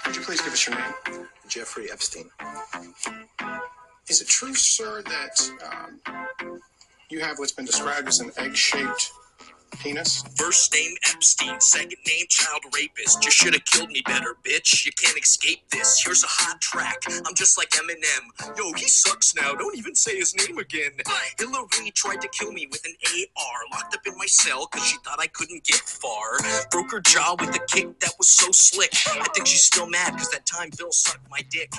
Would you please give us your name? Jeffrey Epstein. Is it true, sir, that you have what's been described as an egg-shaped penis? First name Epstein, second name child rapist. You should have killed me better, bitch. You can't escape this. Here's a hot track. I'm just like Eminem. Yo, he sucks now. Don't even say his name again. Hillary tried to kill me with an AR. Locked up in my cell because she thought I couldn't get far. Broke her jaw with a kick that was so slick. I think she's still mad because that time Bill sucked my dick.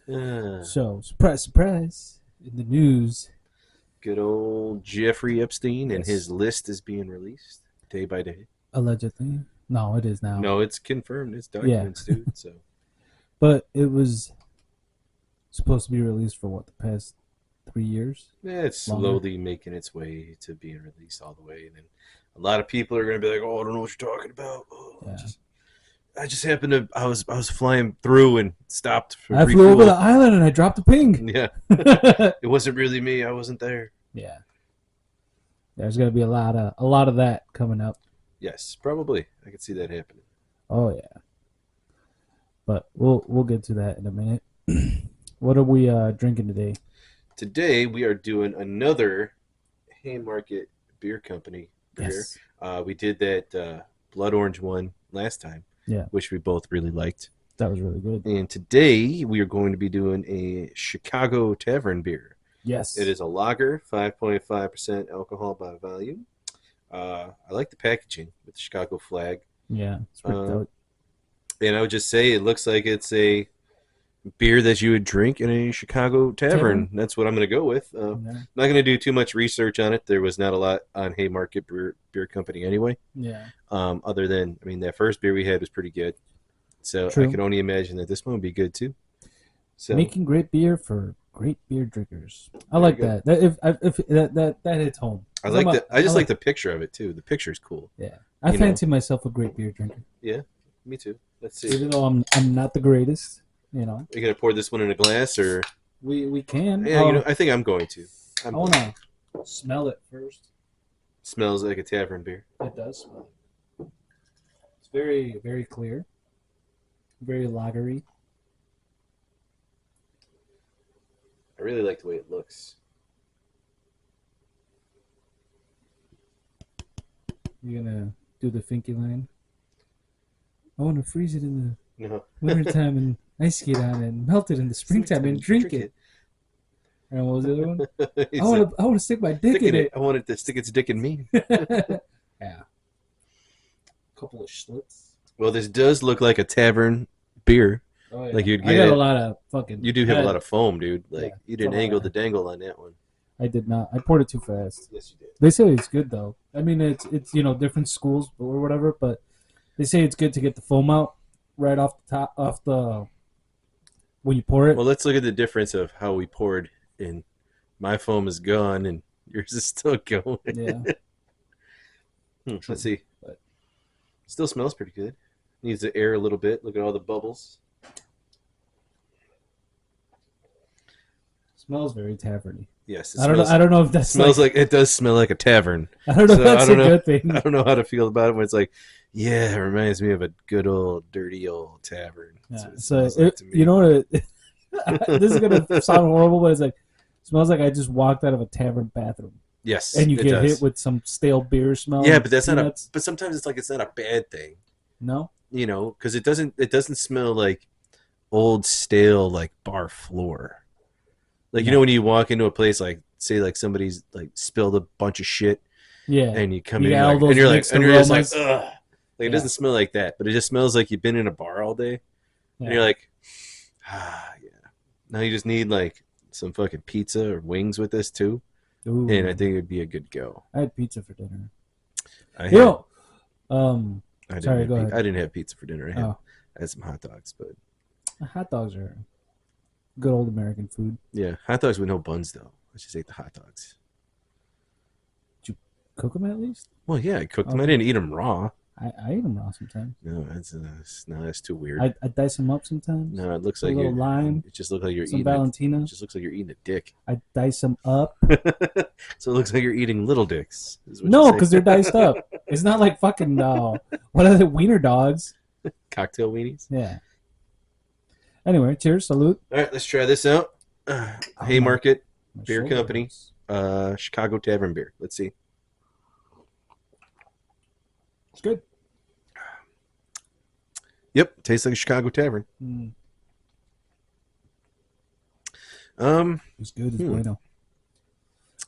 Now. So, surprise, surprise, in the news. Good old Jeffrey Epstein, and Yes. his list is being released day by day. Allegedly. No, it is now. No, it's confirmed. It's documents, dude. So, But it was supposed to be released for what, the past 3 years? yeah, it's Longer. slowly making its way to being released all the way. And then a lot of people are going to be like, "Oh, I don't know what you're talking about." Oh, Yeah. I just happened to. I was flying through and stopped for I flew refuel. over the island and I dropped a ping. Yeah, it wasn't really me. I wasn't there. Yeah. There's going to be a lot of that coming up. Yes, probably. I could see that happening. Oh yeah. But we'll get to that in a minute. What are we drinking today? Today we are doing another Haymarket Beer Company beer. Yes. We did that blood orange one last time, Yeah. which we both really liked. That was really good. And today we are going to be doing a Chicago Tavern Beer. Yes. It is a lager, 5.5% alcohol by volume. I like the packaging with the Chicago flag. Yeah. It's pretty dope. And I would just say it looks like it's a beer that you would drink in a Chicago tavern. That's what I'm going to go with. Yeah. I'm not going to do too much research on it. There was not a lot on Haymarket Beer Company anyway. Yeah. Other than, I mean, that first beer we had was pretty good. So True. I can only imagine that this one would be good too. So Making great beer for great beer drinkers. I There like you go. that. If that hits home. I like the. I just like the picture of it too. The picture's cool. Yeah. I you know. fancy myself a great beer drinker. Yeah, me too. Let's see. Even though I'm not the greatest, you know. Are you gonna pour this one in a glass or? We can. Yeah, I think I'm going to. I wanna smell it first. Smells like a tavern beer. It does smell. It's very, very clear. Very lagery. I really like the way it looks. You're gonna do the Finky line. I want to freeze it in No. the wintertime and ice skate on it and melt it in the springtime and drink it. And what was the other one? He I said, want to stick my dick "Stick in in it. I want it to stick its dick in me. Yeah. Couple of schlitz. Well, this does look like a tavern beer. Oh, yeah. Like you'd I get got it- a lot of fucking. You do have a lot of foam, dude. Like Yeah, you didn't something angle like the dangle on that one. I did not. I poured it too fast. Yes, you did. They say it's good though. I mean, it's different schools or whatever, but they say it's good to get the foam out right off the top, when you pour it. Well, let's look at the difference of how we poured in. My foam is gone and yours is still going. Yeah. Let's see. But- Still smells pretty good. Needs to air a little bit. Look at all the bubbles. Smells very taverny. Yes, I don't know if that smells like it does smell like a tavern. I don't know So if that's a good thing. I don't know how to feel about it when it's like, yeah, it reminds me of a good old dirty old tavern. That's Yeah. what it So smells like to me. you know what? This is gonna sound horrible, but it's like it smells like I just walked out of a tavern bathroom, Yes, and you it get does. hit with some stale beer smell. Yeah, and but that's not a. peanuts. But sometimes it's like it's not a bad thing, No. you know, because it doesn't smell like old stale like bar floor. Like you know when you walk into a place like say like somebody's like spilled a bunch of shit Yeah. and you come You in got all like, those and you're like mixed and you're just like aromas. ugh. Like it doesn't smell like that, but it just smells like you've been in a bar all day. Yeah. And you're like, yeah. Now you just need like some fucking pizza or wings with this too, Ooh. and I think it'd be a good go. I had pizza for dinner. I had, Yo. I didn't sorry, have go ahead. I didn't have pizza for dinner. Oh. I had some hot dogs, but Hot dogs are good old American food. yeah, hot dogs with no buns though. I just ate the hot dogs. Cook them at least. Well, yeah, I cooked them. I Okay. didn't eat them raw. I eat them raw sometimes. No, that's too weird. I dice them up sometimes. No, it looks a like little you're. lime, It just looks like you're some eating. Valentina. It just looks like you're eating a dick. I dice them up. So it looks like you're eating little dicks. is what No, you're because saying. they're diced up. It's not like fucking what are the wiener dogs? Cocktail weenies. Yeah. Anyway, cheers, salute. All right, let's try this out. Haymarket My Beer shoulder Company, hurts. Chicago Tavern Beer. Let's see. It's good. Yep, tastes like a Chicago Tavern. Mm. Um, It's good. It's bueno.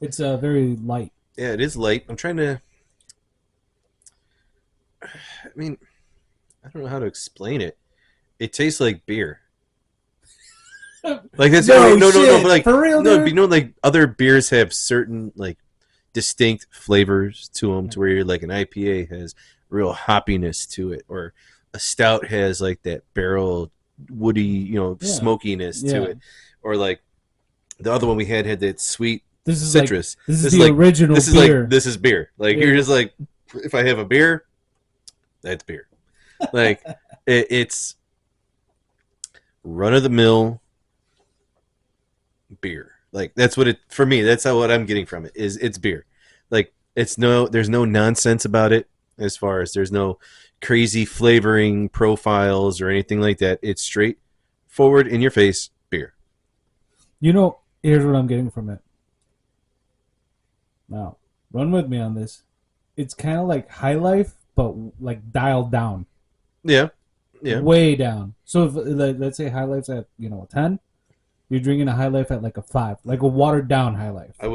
It's very light. yeah, it is light. I'm trying to. I mean, I don't know how to explain it. It tastes like beer. Like that's No no, shit. but like For real, no, dude? you know, like other beers have certain like distinct flavors to them, to where you're like an IPA has real hoppiness to it, or a stout has like that barrel woody, Yeah. smokiness Yeah. to it, or like the other one we had that sweet This is citrus. Like, this is This the is like- original This is beer. like this is beer. Like Yeah. you're just like, if I have a beer, that's beer. Like it's run of the mill beer. Like that's what it for me. That's what I'm getting from it. Is it's beer. Like there's no nonsense about it. As far as there's no crazy flavoring profiles or anything like that. It's straight forward in your face beer. Here's what I'm getting from it. Now, run with me on this. It's kind of like High Life, but like dialed down. Yeah. Yeah. Way down. So if let's say High Life's at a 10, you're drinking a High Life at like a 5, like a watered down High Life. I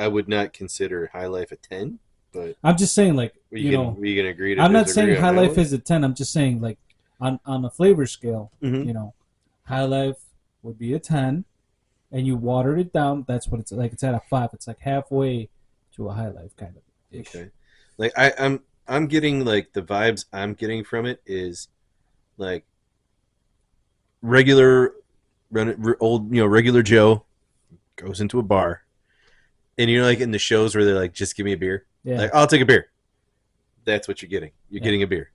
would not consider High Life a 10, but I'm just saying, like, were you gonna agree to I'm not disagree saying on High that Life one? is a 10. I'm just saying, like, on the flavor scale, Mhm. High Life would be a 10, and you watered it down. That's what it's like. It's at a 5. It's like halfway to a High Life kind of ish. Okay. Like I'm getting like the vibes I'm getting from it is like regular regular Joe goes into a bar, and you're like in the shows where they're like, just give me a beer. Yeah. Like, I'll take a beer. That's what you're getting. You're Yeah. getting a beer.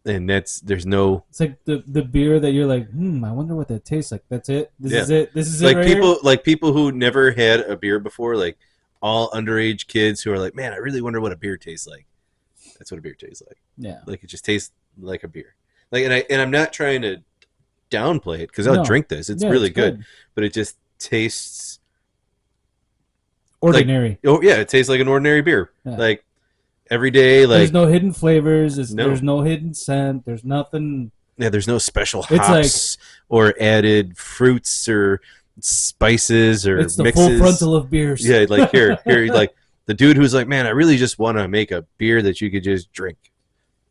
And there's no It's like the beer that you're like, I wonder what that tastes like. That's it. This Yeah. is it. This is like it. Right people here? like people who never had a beer before, like all underage kids who are like, man, I really wonder what a beer tastes like. That's what a beer tastes like. Yeah. Like it just tastes like a beer. Like and I'm not trying to downplay it because I'll No. drink this. It's Yeah, really good, but it just tastes. Ordinary. Oh yeah, it tastes like an ordinary beer. Yeah. Like every day, like There's no hidden flavors. No. There's no hidden scent. There's nothing. yeah, there's no special It's hops or added fruits or spices or It's the mixes. full frontal of beers. Yeah, like here, like the dude who's like, man, I really just want to make a beer that you could just drink.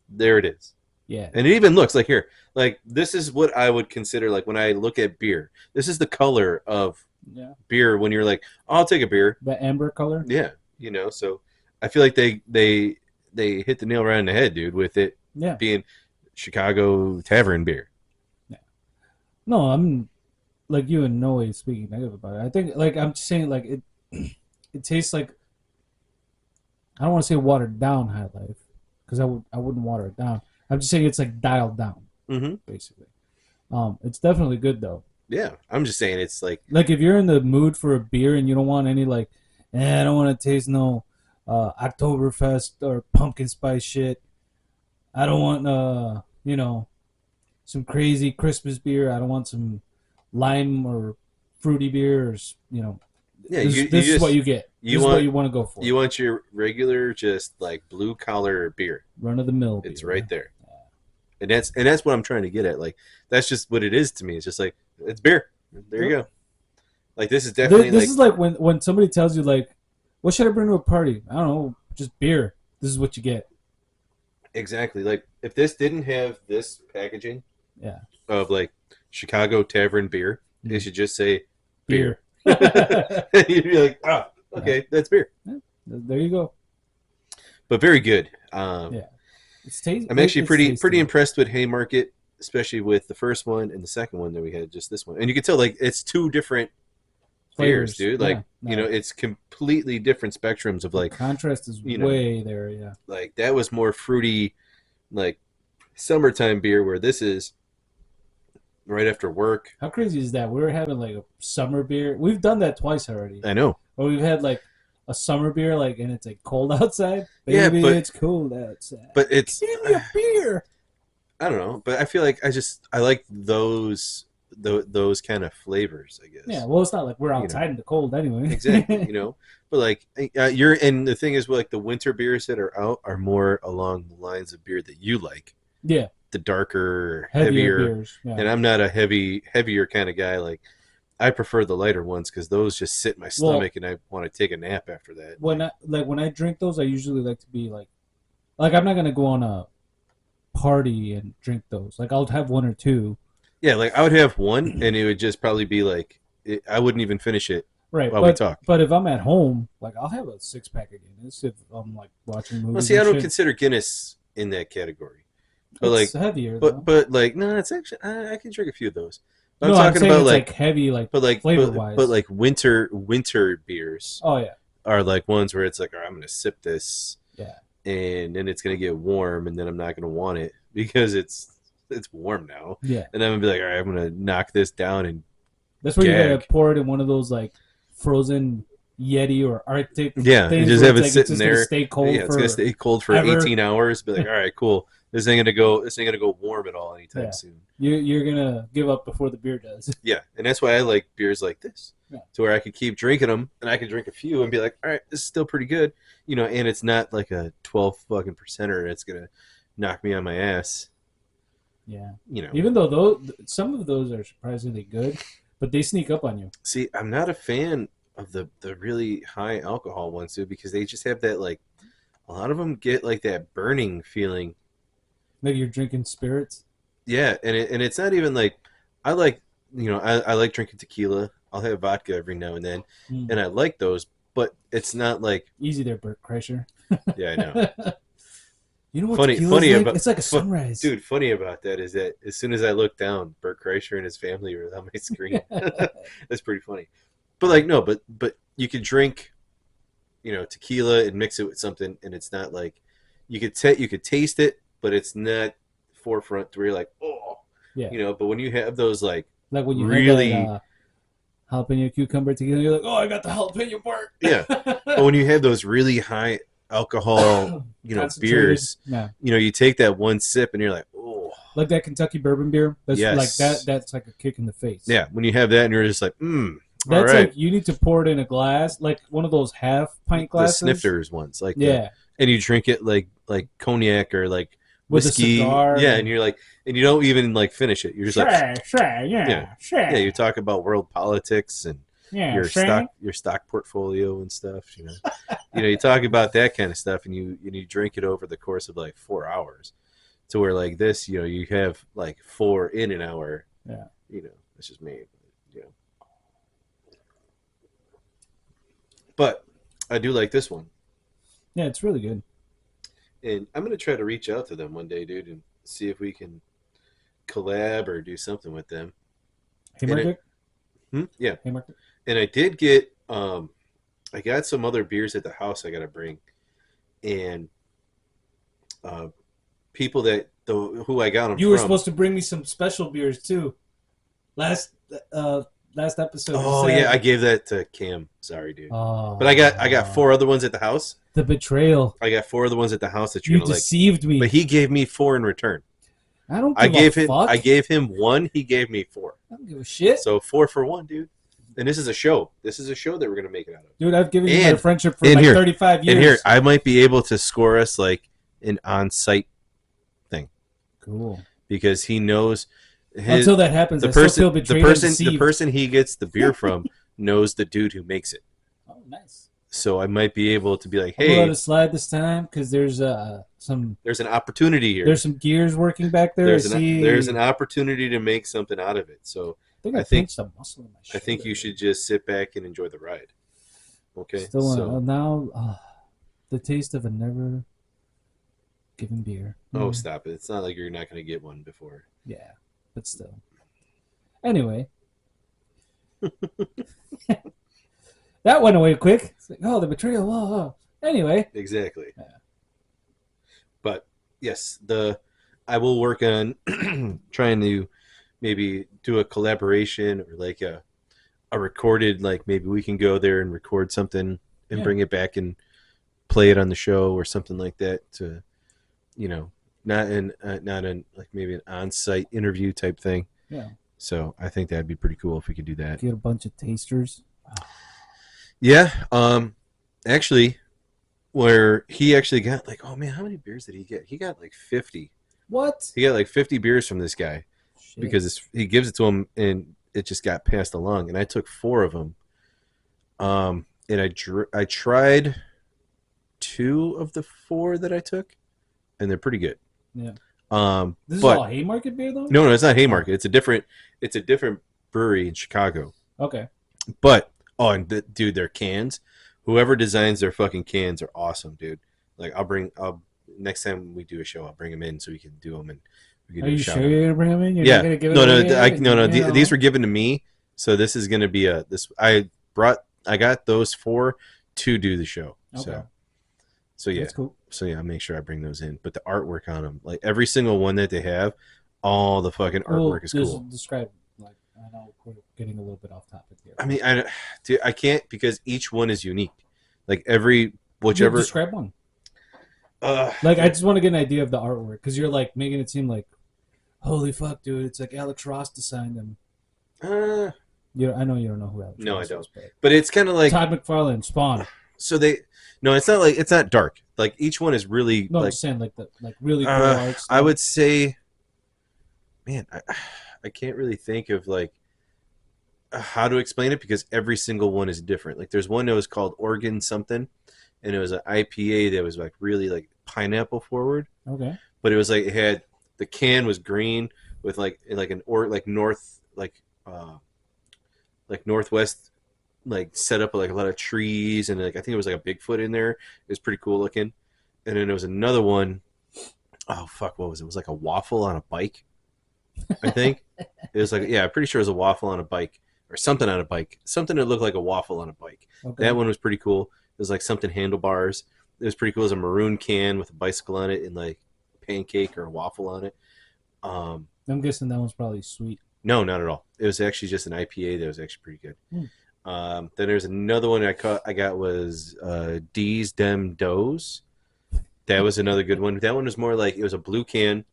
There it is. Yeah. And it even looks like here, like this is what I would consider like when I look at beer. This is the color of Yeah. beer when you're like, oh, I'll take a beer. The amber color. Yeah, so I feel like they hit the nail right on the head, dude, with it Yeah. being Chicago Tavern Beer. No, I'm like you in no way speaking negative about it. I think like I'm just saying like it it tastes like I don't want to say watered down High Life because I wouldn't water it down. I'm just saying it's like dialed down Mm-hmm. basically. It's definitely good though. Yeah, I'm just saying it's like Like if you're in the mood for a beer and you don't want any like, I don't want to taste no Oktoberfest or pumpkin spice shit. I don't want some crazy Christmas beer. I don't want some lime or fruity beer or yeah, this is what you get. you This is want- what you want to go for. you want your regular just like blue collar beer. Run of the mill. It's right there. And that's what I'm trying to get at. Like that's just what it is to me. It's just like it's beer. There you go. Like this is definitely This is like when somebody tells you like, what should I bring to a party? I don't know, just beer. This is what you get. exactly like if this didn't have this packaging Yeah. of like Chicago Tavern Beer, they should just say beer. Beer. You'd be like, oh, okay, that's beer. There you go. But very good. Yeah. It's tasty. I'm actually it's pretty tasty. impressed with Haymarket, especially with the first one and the second one that we had. Just this one, and you can tell like it's two different beers, Flavors. dude. Like Yeah, no. it's completely different spectrums of like Contrast is you know, way there, yeah. like that was more fruity, like summertime beer, where this is right after work. How crazy is that? We were having like a summer beer. We've done that twice already. I know. Or we've had like a summer beer, like, and it's like cold outside. Yeah, Baby, but- it's cold outside. But it's Give me a beer. I don't know, but I feel like I like those kind of flavors, I guess. Yeah, well, it's not like we're outside in the cold anyway. Exactly, but like and the thing is, like the winter beers that are out are more along the lines of beer that you like. Yeah, the darker, heavier heavier beers. Yeah. and I'm not a heavier kind of guy. Like I prefer the lighter ones because those just sit in my stomach and I want to take a nap after that. When I drink those, I usually like to be like I'm not gonna go on a party and drink those. Like I'll have one or two. Yeah, like I would have one and it would just probably be like I wouldn't even finish it Right, while we talk. But if I'm at home, like I'll have a 6-pack of Guinness if I'm like watching movies. Well, see, I don't consider Guinness in that category. But it's like heavier. But like no, it's actually I can drink a few of those. But I'm talking about like heavy, like flavor wise. But like winter beers. Oh yeah, are like ones where it's like, all right, I'm gonna sip this. Yeah. And then it's gonna get warm, and then I'm not gonna want it because it's warm now. Yeah. And I'm gonna be like, all right, I'm gonna knock this down and. That's where you gotta pour it in one of those like frozen Yeti or Arctic. Yeah, things you just have it sitting there. Gonna stay cold. Yeah, it's gonna stay cold for 18 hours. Be like, all right, cool. This ain't gonna go warm at all anytime soon. You're gonna give up before the beer does. Yeah, and that's why I like beers like this, yeah. To where I could keep drinking them, and I could drink a few and be like, all right, this is still pretty good, and it's not like a 12 fucking percenter that's gonna knock me on my ass. Yeah, even though some of those are surprisingly good, but they sneak up on you. See, I'm not a fan of the really high alcohol ones too because they just have that like, a lot of them get like that burning feeling. Like you're drinking spirits. Yeah, and it's not even like I like I like drinking tequila. I'll have vodka every now and then, and I like those, but it's not like easy there, Bert Kreischer. Yeah, I know. You know what? Funny like? about It's like a sunrise, dude. Funny about that is that as soon as I look down, Bert Kreischer and his family are on my screen. That's pretty funny. But like no, but you could drink, tequila and mix it with something, and it's not like you could taste it. But it's not forefront to where you're like, oh, yeah. But when you have those like when you really have that, jalapeno cucumber together, you're like, oh, I got the jalapeno part. Yeah, but when you have those really high alcohol, beers, you take that one sip and you're like, oh, like that Kentucky bourbon beer. That's yes. like that. That's like a kick in the face. Yeah, when you have that and you're just like, That's all right. like you need to pour it in a glass, like one of those half pint glasses. The snifters ones, like yeah, and you drink it like cognac or like. With whiskey, a cigar, yeah, and you're like, and you don't even like finish it. You're just sure. You talk about world politics and your stock portfolio and stuff. You talk about that kind of stuff, and you drink it over the course of like 4 hours, to where like this, you have like 4 in an hour. Yeah, it's just me. But I do like this one. Yeah, it's really good. And I'm going to try to reach out to them one day, dude, and see if we can collab or do something with them. Haymarket? Yeah. Haymarket? And I did get, I got some other beers at the house I got to bring. And people who I got them from. You were supposed to bring me some special beers, too. Last episode. Oh, yeah, I gave that to Cam. Sorry, dude. Oh, but I got 4 other ones at the house. The betrayal. I got 4 other ones at the house that you're gonna like. You deceived me. But he gave me 4 in return. I gave him 1. He gave me 4. I don't give a shit. So 4 for 1, dude. And this is a show. This is a show that we're gonna make it out of. Dude, I've given you my friendship for 35 years. And here, I might be able to score us like an on-site thing. Cool. Because he knows. Until that happens, the person he gets the beer from knows the dude who makes it. Oh, nice. So I might be able to be like, hey, I'm let it slide this time because there's an opportunity here. There's some gears working back there. There's an opportunity to make something out of it. So I think some muscle in my shoulder. I think you should just sit back and enjoy the ride. Okay. Now the taste of a never given beer. Oh, stop it! It's not like you're not going to get one before. Yeah, but still. Anyway. That went away quick. It's like, oh, the betrayal. Oh. Anyway. Exactly. Yeah. But yes, I will work on trying to maybe do a collaboration or like a recorded, like maybe we can go there and record something and bring it back and play it on the show or something like that to, not in like maybe an on-site interview type thing. Yeah. So I think that'd be pretty cool if we could do that. Get a bunch of tasters. Yeah. Actually, where he actually got like, oh man, how many beers did he get? He got like 50. What? He got like 50 beers from this guy Shit. because he gives it to him and it just got passed along. And I took 4 of them. And I tried 2 of the 4 that I took, and they're pretty good. Yeah. This is all Haymarket beer though? No, it's not Haymarket. It's a different brewery in Chicago. Okay. But dude, their cans. Whoever designs their fucking cans are awesome, dude. Like I'll next time we do a show, I'll bring them in so we can do them and we can Are do a you shout sure out. you're gonna bring them in? You're Yeah. not gonna give No. These were given to me, so this is gonna be I got those 4 to do the show. Okay. So yeah. That's cool. So yeah, I'll make sure I bring those in. But the artwork on them, like every single one that they have, all the fucking artwork is cool. Describe, like, I know we're getting a little bit off topic here. I mean, I can't because each one is unique. Like whichever. Describe one. Like, I just want to get an idea of the artwork because you're like making it seem like, holy fuck, dude, it's like Alex Ross designed them. I know you don't know who Alex Ross is. No, I don't. But it's kind of like Todd McFarlane, Spawn. So no, it's not dark. Like each one is really no, like, I'm saying like really cool art stuff. I would say, man, I can't really think of like how to explain it because every single one is different. Like there's one that was called Oregon something, and it was an IPA that was like really like pineapple forward. Okay. But it was like it had the can was green with like northwest like set up like a lot of trees and like I think it was like a Bigfoot in there. It was pretty cool looking. And then there was another one. Oh fuck, what was it? It was like a waffle on a bike. I think it was like I'm pretty sure it was a waffle on a bike or something on a bike. Something that looked like a waffle on a bike. Okay. That one was pretty cool. It was like something handlebars. It was pretty cool. It was a maroon can with a bicycle on it and like a pancake or a waffle on it. I'm guessing that one's probably sweet. No, not at all. It was actually just an IPA that was actually pretty good. Then there's another one I got was D's Dem Does. That was another good one. That one was more like it was a blue can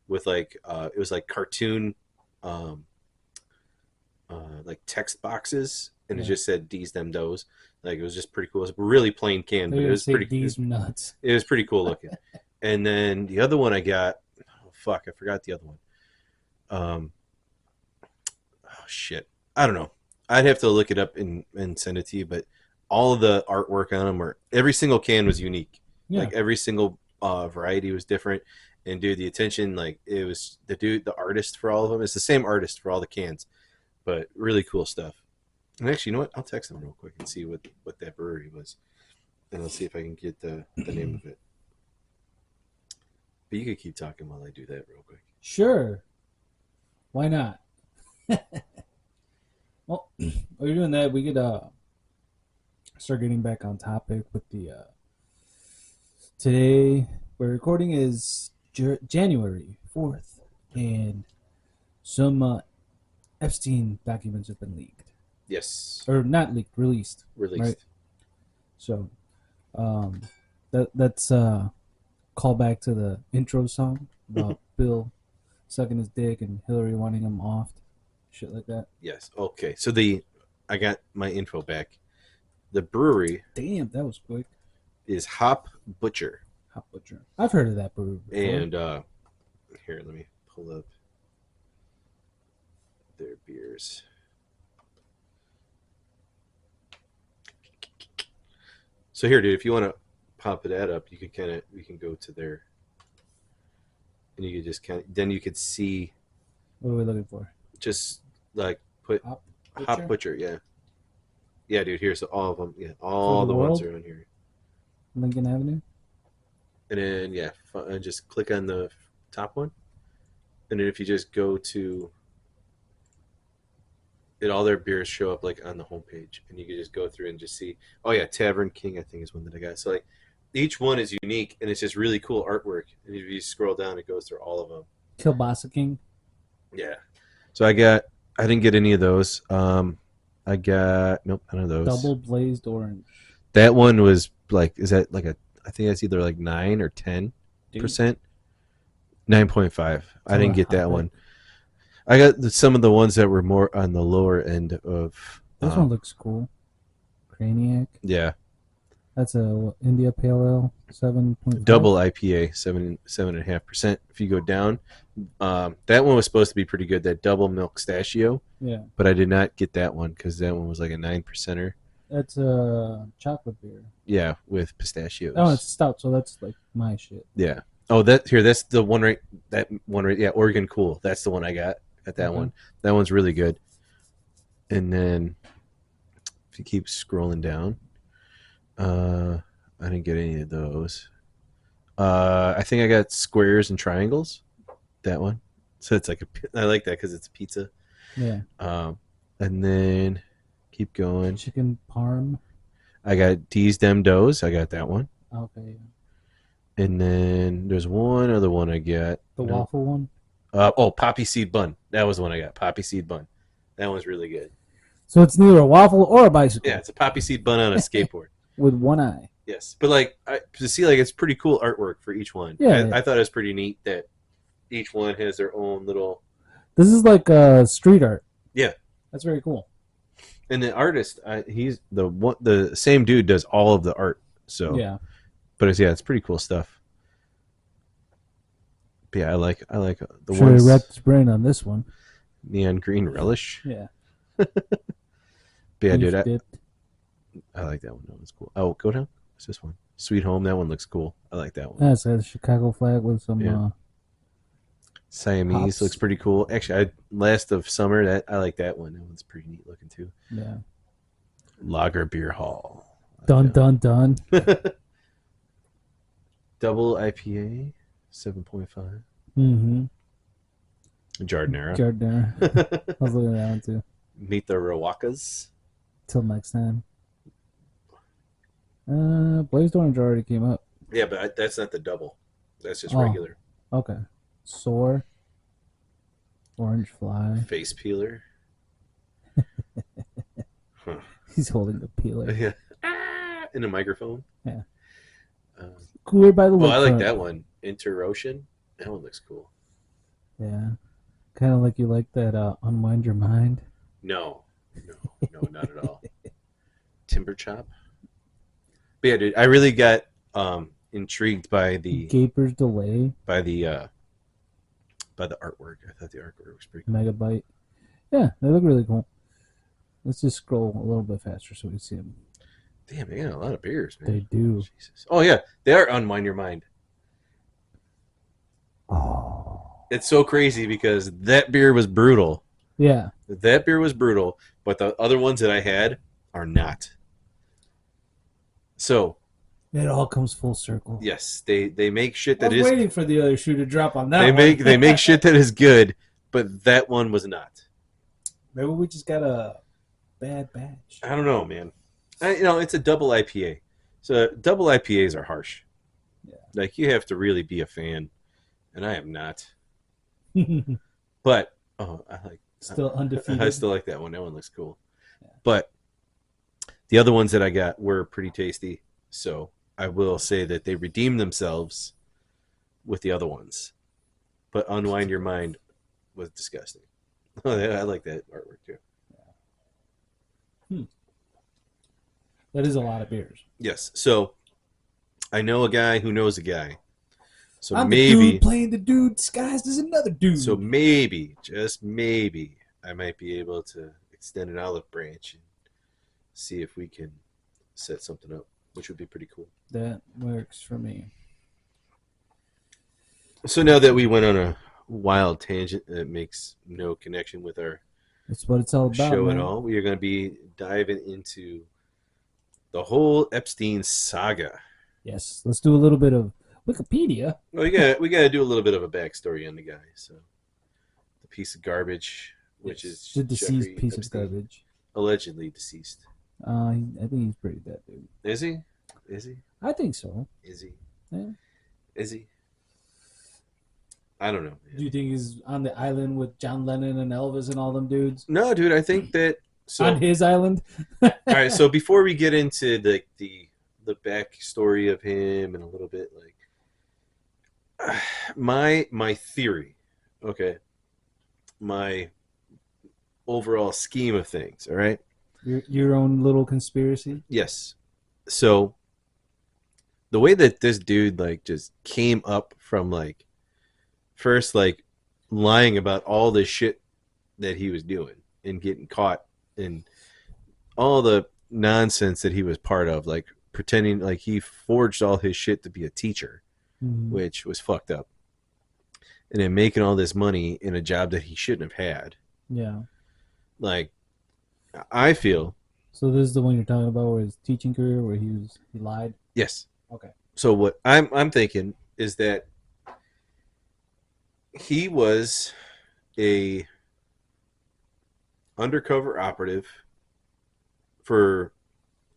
with like it was like cartoon like text boxes and it just said D's Dem Does. Like it was just pretty cool. It was a really plain can, but it was pretty D's nuts. It was pretty cool looking. And then the other one I got, I forgot the other one. Oh shit. I don't know. I'd have to look it up and send it to you, but all of the artwork on them every single can was unique. Yeah. Like every single variety was different. And dude, the attention, like it was the artist for all of them. It's the same artist for all the cans, but really cool stuff. And actually, you know what? I'll text them real quick and see what that brewery was. And I'll see if I can get the name of it. But you could keep talking while I do that real quick. Sure. Why not? Well, while you're doing that, we could start getting back on topic with the today we're recording is January 4th, and some Epstein documents have been leaked. Yes. Or not leaked, released. Right? So that's call back to the intro song about Bill sucking his dick and Hillary wanting him off. Shit like that. Yes. Okay. So I got my info back. The brewery. Damn, that was quick. Is Hop Butcher. Hop Butcher. I've heard of that brewery before. And here, let me pull up their beers. So here, dude, if you want to pop that up, you can we can go to their, and you could just then you could see. What are we looking for? Just like put Hop Butcher, yeah, dude. Here's all of them. Yeah, all the ones are on here. Lincoln Avenue. And then just click on the top one, and then if you just go to it, all their beers show up like on the homepage, and you can just go through and just see. Oh yeah, Tavern King, I think is one that I got. So like each one is unique, and it's just really cool artwork. And if you scroll down, it goes through all of them. Kielbasa King. Yeah. So I didn't get any of those. I got none of those. Double Blazed Orange. That one was like, is that like I think that's either like 9 or 10%. 9.5. I didn't get that one. I got some of the ones that were more on the lower end of. This one looks cool. Craniac. Yeah. That's a India Pale Ale, 7.5. Double IPA, 7.5%. If you go down, that one was supposed to be pretty good. That double milk pistachio. Yeah. But I did not get that one because that one was like a 9%er. That's a chocolate beer. Yeah, with pistachios. Oh, it's stout, so that's like my shit. Yeah. Oh, that's the one right. That one right. Yeah, Oregon Cool. That's the one I got at that one. That one's really good. And then if you keep scrolling down, I didn't get any of those. I think I got squares and triangles. That one. So it's like I like that because it's pizza. Yeah. And then keep going. Chicken parm. I got D's Dem Does. I got that one. Okay. And then there's one other one I got. The waffle one? Poppy Seed Bun. That was the one I got. Poppy Seed Bun. That one's really good. So it's neither a waffle or a bicycle. Yeah, it's a poppy seed bun on a skateboard. With one eye. Yes. But like to see like it's pretty cool artwork for each one. Yeah. I thought it was pretty neat that each one has their own little. This is like street art. Yeah. That's very cool. And the artist, he's the same dude does all of the art. So yeah. But it's pretty cool stuff. But yeah, I like the sure ones. He wrapped his brain on this one. Neon Green Relish. Yeah. But yeah, dude, dipped. I like that one. That one's cool. Oh, go down. What's this one? Sweet Home. That one looks cool. I like that one. Yeah, it's got a Chicago flag with some. Siamese hops. looks pretty cool. Actually, last of summer. I like that one. That one's pretty neat looking too. Yeah. Lager Beer Hall. Dun. Double IPA, 7.5. Mm-hmm. Jardinera. I was looking at that one too. Meet the Rawakas. Till next time. Blazed Orange already came up. Yeah, but that's not the double. That's just regular. Okay. Soar. Orange Fly. Face peeler. He's holding the peeler. Yeah. In a microphone. Yeah. Cooler by the way. I like that one. Interocean. That one looks cool. Yeah. Kind of like you like that Unwind Your Mind. No, not at all. Timber Chop. But yeah, dude, I really got intrigued by the Gaper's Delay. By the artwork. I thought the artwork was pretty cool. Megabyte. Yeah, they look really cool. Let's just scroll a little bit faster so we can see them. Damn, they got a lot of beers, man. They do. Jesus. Oh yeah, they are Unwind Your Mind. Oh. It's so crazy because that beer was brutal. Yeah. That beer was brutal, but the other ones that I had are not. So it all comes full circle. Yes, they make shit that I was waiting for the other shoe to drop on that. They make shit that is good, but that one was not. Maybe we just got a bad batch. I don't know, man. It's a double IPA, so double IPAs are harsh. Yeah, like you have to really be a fan, and I am not. But I like still undefeated. I still like that one. That one looks cool. Yeah. But the other ones that I got were pretty tasty, so I will say that they redeemed themselves with the other ones. But Unwind Your Mind was disgusting. I like that artwork too. Yeah. That is a lot of beers. Yes. So I know a guy who knows a guy. So I'm maybe the dude playing the dude disguised as another dude. So maybe, just maybe, I might be able to extend an olive branch and see if we can set something up, which would be pretty cool. That works for me. So now that we went on a wild tangent that makes no connection with our That's what it's all about, show man. at all, we are going to be diving into the whole Epstein saga. Yes, let's do a little bit of Wikipedia. Well, we got to do a little bit of a backstory on the guy. So, the piece of garbage, which is the deceased Jeffrey piece Epstein, of garbage, allegedly deceased. I think he's pretty dead, dude. Is he? Is he? I think so. Is he? Yeah. Is he? I don't know. Man. Do you think he's on the island with John Lennon and Elvis and all them dudes? No, dude. I think that on his island. All right. So before we get into the backstory of him and a little bit, like, my theory, okay, my overall scheme of things, all right? Your own little conspiracy? Yes. So the way that this dude like just came up from like first like lying about all the shit that he was doing and getting caught and all the nonsense that he was part of, like pretending like he forged all his shit to be a teacher, which was fucked up. And then making all this money in a job that he shouldn't have had. Yeah. Like, I feel. So this is the one you're talking about, where his teaching career, where he lied. Yes. Okay. So what I'm thinking is that he was a undercover operative for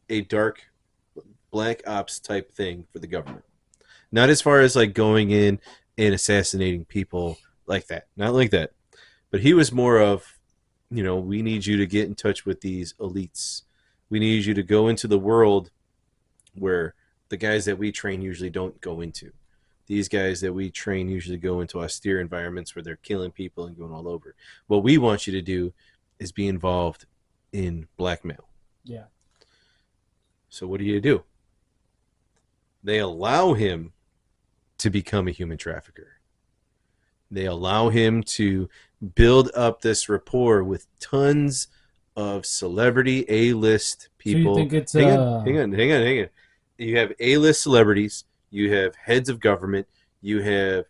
a dark black ops type thing for the government. Not as far as like going in and assassinating people like that. Not like that. But he was more of, you know, we need you to get in touch with these elites. We need you to go into the world where the guys that we train usually don't go into. These guys that we train usually go into austere environments where they're killing people and going all over. What we want you to do is be involved in blackmail. Yeah. So what do? They allow him to become a human trafficker. They allow him to build up this rapport with tons of celebrity A-list people. So you think it's hang on. You have A-list celebrities, you have heads of government, you have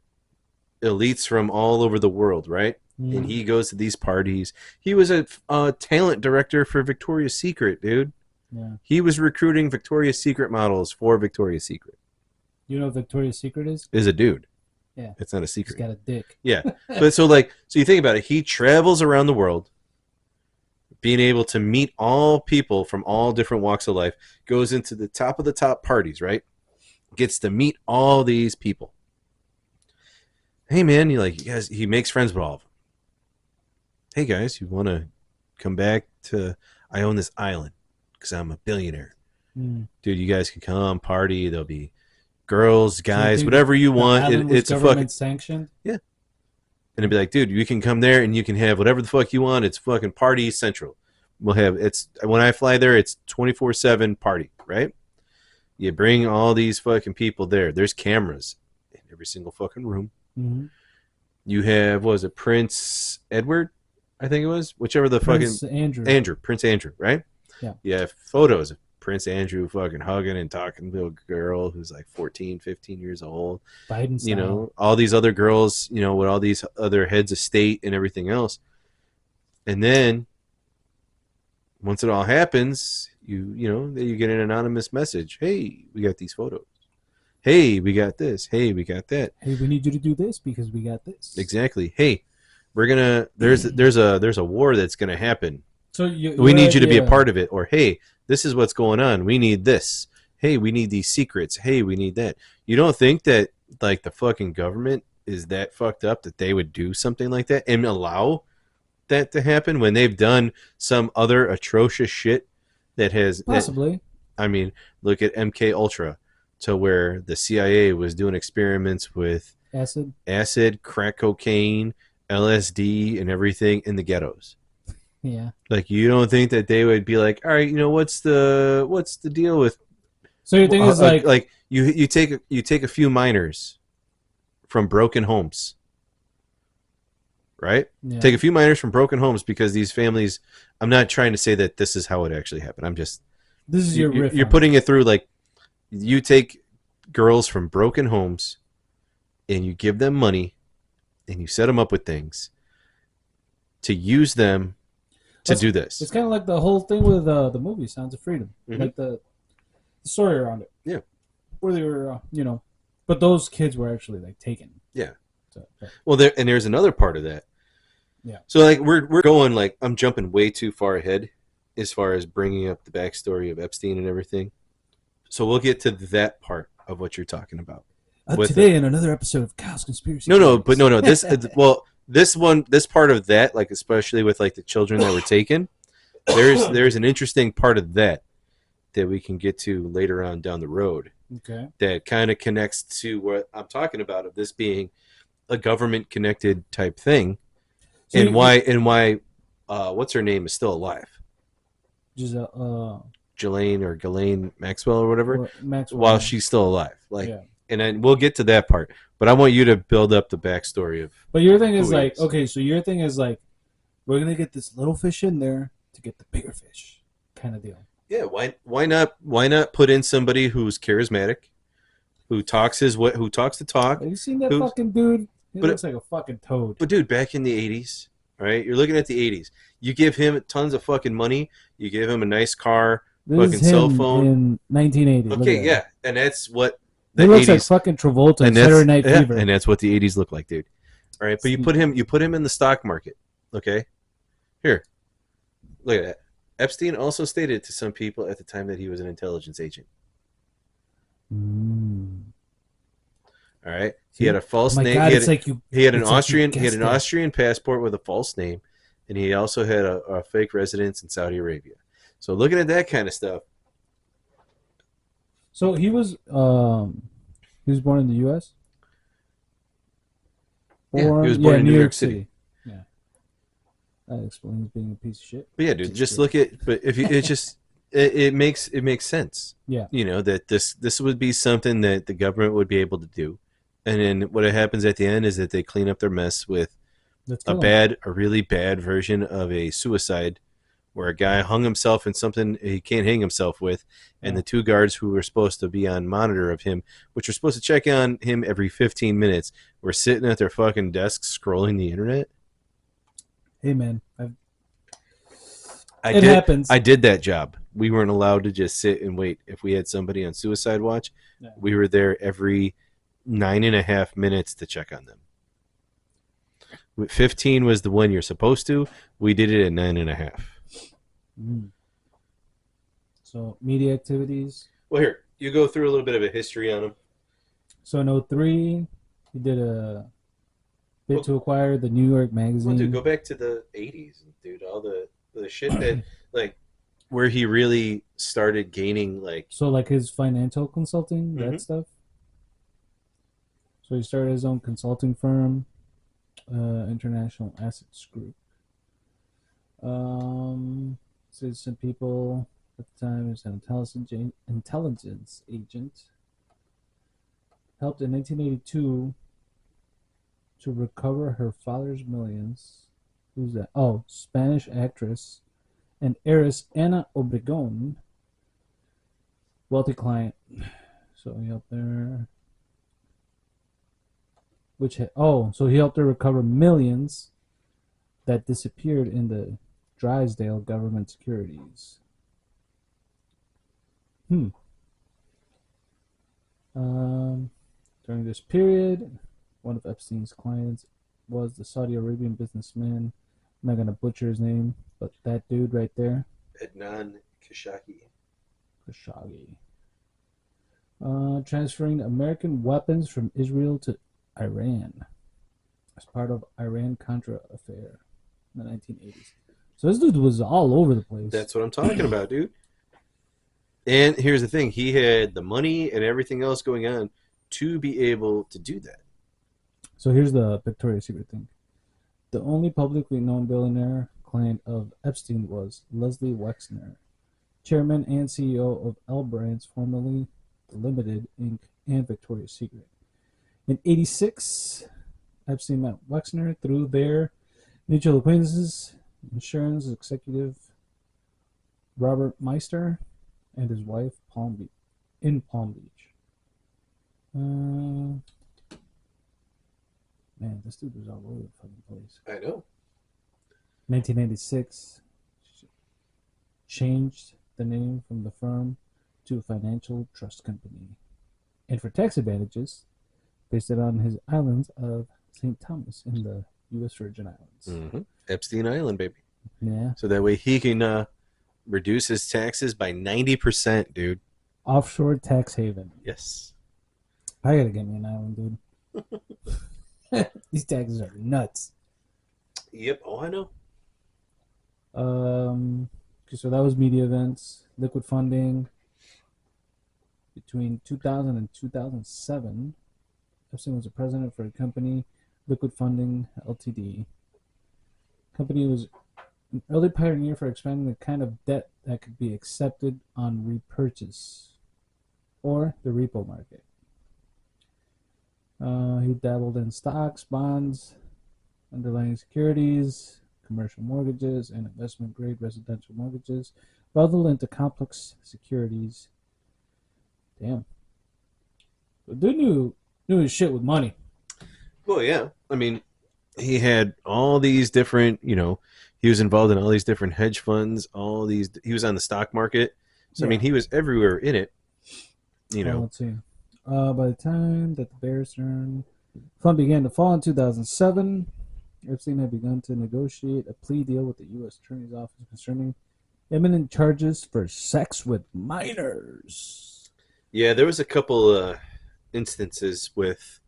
elites from all over the world, right? And he goes to these parties. He was a talent director for Victoria's Secret, dude. Yeah. He was recruiting Victoria's Secret models for Victoria's Secret. You know what Victoria's Secret is? Is a dude. Yeah. It's not a secret. He's got a dick. Yeah. But so you think about it, he travels around the world, being able to meet all people from all different walks of life, goes into the top parties, right? Gets to meet all these people. Hey man, you guys, he makes friends with all of them. Hey guys, you want to come back to, I own this island because I'm a billionaire. Dude, you guys can come party. There'll be girls, guys, whatever you want. It's a fucking sanctioned. Yeah. And it'd be like, dude, you can come there and you can have whatever the fuck you want. It's fucking party central. When I fly there, it's 24/7 party, right? You bring all these fucking people there. There's cameras in every single fucking room. Mm-hmm. You have, what was it, Prince Edward? I think it was. Whichever the Prince fucking Prince Andrew, right? Yeah. You have photos of Prince Andrew fucking hugging and talking to a girl who's like 14, 15 years old. Biden style. You know, all these other girls, you know, with all these other heads of state and everything else. And then once it all happens, you get an anonymous message. Hey, we got these photos. Hey, we got this. Hey, we got that. Hey, we need you to do this because we got this. Exactly. Hey, we're gonna there's a war that's gonna happen. So we need you to be a part of it. Or hey, this is what's going on. We need this. Hey, we need these secrets. Hey, we need that. You don't think that like the fucking government is that fucked up that they would do something like that and allow that to happen when they've done some other atrocious shit that has possibly. I mean, look at MK Ultra, to where the CIA was doing experiments with acid, crack cocaine, LSD, and everything in the ghettos. Yeah. Like, you don't think that they would be like, all right, you know, what's the deal with? So your thing is like you take a few minors from broken homes, right? Yeah. Take a few minors from broken homes because these families. I'm not trying to say that this is how it actually happened. I'm just. This is your riff. You're putting it through like, you take girls from broken homes, and you give them money, and you set them up with things to use them to do this. It's kind of like the whole thing with the movie Sounds of Freedom, like the story around it. Yeah, where they were, but those kids were actually like taken. Yeah. So, well, there's another part of that. Yeah. So like we're going like I'm jumping way too far ahead as far as bringing up the backstory of Epstein and everything. So we'll get to that part of what you're talking about. Today in another episode of Kyle's Conspiracy. No. This this part of that, like especially with like the children that were taken, there's an interesting part of that we can get to later on down the road Okay. that kind of connects to what I'm talking about of this being a government connected type thing, So and why what's her name is still alive, just Ghislaine Maxwell or whatever, Maxwell. while Yeah. she's still alive. Like, Yeah. and then we'll get to that part, but I want you to build up the backstory of. But your thing is Who like, is. okay, so your thing is like, we're gonna get this little fish in there to get the bigger fish, kind of deal. Yeah, why not put in somebody who's charismatic, who talks the talk, Have you seen that who's fucking dude? He but looks like a fucking toad. but dude, back in the 80s, right? You're looking at the 80s. You give him tons of fucking money, you give him a nice car, This fucking is cell him phone. in 1980. Look Okay, at yeah, him. and that's what He the looks like 80s fucking Travolta in and Saturday that's Night yeah, Fever. and that's what the 80s look like, dude. All right, but you put him in the stock market, okay? Here. Look at that. Epstein also stated to some people at the time that he was an intelligence agent. Mm. All right. See? He had a false Oh my name. God, He had, it's like you. he had an it's like you Austrian. He had guessed an it. Austrian passport with a false name, and he also had a fake residence in Saudi Arabia. So looking at that kind of stuff. So he was born in the U.S. Yeah, he was born in New York City. Yeah, that explains being a piece of shit. But yeah, dude, just look at. But if you, it just it makes sense. Yeah. You know that this would be something that the government would be able to do, and then what happens at the end is that they clean up their mess with a really bad version of a suicide, where a guy hung himself in something he can't hang himself with, and Yeah. the two guards who were supposed to be on monitor of him, which were supposed to check on him every 15 minutes, were sitting at their fucking desks scrolling the internet. Hey man, It It happens. I did that job. We weren't allowed to just sit and wait. If we had somebody on suicide watch, Yeah. we were there every 9.5 minutes to check on them. 15 was the one you're supposed to. We did it at 9.5. So media activities. Well, here, you go through a little bit of a history on him. So in 03, he did a bid to acquire the New York Magazine. Well, dude, go back to the 80s, dude. All the shit that, like, where he really started gaining, like... So like his financial consulting, Mhm. that stuff. So he started his own consulting firm, International Assets Group. Some people at the time as an intelligence agent. Helped in 1982 to recover her father's millions. Who's that? Oh, Spanish actress and heiress Ana Obregón. Wealthy client. So he helped her. So he helped her recover millions that disappeared in the Drysdale government securities. During this period, one of Epstein's clients was the Saudi Arabian businessman. I'm not gonna butcher his name, but that dude right there, Adnan Khashoggi. transferring American weapons from Israel to Iran as part of Iran-Contra affair in the 1980s. So this dude was all over the place. That's what I'm talking about, dude. And here's the thing. He had the money and everything else going on to be able to do that. So here's the Victoria's Secret thing. The only publicly known billionaire client of Epstein was Leslie Wexner, chairman and CEO of L Brands, formerly The Limited Inc. and Victoria's Secret. In '86, Epstein met Wexner through their mutual acquaintances, insurance executive Robert Meister and his wife in Palm Beach. Man, this dude was all over the fucking place. I know. 1996, changed the name from the firm to a financial trust company. And for tax advantages, based it on his islands of St. Thomas in the U.S. Virgin Islands. Mm-hmm. Epstein Island, baby. Yeah. So that way he can reduce his taxes by 90%, dude. Offshore tax haven. Yes. I gotta get me an island, dude. These taxes are nuts. Yep. Oh, I know. Okay, so that was media events, liquid funding. Between 2000 and 2007, Epstein was the president for a company, Liquid Funding Ltd. Company was an early pioneer for expanding the kind of debt that could be accepted on repurchase or the repo market. He dabbled in stocks, bonds, underlying securities, commercial mortgages, and investment-grade residential mortgages, bundled into complex securities. Damn. The dude knew his shit with money. Well, yeah. I mean, he had all these different, he was involved in all these different hedge funds, he was on the stock market. So, I mean, he was everywhere in it, Let's see. By the time that the Bears turned, fund began to fall in 2007, Epstein had begun to negotiate a plea deal with the U.S. Attorney's Office concerning imminent charges for sex with minors. Yeah, there was a couple instances with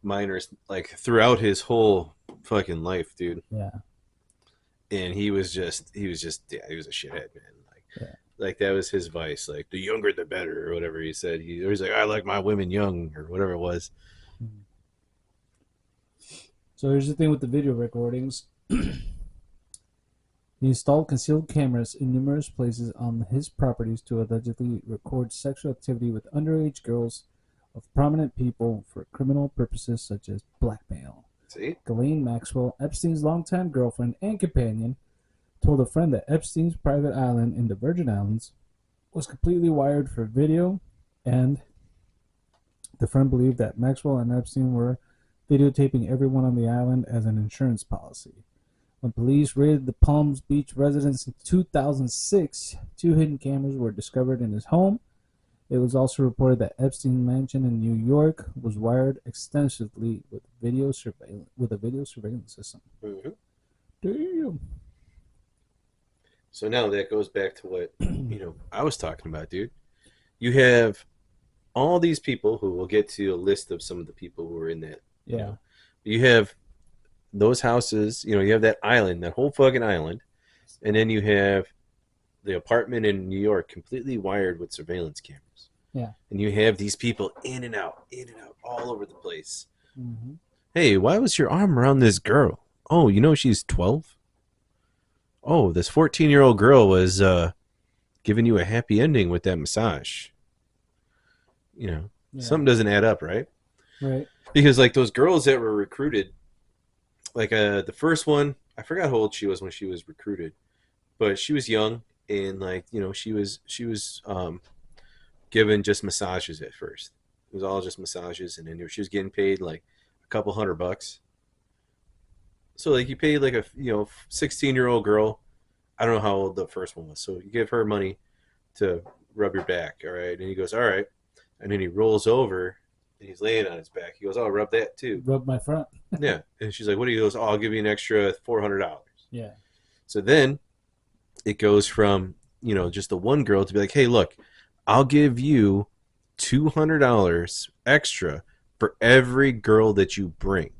minors, like, throughout his whole fucking life, dude. Yeah. And he was a shithead, man. Like that was his vice. Like, the younger the better, or whatever he said. He was like, I like my women young, or whatever it was. So here's the thing with the video recordings. He installed concealed cameras in numerous places on his properties to allegedly record sexual activity with underage girls of prominent people for criminal purposes such as blackmail. See? Ghislaine Maxwell, Epstein's longtime girlfriend and companion, told a friend that Epstein's private island in the Virgin Islands was completely wired for video, and the friend believed that Maxwell and Epstein were videotaping everyone on the island as an insurance policy. When police raided the Palm Beach residence in 2006, 2 hidden cameras were discovered in his home. It was also reported that Epstein's mansion in New York was wired extensively with a video surveillance system. Mm-hmm. Damn. So now that goes back to what I was talking about, dude. You have all these people who will get to a list of some of the people who are in that. Yeah. You have those houses, you have that island, that whole fucking island, and then you have the apartment in New York completely wired with surveillance cameras. Yeah. And you have these people in and out, all over the place. Mm-hmm. Hey, why was your arm around this girl? Oh, she's 12? Oh, this 14-year-old girl was giving you a happy ending with that massage. Something doesn't add up, right? Right. Because, like, those girls that were recruited, like the first one, I forgot how old she was when she was recruited, but she was young, and, like, she was given just massages at first. It was all just massages, and then she was getting paid like a couple $100. So, like, you paid like a 16-year-old girl. I don't know how old the first one was. So you give her money to rub your back, all right? And he goes, all right. And then he rolls over and he's laying on his back. He goes, oh, rub that too. Rub my front. Yeah. And she's like, what do you? He goes, oh, I'll give you an extra $400. Yeah. So then it goes from, just the one girl to be like, hey, look, I'll give you $200 extra for every girl that you bring.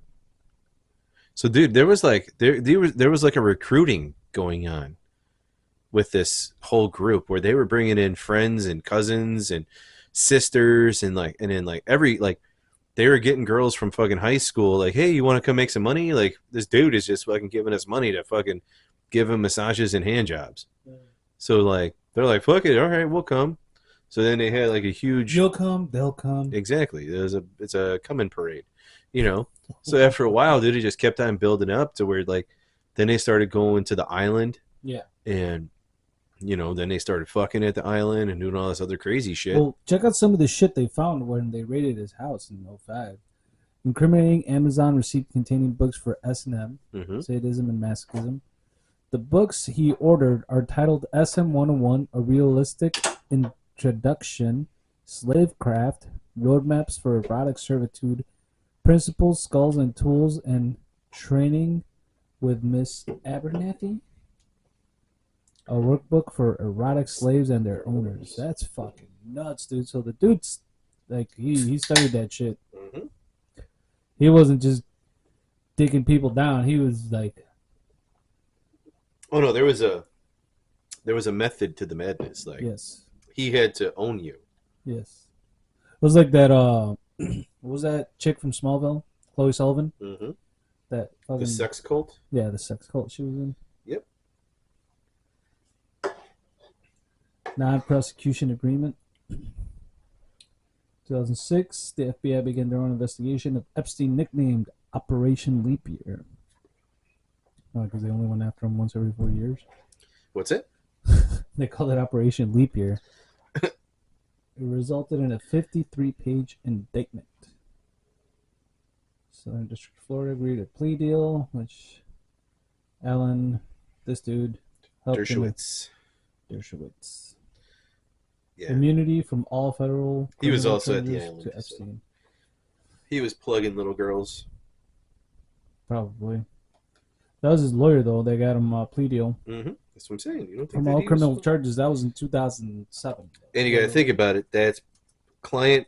So, dude, there was like a recruiting going on with this whole group where they were bringing in friends and cousins and sisters and they were getting girls from fucking high school. Like, hey, you want to come make some money? Like, this dude is just fucking giving us money to fucking give him massages and hand jobs. So, like, they're like, fuck it, all right, we'll come. So then they had like a huge. You'll come, they'll come. Exactly. It's a coming parade, So after a while, dude, it just kept on building up to where, like, then they started going to the island. Yeah. And, then they started fucking at the island and doing all this other crazy shit. Well, check out some of the shit they found when they raided his house in 2005. Incriminating Amazon receipt containing books for S&M, sadism and masochism. The books he ordered are titled SM 101, A Realistic Introduction, Slavecraft, Roadmaps for Erotic Servitude, Principles, Skulls and Tools, and Training with Miss Abernathy. A workbook for erotic slaves and their owners. That's fucking nuts, dude. So the dude's like, he studied that shit. Mm-hmm. He wasn't just digging people down. He was like, oh no, there was a method to the madness. Like, yes, he had to own you. Yes. was like that. What was that chick from Smallville? Chloe Sullivan. Mm-hmm. That fucking The sex cult. yeah, the sex cult she was in. Yep. Non-prosecution agreement. 2006, the FBI began their own investigation of Epstein, nicknamed Operation Leap Year. Because they only went after him once every 4 years. What's it? They called it Operation Leap Year. It resulted in a 53-page indictment. Southern District of Florida agreed a plea deal, which Alan, this dude, helped Dershowitz. Dershowitz. Yeah. Immunity from all federal He was criminal also at the charges island, to so. Epstein. He was plugging little girls. Probably. That was his lawyer, though. They got him a plea deal. Mm-hmm. That's what I'm saying. You don't think From that all he criminal was... charges. That was in 2007. And you got to think about it. That's client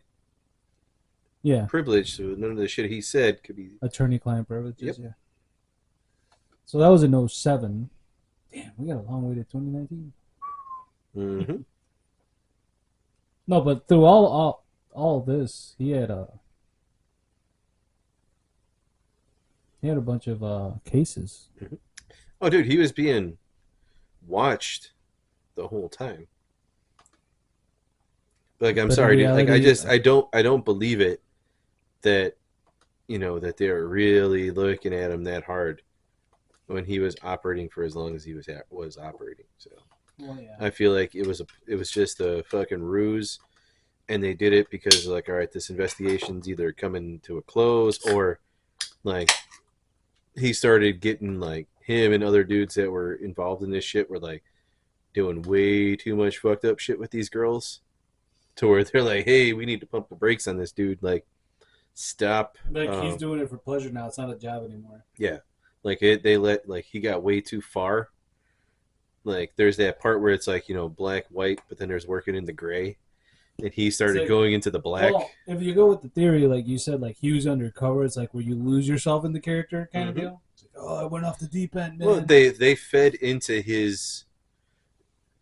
Yeah. privilege, so none of the shit he said could be... Attorney-client privileges, Yep. yeah. So that was in 07. Damn, we got a long way to 2019. Mm-hmm. No, but through all this, he had a bunch of cases. Oh, dude, he was being watched the whole time. Like, I'm But in sorry, dude. Like, reality- I don't believe it that, you know, that they're really looking at him that hard when he was operating for as long as he was operating. So Well, yeah. I feel like it was just a fucking ruse, and they did it because, like, all right, this investigation's either coming to a close, or like he started getting, like, him and other dudes that were involved in this shit were like doing way too much fucked up shit with these girls, to where they're like, hey, we need to pump the brakes on this dude. Like, stop. Like, he's doing it for pleasure now. It's not a job anymore. Yeah. Like, he got way too far. Like, there's that part where it's like, you know, black, white, but then there's working in the gray. And he started like- going into the black. Well, if you go with the theory, like you said, like he was undercover, it's like where you lose yourself in the character kind of Mhm. deal. It's like, oh, I went off the deep end, man. Well, they fed into his...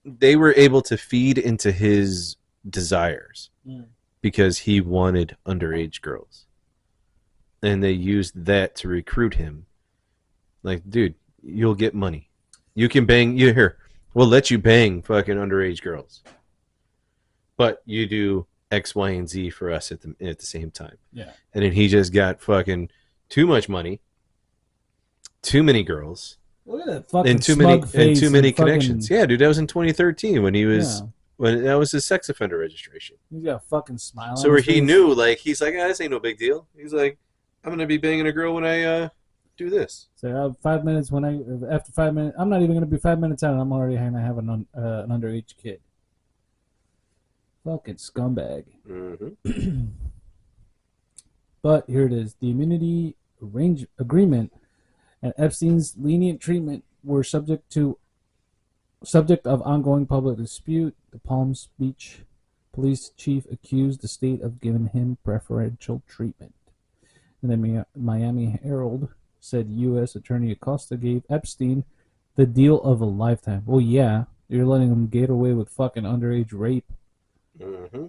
They were able to feed into his desires Mm. because he wanted underage girls. And they used that to recruit him. Like, dude, you'll get money. You can bang... Here, we'll let you bang fucking underage girls. But you do X, Y, and Z for us at the same time. Yeah. And then he just got fucking too much money, too many girls, Look at that fucking and too smug face many fucking- connections. Yeah, dude, that was in 2013 when he was Yeah. when that was his sex offender registration. He's got a fucking smile. So on where his he face. knew, like, he's like, this ain't no big deal. He's like, I'm gonna be banging a girl when I do this. So 5 minutes after 5 minutes, I'm not even gonna be 5 minutes out, and I'm already gonna have an underage kid. Fucking scumbag. Mm-hmm. But here it is: the immunity agreement and Epstein's lenient treatment were subject of ongoing public dispute. The Palm Beach police chief accused the state of giving him preferential treatment. And then Miami Herald said U.S. Attorney Acosta gave Epstein the deal of a lifetime. Well, yeah, you're letting him get away with fucking underage rape. Mm-hmm.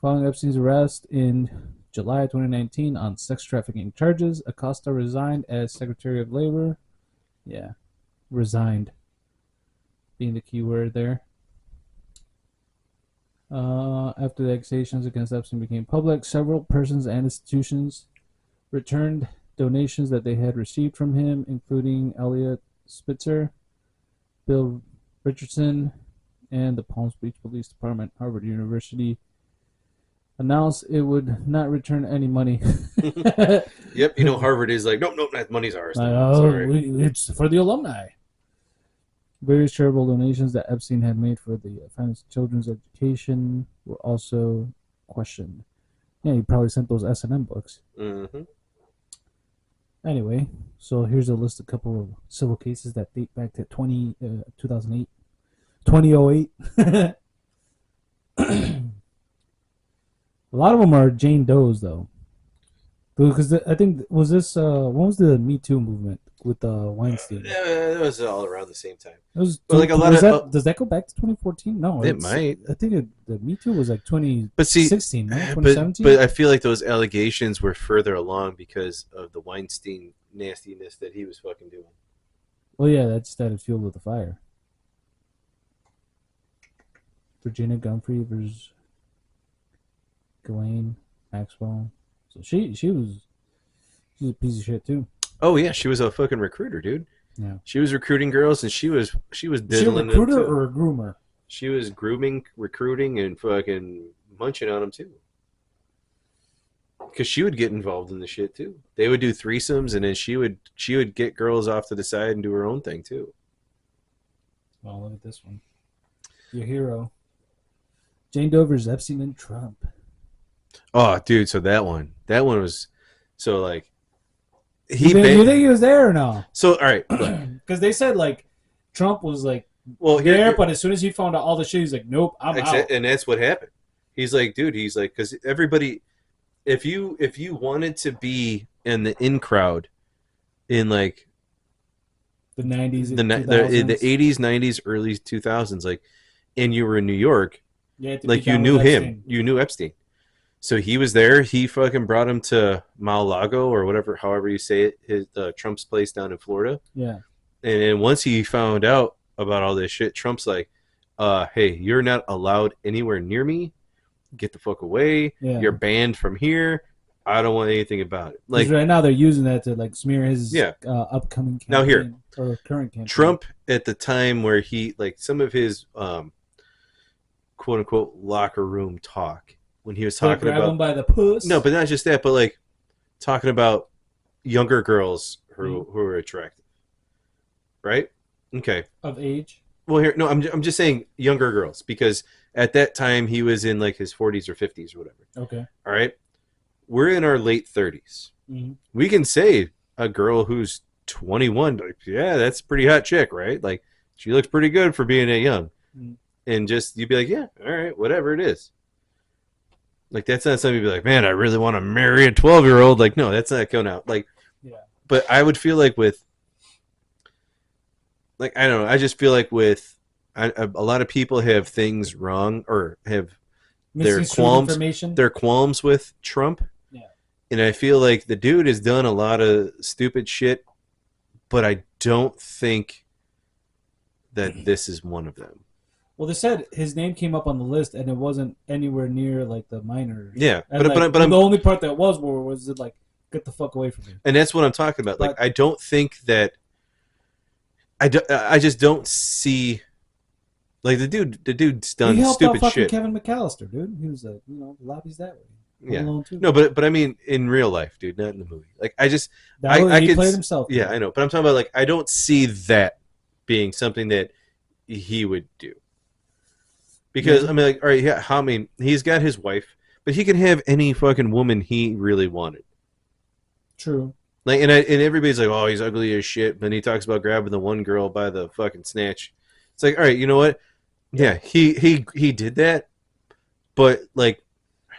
Following Epstein's arrest in July 2019 on sex trafficking charges, Acosta resigned as Secretary of Labor. Yeah, resigned being the key word there. After the accusations against Epstein became public, several persons and institutions returned donations that they had received from him, including Elliot Spitzer, Bill Richardson, and the Palm Beach Police Department. Harvard University announced it would not return any money. Yep, you know Harvard is like, nope, that money's ours. Like, Sorry. it's for the alumni. Various charitable donations that Epstein had made for the finance children's education were also questioned. Yeah, he probably sent those S&M books. Mm-hmm. Anyway, so here's a list of a couple of civil cases that date back to 2008. 2008. A lot of them are Jane Doe's, though. Because I think was this when was the Me Too movement with Weinstein? It was all around the same time. It was But like a lot of does that go back to 2014? No, it might. I think the Me Too was like But see, 2016, no, 2017. but I feel like those allegations were further along because of the Weinstein nastiness that he was fucking doing. Well, yeah, that just added fuel to the fire. Virginia Gumphrey versus Ghislaine Maxwell. So she was a piece of shit too. Oh yeah, she was a fucking recruiter, dude. Yeah. She was recruiting girls, and she was diddling Is she a recruiter them too. or a groomer? She was grooming, recruiting, and fucking munching on them too. Because she would get involved in the shit too. They would do threesomes, and then she would get girls off to the side and do her own thing too. Well, look at this one. Your hero. Jane Dover's Epstein and Trump. Oh, dude! So that one was so like You think he was there or no? So all right, because they said like Trump was like here, but as soon as he found out all the shit, he's like, nope, I'm out. And that's what happened. He's like, dude, he's like, because everybody, if you wanted to be in the in crowd in like the 90s, the 80s, 90s, early 2000s, like, and you were in New York, like you knew him, you knew Epstein. So he was there. He fucking brought him to Mar-a-Lago or whatever, however you say it, his Trump's place down in Florida. Yeah. And then once he found out about all this shit, Trump's like, hey, you're not allowed anywhere near me. Get the fuck away. Yeah. You're banned from here. I don't want anything about it. Like right now, they're using that to like smear his upcoming campaign now here or current campaign. Trump at the time where he like some of his quote unquote locker room talk when he was talking grab about him by the puss. No, but not just that, but like talking about younger girls who are attractive, right? Okay. Of age. Well, here, no, I'm just saying younger girls because at that time he was in like his 40s or 50s or whatever. Okay. All right. We're in our late 30s. Mm-hmm. We can say a girl who's 21, like, yeah, that's a pretty hot chick, right? Like she looks pretty good for being that young. Mm-hmm. And just you'd be like, yeah, all right, whatever it is. Like that's not something you'd be like, man, I really want to marry a 12-year-old. Like, no, that's not going out. Like, yeah. But I would feel like with, like, I don't know. I just feel like with a lot of people have things wrong or have their qualms with Trump. Yeah. And I feel like the dude has done a lot of stupid shit, but I don't think that this is one of them. Well, they said his name came up on the list, and it wasn't anywhere near like the minors. Yeah, and, but the only part that was it like get the fuck away from me. And that's what I'm talking about. Like, I don't think that. I just don't see. Like the dude's done he helped stupid out fucking shit. Kevin McAllister, dude. He was like, lobbies that way. Yeah. No, but I mean in real life, dude, not in the movie. Like I just he played himself. Yeah, I know, but I'm talking about like I don't see that being something that he would do. Because I mean, like, all right, yeah, I mean, he's got his wife, but he can have any fucking woman he really wanted. True. Like, and everybody's like, oh, he's ugly as shit. But he talks about grabbing the one girl by the fucking snatch. It's like, all right, you know what? Yeah, he did that, but like,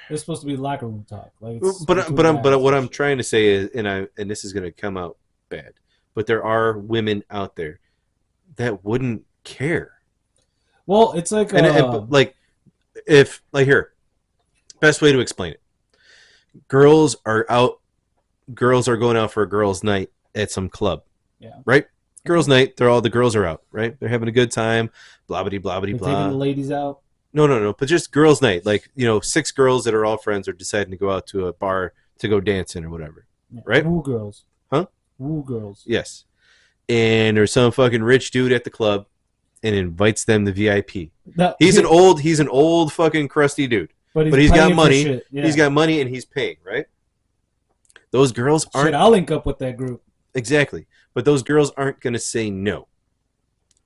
it's supposed to be locker room talk. Like, but what I'm trying to say is, and this is gonna come out bad, but there are women out there that wouldn't care. Well, it's like like if like here, best way to explain it. Girls are going out for a girls' night at some club. Yeah. Right? Girls' night, the girls are out, right? They're having a good time, blah blah blah blah blah. Taking the ladies out? No, but just girls' night. Like, 6 girls that are all friends are deciding to go out to a bar to go dancing or whatever. Yeah. Right? Woo girls. Huh? Woo girls. Yes. And there's some fucking rich dude at the club and invites them to VIP. No, he's an old fucking crusty dude. But he's got money. Yeah. He's got money and he's paying, right? Those girls aren't. Shit, I'll link up with that group. Exactly. But those girls aren't going to say no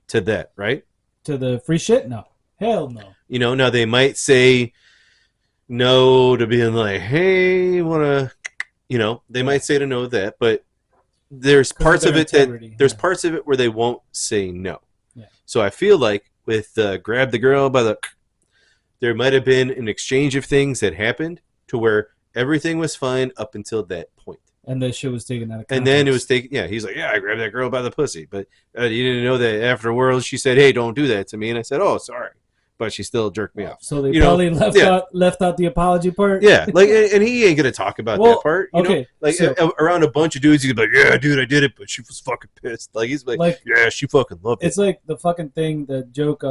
to that, right? To the free shit? No. Hell no. Now they might say no to being like, hey, want to, they might say to no to that, but there's parts of it parts of it where they won't say no. Yeah. So I feel like with grab the girl by the, there might have been an exchange of things that happened to where everything was fine up until that point. And that shit was taken out of context. And then it was taken. Yeah, he's like, yeah, I grabbed that girl by the pussy, but you didn't know that afterwards she said, hey, don't do that to me, and I said, oh, sorry, but she still jerked me off. So they probably left out the apology part. Yeah, like, and he ain't gonna talk about that part. You know? Like so, around a bunch of dudes, he's like, yeah, dude, I did it, but she was fucking pissed. Like he's like yeah, she fucking loved it. It's like the fucking thing, the joke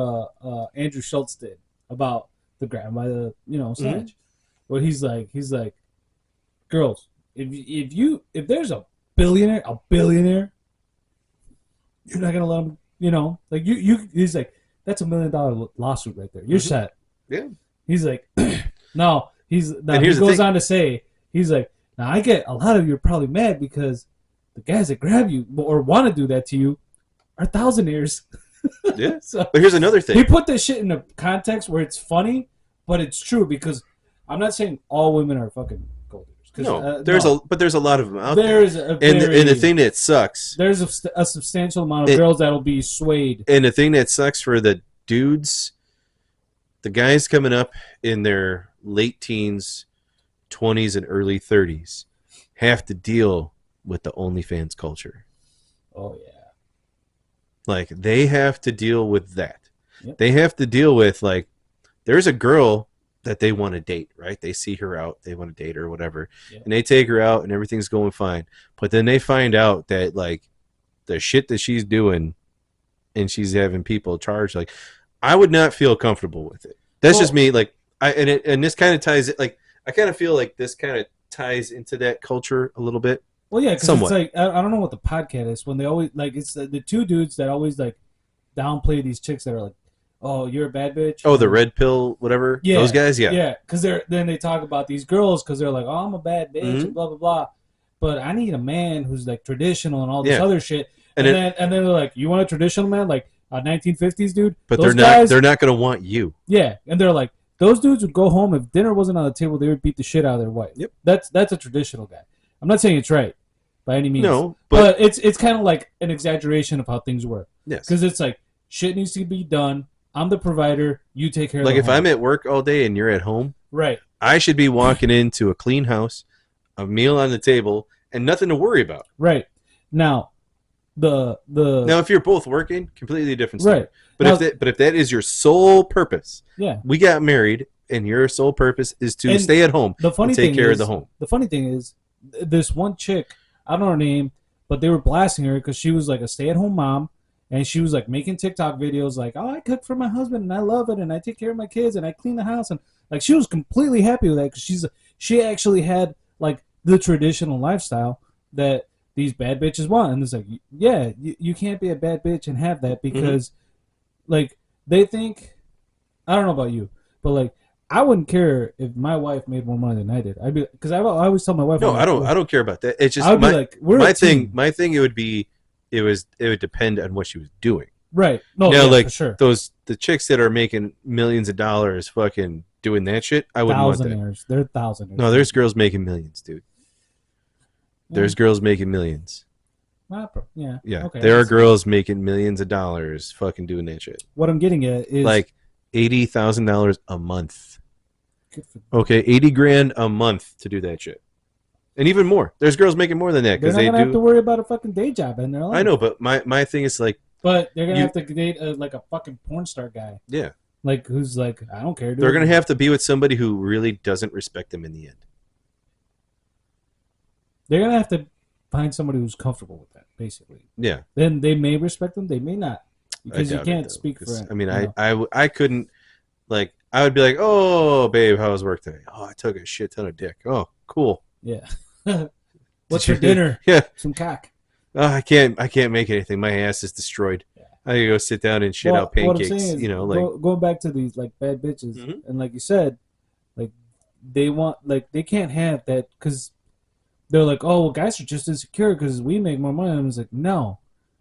Andrew Schultz did about the grab by the snatch. Where he's like, girls, if there's a billionaire, you're not gonna let him, like you. He's like, that's $1 million lawsuit right there. You're set. Yeah. He's like, no. He goes on to say, he's like, now I get a lot of you are probably mad because the guys that grab you or want to do that to you are thousandaires. Yeah. So but here's another thing. He put this shit in a context where it's funny, but it's true because I'm not saying all women are fucking gold diggers. No, there's a lot of them out there. And the thing that sucks. There's a substantial amount of girls that'll be swayed. And the thing that sucks for the dudes, the guys coming up in their late teens, 20s, and early 30s, have to deal with the OnlyFans culture. Oh yeah. Like they have to deal with that. Yep. They have to deal with like, there's a girl that they want to date, right? They see her out, they want to date her or whatever, and they take her out and everything's going fine. But then they find out that like the shit that she's doing and she's having people charged, like I would not feel comfortable with it. That's just me. Like and this kind of ties it. Like I kind of feel like this kind of ties into that culture a little bit. Well, yeah, because it's like I don't know what the podcast is when they always like it's the two dudes that always like downplay these chicks that are like, oh, you're a bad bitch. Oh, the red pill, whatever. Yeah, those guys. Yeah, yeah. Because then they talk about these girls because they're like, oh, I'm a bad bitch and blah blah blah. But I need a man who's like traditional and all this other shit. And then they're like, you want a traditional man like a 1950s dude? But they're not going to want you. Yeah, and they're like, those dudes would go home if dinner wasn't on the table, they would beat the shit out of their wife. Yep, that's a traditional guy. I'm not saying it's right by any means. No, but it's kind of like an exaggeration of how things work. Yes, because it's like shit needs to be done. I'm the provider. You take care of like the if home. I'm at work all day and you're at home, right? I should be walking into a clean house, a meal on the table, and nothing to worry about. Right. Now, now if you're both working, completely different story. Right. But now, if that is your sole purpose, yeah, we got married, and your sole purpose is to stay at home and take care of the home. The funny thing is, this one chick, I don't know her name, but they were blasting her because she was like a stay-at-home mom. And she was like making TikTok videos like, oh, I cook for my husband and I love it and I take care of my kids and I clean the house. And like she was completely happy with that because she actually had like the traditional lifestyle that these bad bitches want. And it's like, yeah, you can't be a bad bitch and have that because like they think, I don't know about you, but like I wouldn't care if my wife made more money than I did. I'd be, because I always tell my wife, no, I don't care about that. It's just I'd be like, my thing. It would be. It would depend on what she was doing. Right. No, yeah, like for sure. the chicks that are making millions of dollars fucking doing that shit, I wouldn't want that. They're thousandaires. No, there's girls making millions, dude. There's girls making millions. Yeah. Yeah. Okay, there are girls making millions of dollars fucking doing that shit. What I'm getting at is like $80,000 a month. Okay, $80,000 a month to do that shit. And even more. There's girls making more than that because they're not gonna have to worry about a fucking day job in their life. I know, but my thing is like. But they're gonna have to date like a fucking porn star guy. Yeah. Like who's like, I don't care. Dude. They're gonna have to be with somebody who really doesn't respect them in the end. They're gonna have to find somebody who's comfortable with that, basically. Yeah. Then they may respect them. They may not, because you can't speak for it. I mean, I couldn't like. I would be like, oh, babe, how was work today? Oh, I took a shit ton of dick. Oh, cool. Yeah. What's for dinner? Yeah. Some cock. Oh, I can't make anything. My ass is destroyed. Yeah. I gotta go sit down and shit out pancakes. What I'm saying is, you know, like going back to these like bad bitches, and like you said, like they can't have that because they're like, oh, well, guys are just insecure because we make more money. And I was like, no,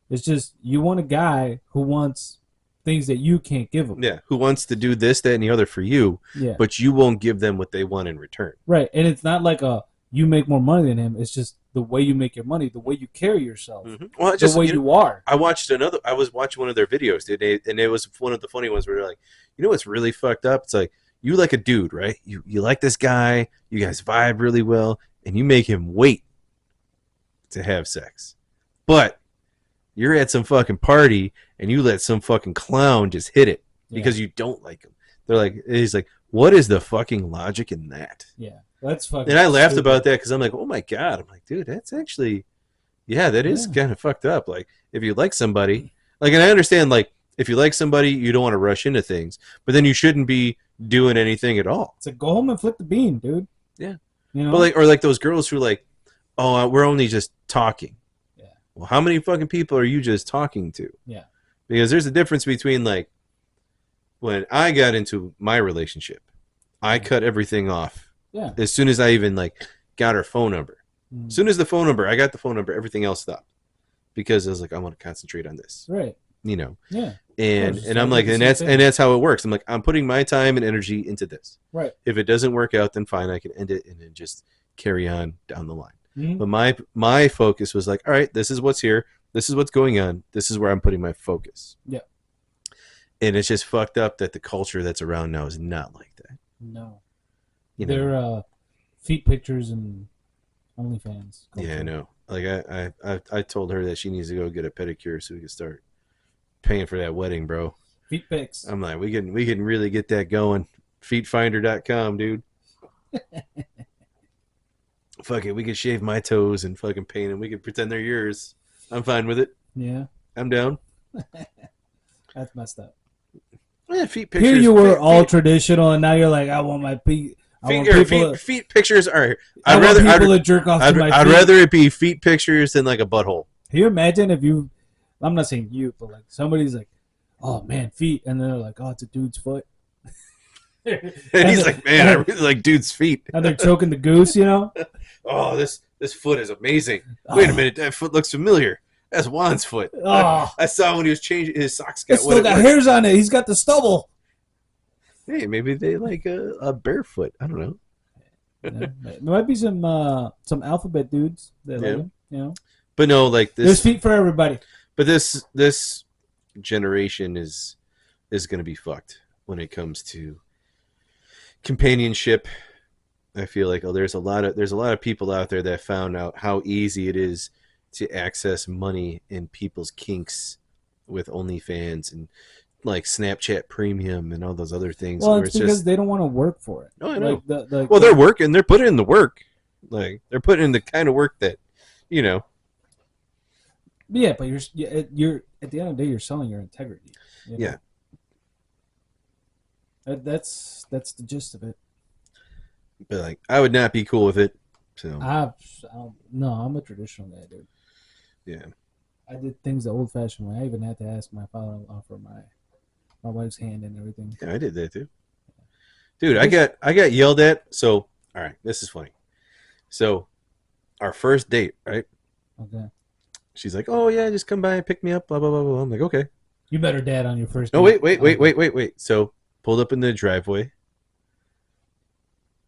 it's just you want a guy who wants things that you can't give them. Yeah, who wants to do this, that, and the other for you, but you won't give them what they want in return. Right, and it's not like you make more money than him. It's just the way you make your money, the way you carry yourself, well, the way you are. I was watching one of their videos today, and it was one of the funny ones where they're like, you know what's really fucked up? It's like, you like a dude, right? You like this guy, you guys vibe really well, and you make him wait to have sex. But you're at some fucking party and you let some fucking clown just hit it because you don't like him. They're like, he's like, what is the fucking logic in that? Yeah, that's fucking. And I laughed stupid. about that because I'm like, oh my god. I'm like, dude, that's actually, yeah, that is kind of fucked up. Like, if you like somebody, like, and I understand, like, if you like somebody, you don't want to rush into things, but then you shouldn't be doing anything at all. It's like, go home and flip the bean, dude. Yeah. You know? But like, or like those girls who like, oh, we're only just talking. Yeah. Well, how many fucking people are you just talking to? Yeah. Because there's a difference between like, when I got into my relationship, I cut everything off. Yeah. As soon as I even like got her phone number. Mm. As soon as I got the phone number, everything else stopped. Because I was like, I want to concentrate on this. Right. You know. Yeah. And I'm like, and that's how it works. I'm like, I'm putting my time and energy into this. Right. If it doesn't work out, then fine, I can end it and then just carry on down the line. Mm-hmm. But my focus was like, all right, this is what's here. This is what's going on. This is where I'm putting my focus. Yeah. And it's just fucked up that the culture that's around now is not like that. No. You know? They're feet pictures and OnlyFans culture. Yeah, I know. Like I told her that she needs to go get a pedicure so we can start paying for that wedding, bro. Feet pics. I'm like, we can really get that going. Feetfinder.com, dude. Fuck it, we could shave my toes and fucking paint them. We could pretend they're yours. I'm fine with it. Yeah. I'm down. That's messed up. Yeah, feet pictures. Here you were all traditional, and now you're like, I want my feet. Feet pictures are. I'd rather people to jerk off to my feet. I'd rather it be feet pictures than like a butthole. Can you imagine if you? I'm not saying you, but like somebody's like, oh man, feet, and then they're like, oh, it's a dude's foot. And he's like, man, I really like dude's feet. And they're choking the goose, you know. Oh, this foot is amazing. Wait a minute, that foot looks familiar. That's Juan's foot. Oh. I saw when he was changing his socks. It's still got hairs on it. He's got the stubble. Hey, maybe they like a barefoot. I don't know. Yeah, there might be some alphabet dudes that like him, you know. But no, like this. There's feet for everybody. But this generation is going to be fucked when it comes to companionship. I feel like there's a lot of people out there that found out how easy it is to access money in people's kinks with OnlyFans and like Snapchat Premium and all those other things. Well, it's because they don't want to work for it. No, I know. Well, they're working. They're putting in the work. Like they're putting in the kind of work that, you know. Yeah, but you're at the end of the day, you're selling your integrity. You know? Yeah. That's the gist of it. But like, I would not be cool with it. So no, I'm a traditional guy, dude. Yeah. I did things the old-fashioned way. I even had to ask my father-in-law for my wife's hand and everything. Yeah, I did that too. Dude, I got yelled at. So, all right, this is funny. So, our first date, right? Okay. She's like, "Oh yeah, just come by and pick me up." Blah blah blah blah. I'm like, "Okay." You met her dad on your first date. No, wait. So, pulled up in the driveway,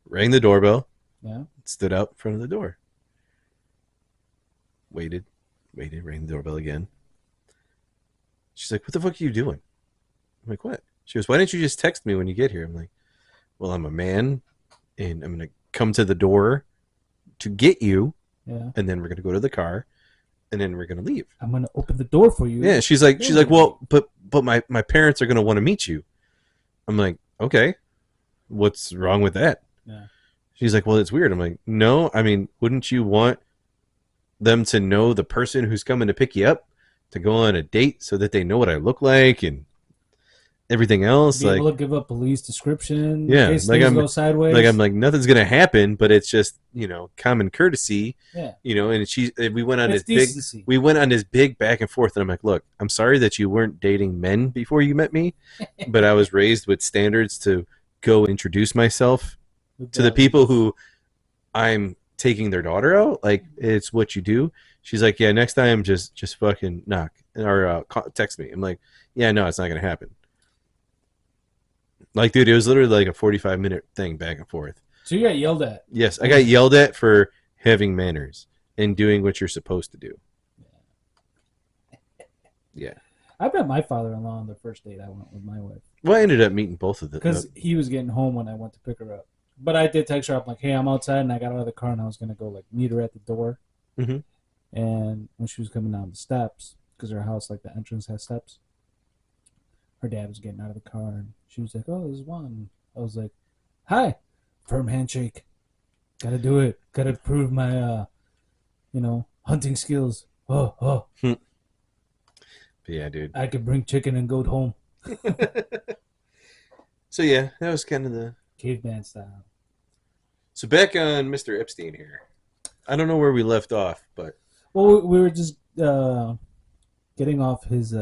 rang the doorbell. Yeah. Stood out in front of the door. Waited, rang the doorbell again. She's like, "What the fuck are you doing?" I'm like, "What?" She goes, "Why didn't you just text me when you get here?" I'm like, "Well, I'm a man, and I'm gonna come to the door to get you, and then we're gonna go to the car, and then we're gonna leave. I'm gonna open the door for you." Yeah, she's like, "Well, but my parents are gonna want to meet you." I'm like, "Okay, what's wrong with that?" Yeah. She's like, "Well, it's weird." I'm like, "No, I mean, wouldn't you want them to know the person who's coming to pick you up to go on a date so that they know what I look like and everything else?" Be able to give a police description. Yeah, in case like things go sideways. Like I'm like, nothing's gonna happen, but it's just, you know, common courtesy. Yeah. You know, and we went on It's this decency. big back and forth, and I'm like, "Look, I'm sorry that you weren't dating men before you met me, but I was raised with standards to go introduce myself to the people who I'm taking their daughter out. Like, it's what you do." She's like, "Yeah, next time just fucking knock or text me." I'm like, "Yeah, no, it's not gonna happen." Like, dude, it was literally like a 45-minute thing back and forth. So you got yelled at. Yes, I got yelled at for having manners and doing what you're supposed to do. Yeah. I met my father-in-law on the first date I went with my wife. Well, I ended up meeting both of them. Because he was getting home when I went to pick her up. But I did text her up like, "Hey, I'm outside," and I got out of the car and I was going to go like meet her at the door. Mm-hmm. And when she was coming down the steps, because her house, like the entrance has steps, her dad was getting out of the car, and she was like, "Oh, there's one." I was like, "Hi, firm handshake. Gotta do it. Gotta prove my, hunting skills. Oh, But yeah, dude. I could bring chicken and goat home, So yeah, that was kind of the. caveman style." So back on Mr. Epstein here. I don't know where we left off, but Well, we were just getting off his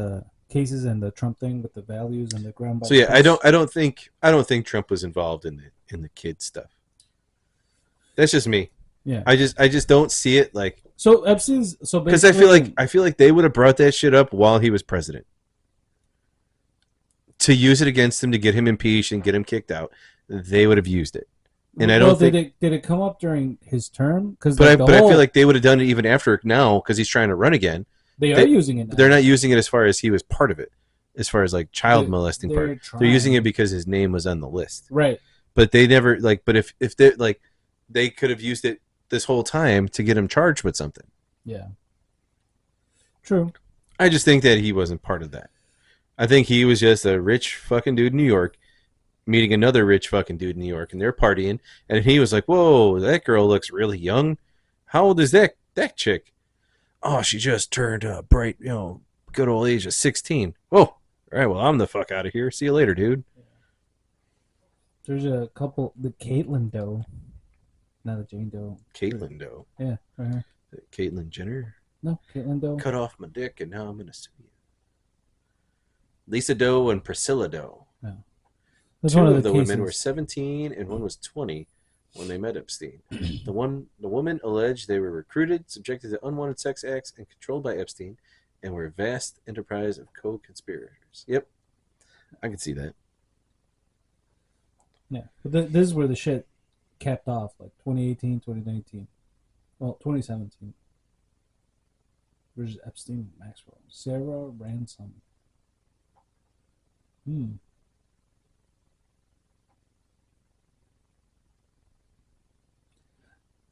cases and the Trump thing with the values and the ground. so yeah, I don't think Trump was involved in the kid stuff. That's just me. Yeah. I just don't see it like. So Epstein's Because I feel like they would have brought that shit up while he was president to use it against him to get him impeached and get him kicked out. They would have used it, and I don't think. Did it come up during his term? But I feel like they would have done it even after now because he's trying to run again. They are using it now. They're not using it as far as he was part of it, as far as like child molesting part. They're using it because his name was on the list, right? But they never like. But if they like, they could have used it this whole time to get him charged with something. Yeah. True. I just think that he wasn't part of that. I think he was just a rich fucking dude in New York meeting another rich fucking dude in New York, and they're partying, and he was like, "Whoa, that girl looks really young. How old is that chick? Oh, she just turned bright, good old age of 16. Whoa, all right, well, I'm the fuck out of here. See you later, dude." There's a couple, the Caitlyn Doe, not a Jane Doe. Caitlyn Doe. Yeah, right here. Caitlyn Jenner. No, Caitlyn Doe. Cut off my dick, and now I'm gonna sue you. Lisa Doe and Priscilla Doe. Yeah. Two of the women were 17 and one was 20 when they met Epstein. The woman alleged they were recruited, subjected to unwanted sex acts, and controlled by Epstein, and were a vast enterprise of co-conspirators. Yep, I can see that. Yeah, but this is where the shit capped off, like 2018, 2019. Well, 2017. Where's Epstein and Maxwell? Sarah Ransom.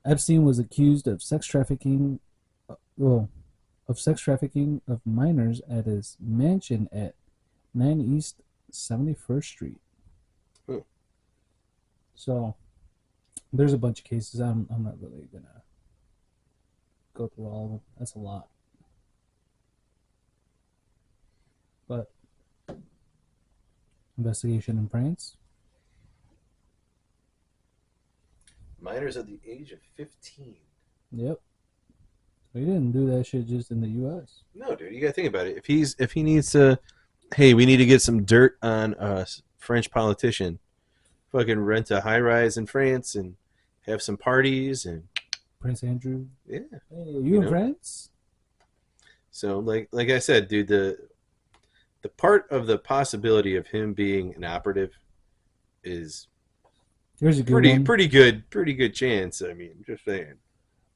Epstein was accused of sex trafficking, of minors at his mansion at 9 East 71st Street. So, there's a bunch of cases. I'm not really gonna go through all of them. That's a lot. But investigation in France. Minors of the age of 15. Yep. So he didn't do that shit just in the U.S. No, dude, you gotta think about it. If he needs to, hey, we need to get some dirt on a French politician. Fucking rent a high rise in France and have some parties and Prince Andrew. Yeah. Hey, you in France? So like I said, dude, the part of the possibility of him being an operative is Here's a good pretty good chance. I mean, just saying.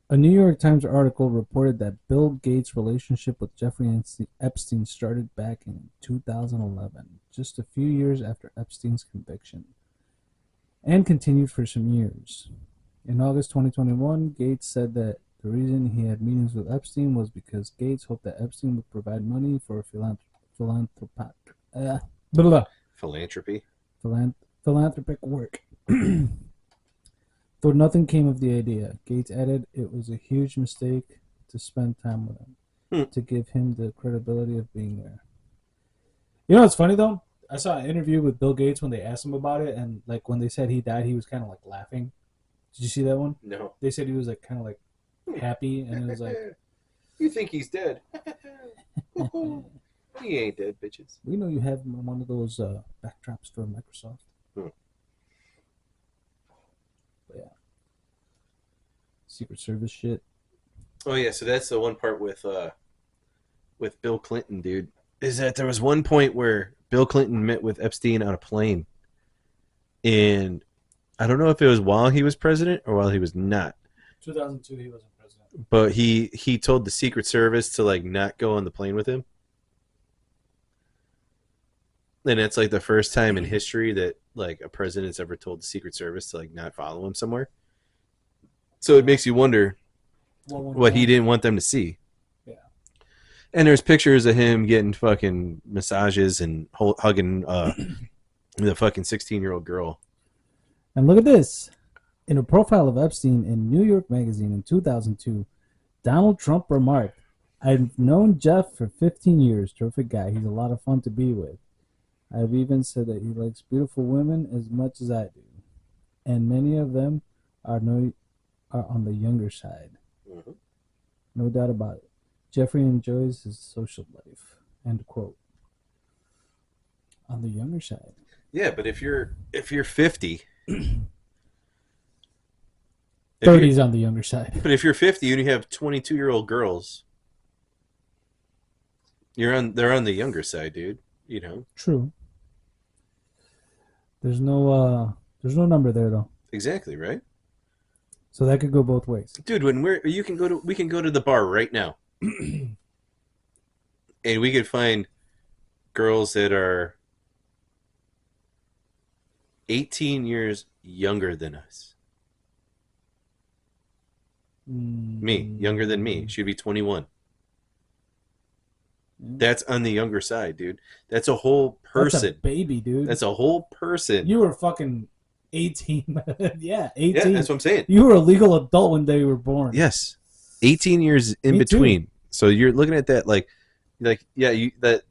A New York Times article reported that Bill Gates' relationship with Jeffrey Epstein started back in 2011, just a few years after Epstein's conviction, and continued for some years. In August 2021, Gates said that the reason he had meetings with Epstein was because Gates hoped that Epstein would provide money for philanthropic work. Though nothing came of the idea, Gates added it was a huge mistake to spend time with him, to give him the credibility of being there. You know what's funny though? I saw an interview with Bill Gates when they asked him about it, and like when they said he died, he was kind of like laughing. Did you see that one? No. They said he was like kind of like happy, and it was like, "You think he's dead? He ain't dead, bitches. We know you have one of those backdrops for Microsoft." But yeah, Secret Service shit. Oh yeah, so that's the one part with Bill Clinton, dude. Is that there was one point where Bill Clinton met with Epstein on a plane, and I don't know if it was while he was president or while he was not. 2002, he wasn't president. But he told the Secret Service to like not go on the plane with him. And it's like the first time in history that like a president's ever told the Secret Service to like not follow him somewhere. So it makes you wonder, what he didn't want them to see. Yeah. And there's pictures of him getting fucking massages and hugging the fucking 16-year-old girl. And look at this. In a profile of Epstein in New York Magazine in 2002, Donald Trump remarked, "I've known Jeff for 15 years. Terrific guy. He's a lot of fun to be with. I've even said that he likes beautiful women as much as I do. And many of them are on the younger side. Mm-hmm. No doubt about it. Jeffrey enjoys his social life." End quote. On the younger side. Yeah, but if you're 50, 30's on the younger side. But if you're 50 and you have 22-year-old girls, they're on the younger side, dude. You know. True. There's no number there though. Exactly, right? So that could go both ways. Dude, we can go to the bar right now. And we could find girls that are 18 years younger than us. Me, younger than me. She'd be 21. That's on the younger side, dude. That's a whole person. That's a baby, dude. That's a whole person. You were fucking 18. Yeah, 18. Yeah, that's what I'm saying. You were a legal adult when they were born. Yes. 18 years in Me between. too. So you're looking at that like yeah,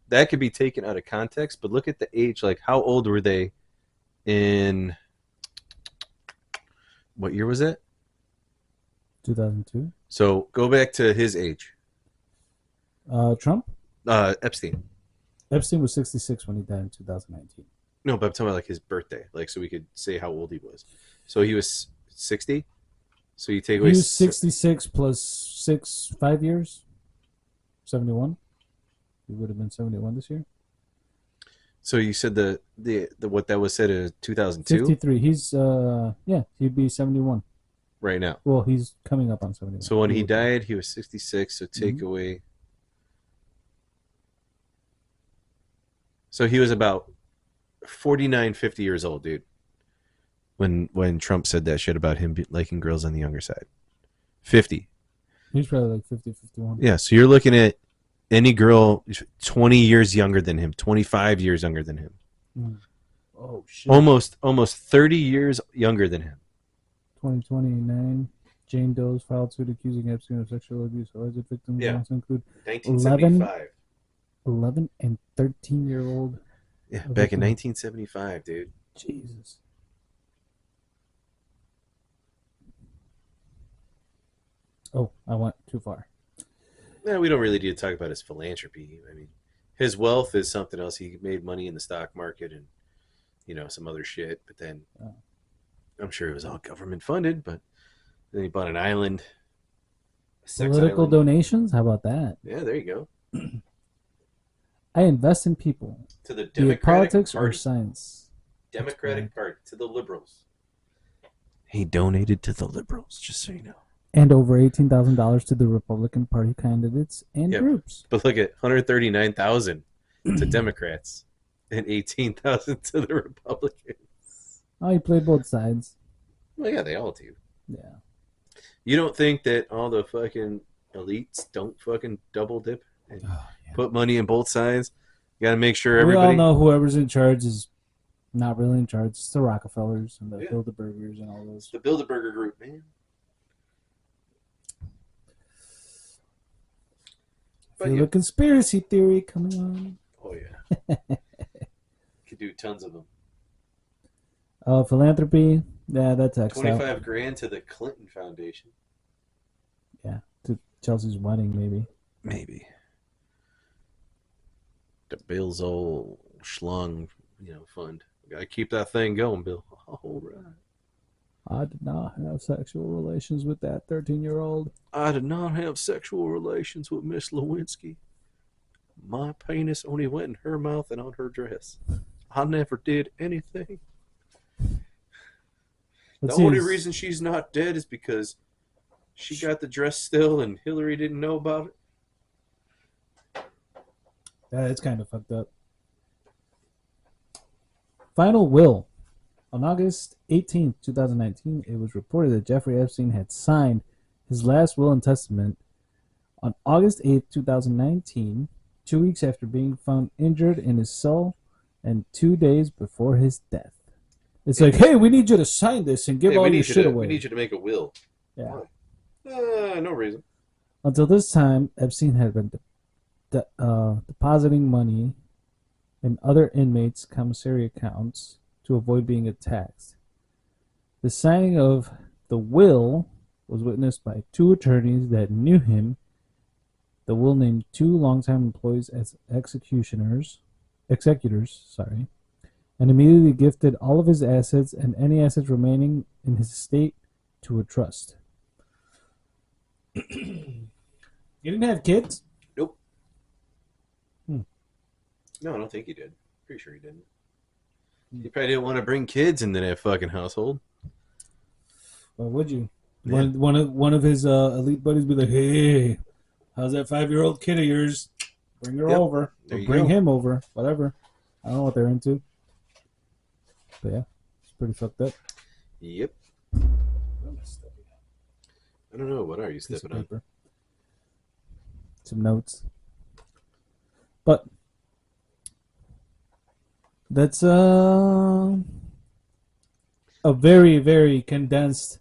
that could be taken out of context, but look at the age, like how old were they in what year was it? 2002. So go back to his age. Trump? Epstein. Epstein was 66 when he died in 2019. No, but I'm talking about like his birthday, like so we could say how old he was. So he was 60. So you take away. He was 66 plus 5 years. 71. He would have been 71 this year. So you said the what that was said in 2002. 53. He's he'd be 71 right now. Well, he's coming up on 71. So when he died, he was 66. So take away. So he was about 49, 50 years old, dude. When Trump said that shit about him liking girls on the younger side. 50. He's probably like 50, 51. Yeah, so you're looking at any girl 20 years younger than him, 25 years younger than him. Oh, shit. Almost 30 years younger than him. 2029. Jane Doe's filed suit accusing Epstein of sexual abuse. Alleged victims also include 1975. 11 and 13-year-old. Yeah, back in 1975, dude. Jesus. Oh, I went too far. No, we don't really need to talk about his philanthropy. I mean, his wealth is something else. He made money in the stock market and, some other shit. But then I'm sure it was all government funded. But then he bought an island. Political donations? How about that? Yeah, there you go. I invest in people. To the Be it Democratic politics Party. or science. Democratic Party. To the liberals. He donated to the liberals, just so you know. And over $18,000 to the Republican Party candidates and groups. But look at 139,000 to Democrats and 18,000 to the Republicans. Oh, he played both sides. Well, yeah, they all do. Yeah. You don't think that all the fucking elites don't fucking double dip and put money in both sides? You got to make sure everybody. We all know whoever's in charge is not really in charge. It's the Rockefellers and the Bilderbergers and all those. The Bilderberger group, man. Feel the conspiracy theory coming on. Oh, yeah. Could do tons of them. Philanthropy. Yeah, that's extra. 25 grand to the Clinton Foundation. Yeah, to Chelsea's wedding, maybe. Maybe. The Bill's old schlong, fund. Gotta keep that thing going, Bill. All right. I did not have sexual relations with that 13-year-old. I did not have sexual relations with Miss Lewinsky. My penis only went in her mouth and on her dress. I never did anything. The only reason she's not dead is because she got the dress still and Hillary didn't know about it. Yeah, it's kind of fucked up. Final will. On August 18th, 2019, it was reported that Jeffrey Epstein had signed his last will and testament on August 8th, 2019, 2 weeks after being found injured in his cell and 2 days before his death. It's like, hey, we need you to sign this and give all your shit away. We need you to make a will. Yeah. Why? No reason. Until this time, Epstein had been depositing money in other inmates' commissary accounts to avoid being taxed. The signing of the will was witnessed by 2 attorneys that knew him. The will named 2 longtime employees as executors, and immediately gifted all of his assets and any assets remaining in his estate to a trust. You didn't have kids? Nope. No, I don't think he did. Pretty sure he didn't. He probably didn't want to bring kids into that fucking household. Why would you? Yeah. One of his elite buddies be like, hey, how's that 5-year-old kid of yours? Bring her over. There Or you bring go. him over. Whatever. I don't know what they're into. But yeah, it's pretty fucked up. Yep. I don't know. What are you Piece of stepping on? paper. Some notes. But that's a very, very condensed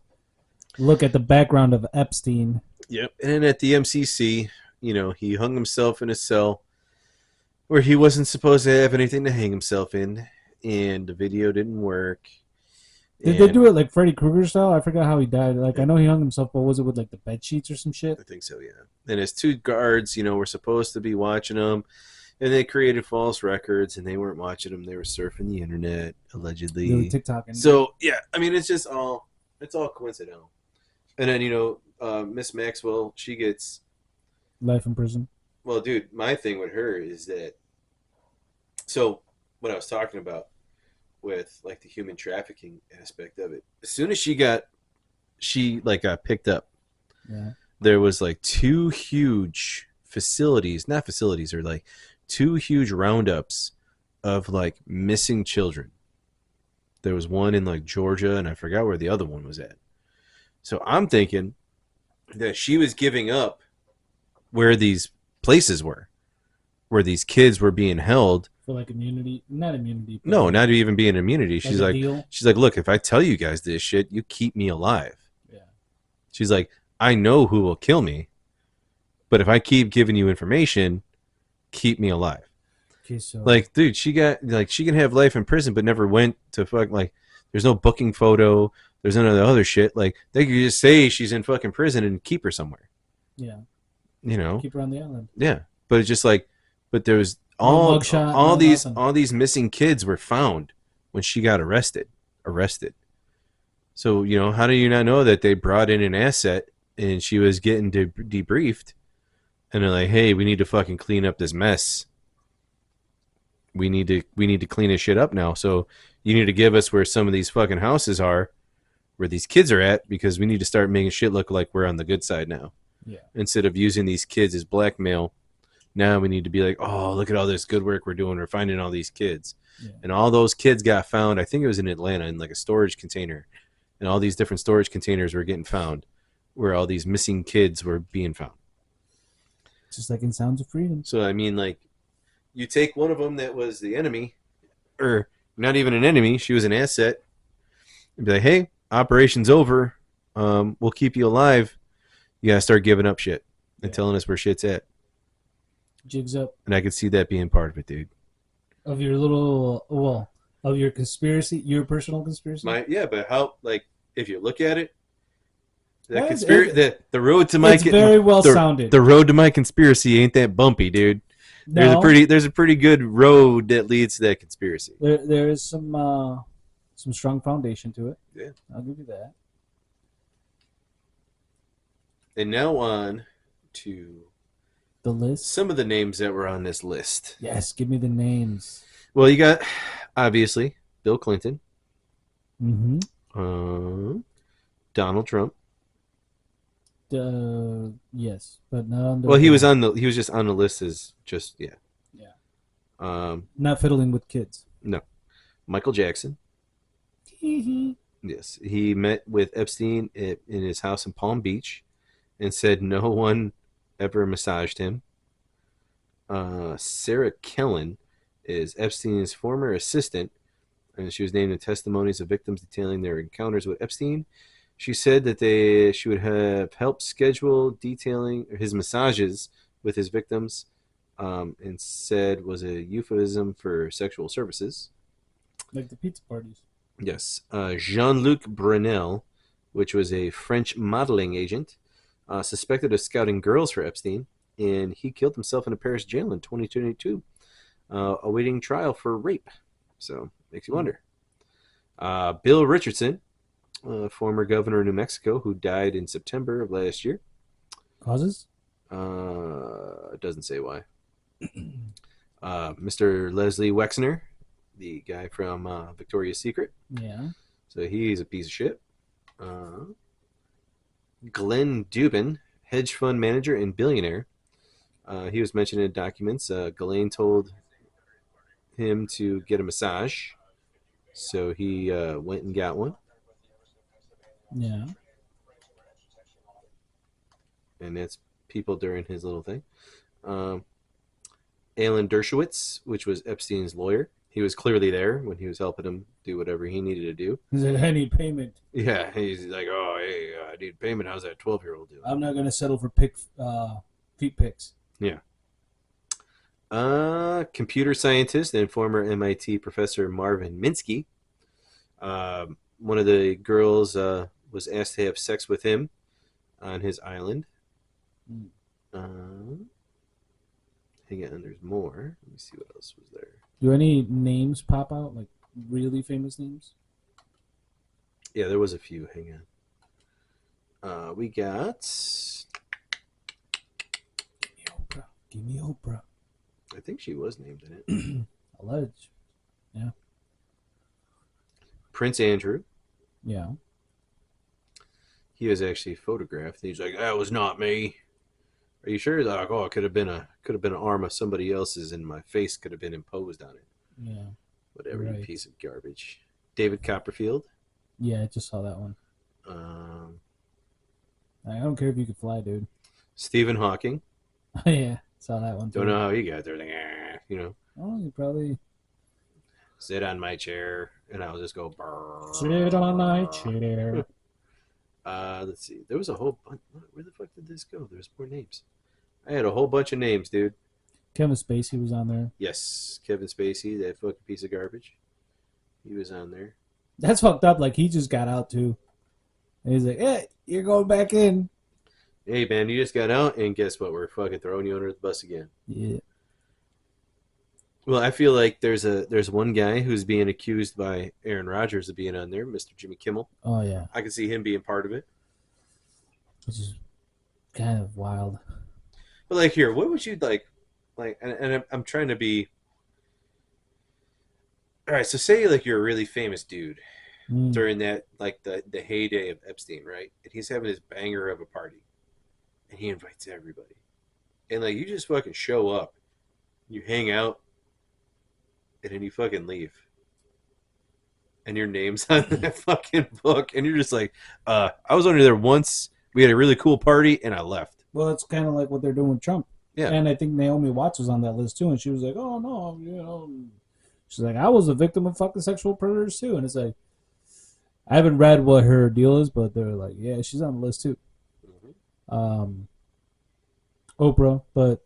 look at the background of Epstein. Yep. And at the MCC, he hung himself in a cell where he wasn't supposed to have anything to hang himself in, and the video didn't work. Did they do it like Freddy Krueger style? I forgot how he died. Like, I know he hung himself, but was it with like the bed sheets or some shit? I think so, yeah. And his 2 guards, were supposed to be watching him, and they created false records, and they weren't watching him. They were surfing the internet, allegedly. Really TikToking. So, yeah, I mean, it's all coincidental. And then, Miss Maxwell, she gets... Life in prison. Well, dude, my thing with her is that... So, what I was talking about with, like, the human trafficking aspect of it, as soon as she got picked up, Yeah. there was, like, 2 huge facilities, not facilities, or, like, 2 huge roundups of, like, missing children. There was one in, like, Georgia, and I forgot where the other one was at. So I'm thinking that she was giving up where these places were, where these kids were being held. For like immunity, not immunity. But No, not even being immunity. She's a like, deal? look, if I tell you guys this shit, you keep me alive. Yeah. She's like, I know who will kill me, but if I keep giving you information, keep me alive. Okay, so Like, dude, she can have life in prison, but never went to fuck. Like, there's no booking photo. There's none of the other shit. Like, they could just say she's in fucking prison and keep her somewhere. yeah, Keep her on the island. Yeah, but it's just like, but there was No all mugshot, all no these nothing. all these missing kids were found when she got arrested. So how do you not know that they brought in an asset and she was getting debriefed, and they're like, hey, we need to fucking clean up this mess. We need to clean this shit up now. So you need to give us where some of these fucking houses are, where these kids are at, because we need to start making shit look like we're on the good side now. Yeah. Instead of using these kids as blackmail, now we need to be like, oh, look at all this good work we're doing. We're finding all these kids. Yeah. And all those kids got found, I think it was in Atlanta, in like a storage container. And all these different storage containers were getting found where all these missing kids were being found. Just like in Sounds of Freedom. So, I mean, like, you take one of them that was the enemy, or not even an enemy, she was an asset, and be like, hey, operation's over. We'll keep you alive. You gotta start giving up shit and telling us where shit's at. Jigs up. And I could see that being part of it, dude. Of your little, of your conspiracy, your personal conspiracy? But how, like, if you look at it, Well, the road to my it's very well sounded. The road to my conspiracy ain't that bumpy, dude. No, There's a pretty good road that leads to that conspiracy. there is some strong foundation to it. Yeah. I'll give you that. And now on to The list? some of the names that were on this list. Yes, give me the names. Well, you got, obviously, Bill Clinton, Mm-hmm. Donald Trump. Yes, but not on the... Well, he was just on the list as just, yeah. Yeah. Not fiddling with kids. No. Michael Jackson. Yes. He met with Epstein in his house in Palm Beach. and said no one ever massaged him. Sarah Kellen is Epstein's former assistant, and she was named in testimonies of victims detailing their encounters with Epstein. She said that she would have helped schedule detailing his massages with his victims, and said was a euphemism for sexual services. Like the pizza parties. Yes. Jean-Luc Brunel, which was a French modeling agent, suspected of scouting girls for Epstein, and he killed himself in a Paris jail in 2022, awaiting trial for rape. So, makes you wonder. Bill Richardson, former governor of New Mexico, who died in September of last year. Causes? It doesn't say why. Mr. Leslie Wexner, the guy from Victoria's Secret. Yeah. So he's a piece of shit. Glenn Dubin, hedge fund manager and billionaire. He was mentioned in documents. Ghislaine told him to get a massage, so he went and got one. Yeah. And that's people during his little thing. Alan Dershowitz, which was Epstein's lawyer. He was clearly there when he was helping him do whatever he needed to do. He said, I need payment. Yeah, he's like, oh, hey, I need payment. How's that 12-year-old doing? I'm not going to settle for feet pics. Yeah. Computer scientist and former MIT professor Marvin Minsky. One of the girls was asked to have sex with him on his island. Hang on, there's more. Let me see what else was there. Do any names pop out? Like really famous names? Yeah, there was a few. Hang on. We got... Give me Oprah. Give me Oprah. I think she was named in it. Alleged. Yeah. Prince Andrew. Yeah. He was actually photographed. He's like, that was not me. Are you sure? Like, oh, it could have been an arm of somebody else's, and my face could have been imposed on it. Yeah. Whatever, Right. you piece of garbage. David Copperfield. Yeah, I just saw that one. Um, I don't care if you could fly, dude. Stephen Hawking. Yeah, saw that one too. Don't know how he got there. Like, you know, Oh, you probably sit on my chair, and I'll just go. Brrr. sit on my chair. Let's see. There was a whole bunch. Where the fuck did this go? There's more names. I had a whole bunch of names, dude. Kevin Spacey was on there. Yes, Kevin Spacey, that fucking piece of garbage. He was on there. That's fucked up. Like he just got out too. And he's like, "Hey, you're going back in." Hey, man, you just got out, and guess what? We're fucking throwing you under the bus again. Yeah. Well, I feel like there's one guy who's being accused by Aaron Rodgers of being on there, Mr. Jimmy Kimmel. Oh yeah. I can see him being part of it. Which is kind of wild. But like, here, what would you like? And I'm trying to be. All right, so say like you're a really famous dude during that, like the heyday of Epstein, right? And he's having his banger of a party, and he invites everybody, and like you just fucking show up, you hang out, and then you fucking leave, and your name's on that fucking book, and you're just like, I was only there once. We had a really cool party, and I left. Well, it's kind of like what they're doing with Trump. Yeah. And I think Naomi Watts was on that list too, and she was like, "Oh no, you know," she's like, "I was a victim of fucking sexual predators too," and it's like, I haven't read what her deal is, but they're like, yeah, she's on the list too. Mm-hmm. Oprah, but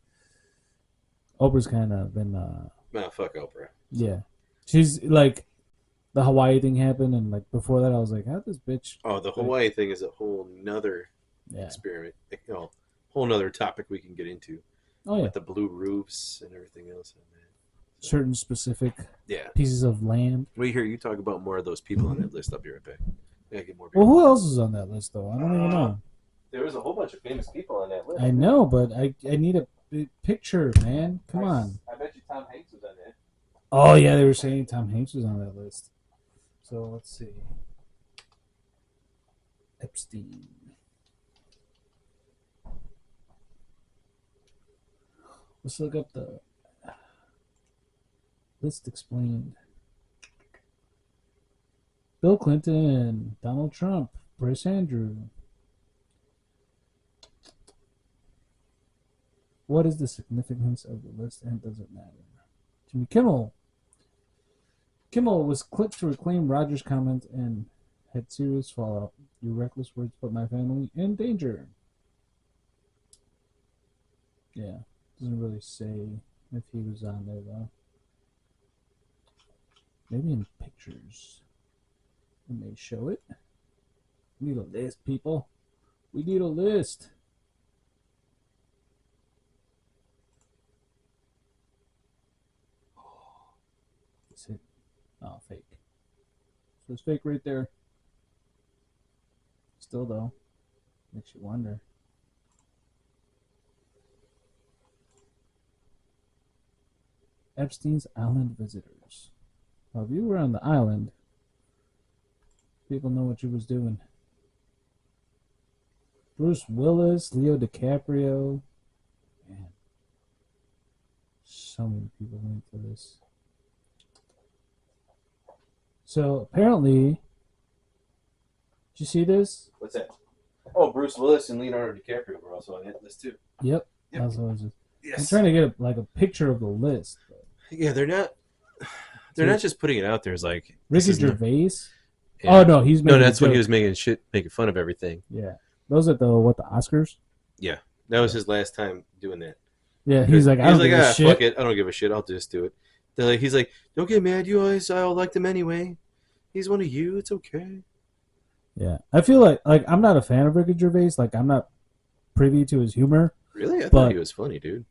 Oprah's kind of been, Nah, fuck Oprah. yeah, she's like, the Hawaii thing happened, and like before that, I was like, how this bitch? Oh, the Hawaii thing is a whole nother Yeah. experiment. You know, whole nother topic we can get into. Oh yeah, With the blue roofs and everything else on that. certain specific Yeah. pieces of land. We hear you talk about more of those people on that list. I'll be right back. Yeah, get more Well, people. who else is on that list though? I don't even know. There was a whole bunch of famous people on that list. I know, but I need a big picture, man. Come on. I bet you Tom Hanks was on that. Oh yeah, they were saying Tom Hanks was on that list. So let's see. Epstein. Let's look up the list explained. Bill Clinton, Donald Trump, Prince Andrew. What is the significance of the list, and does it matter? Jimmy Kimmel. Kimmel was clipped to reclaim Rogers' comment and had serious fallout. Your reckless words put my family in danger. Yeah, doesn't really say if he was on there though. Maybe in pictures. We may show it. We need a list, people. We need a list. Is it? Oh, fake. So it's fake right there. Still though, makes you wonder. Epstein's Island visitors. Well, if you were on the island, people know what you was doing. Bruce Willis, Leo DiCaprio. Man. So many people went for this. So apparently, did you see this? What's that? Oh, Bruce Willis and Leonardo DiCaprio were also on that list too. Yep. Yep. That's what I was just, Yes. I'm trying to get a picture of the list. Yeah, they're not. They're not just putting it out there as like Ricky Gervais. Yeah. Oh no, he's No, making that's when he jokes. was making fun of everything. Yeah, those are the Oscars. Yeah, that was his last time doing that. Yeah, he's like, I don't give a shit. Fuck it, I don't give a shit. I'll just do it. He's like, don't get mad. You always, I liked him anyway. He's one of you. It's okay. Yeah, I feel like I'm not a fan of Ricky Gervais. Like I'm not privy to his humor. Really, I thought he was funny, dude.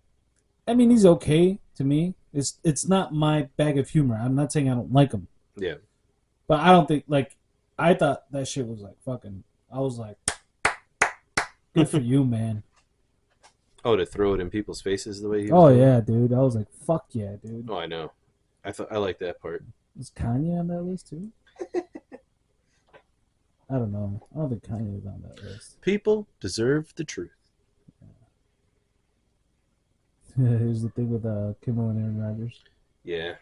I mean, he's okay to me. It's not my bag of humor. I'm not saying I don't like him. Yeah. But I don't think I thought that shit was like fucking. I was like, good for you, man. Oh, to throw it in people's faces the way he was. Oh doing? yeah, dude. I was like, fuck yeah, dude. Oh, I know. I like that part. Is Kanye on that list too? I don't know. I don't think Kanye is on that list. People deserve the truth. Here's the thing with Kimmel and Aaron Rodgers. Yeah.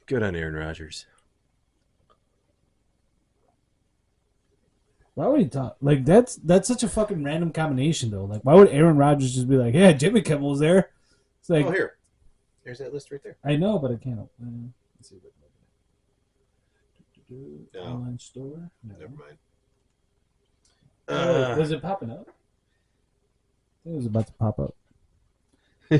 Good on Aaron Rodgers. Why would he talk? Like, that's such a fucking random combination, though. Like, why would Aaron Rodgers just be like, yeah, Jimmy Kimmel's there? It's like, oh, here. There's that list right there. I know, but I can't open it. Let's see what No. Online store? No. Never mind. Oh, was it popping up? I think it was about to pop up.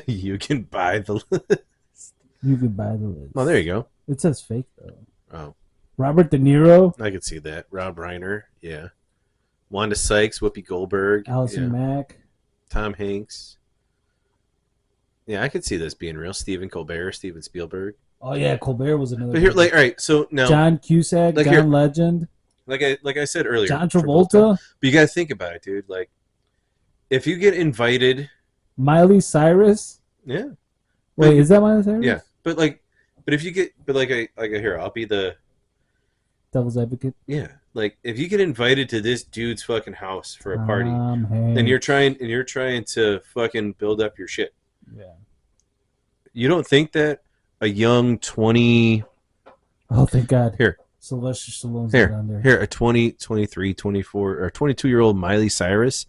You can buy the list. You can buy the list. Oh, there you go. It says fake, though. Oh. Robert De Niro. I could see that. Rob Reiner. Yeah. Wanda Sykes, Whoopi Goldberg. Allison Mack. Tom Hanks. Yeah, I could see this being real. Stephen Colbert, Steven Spielberg. Oh, yeah, Colbert was another But here, one. all right, so now, John Cusack, like John here- Legend, like I said earlier, John Travolta, But you got to think about it, dude. Like, if you get invited, Miley Cyrus. yeah, Wait, is that Miley Cyrus? yeah, but if you get, here, I'll be the Devil's advocate. yeah, like if you get invited to this dude's fucking house for a party, Hey. and you're trying to fucking build up your shit. Yeah. You don't think that a young 20 Oh, thank God. Here. Sylvester Stallone's not on there. Here, a 20, 23, 24, or 22-year-old Miley Cyrus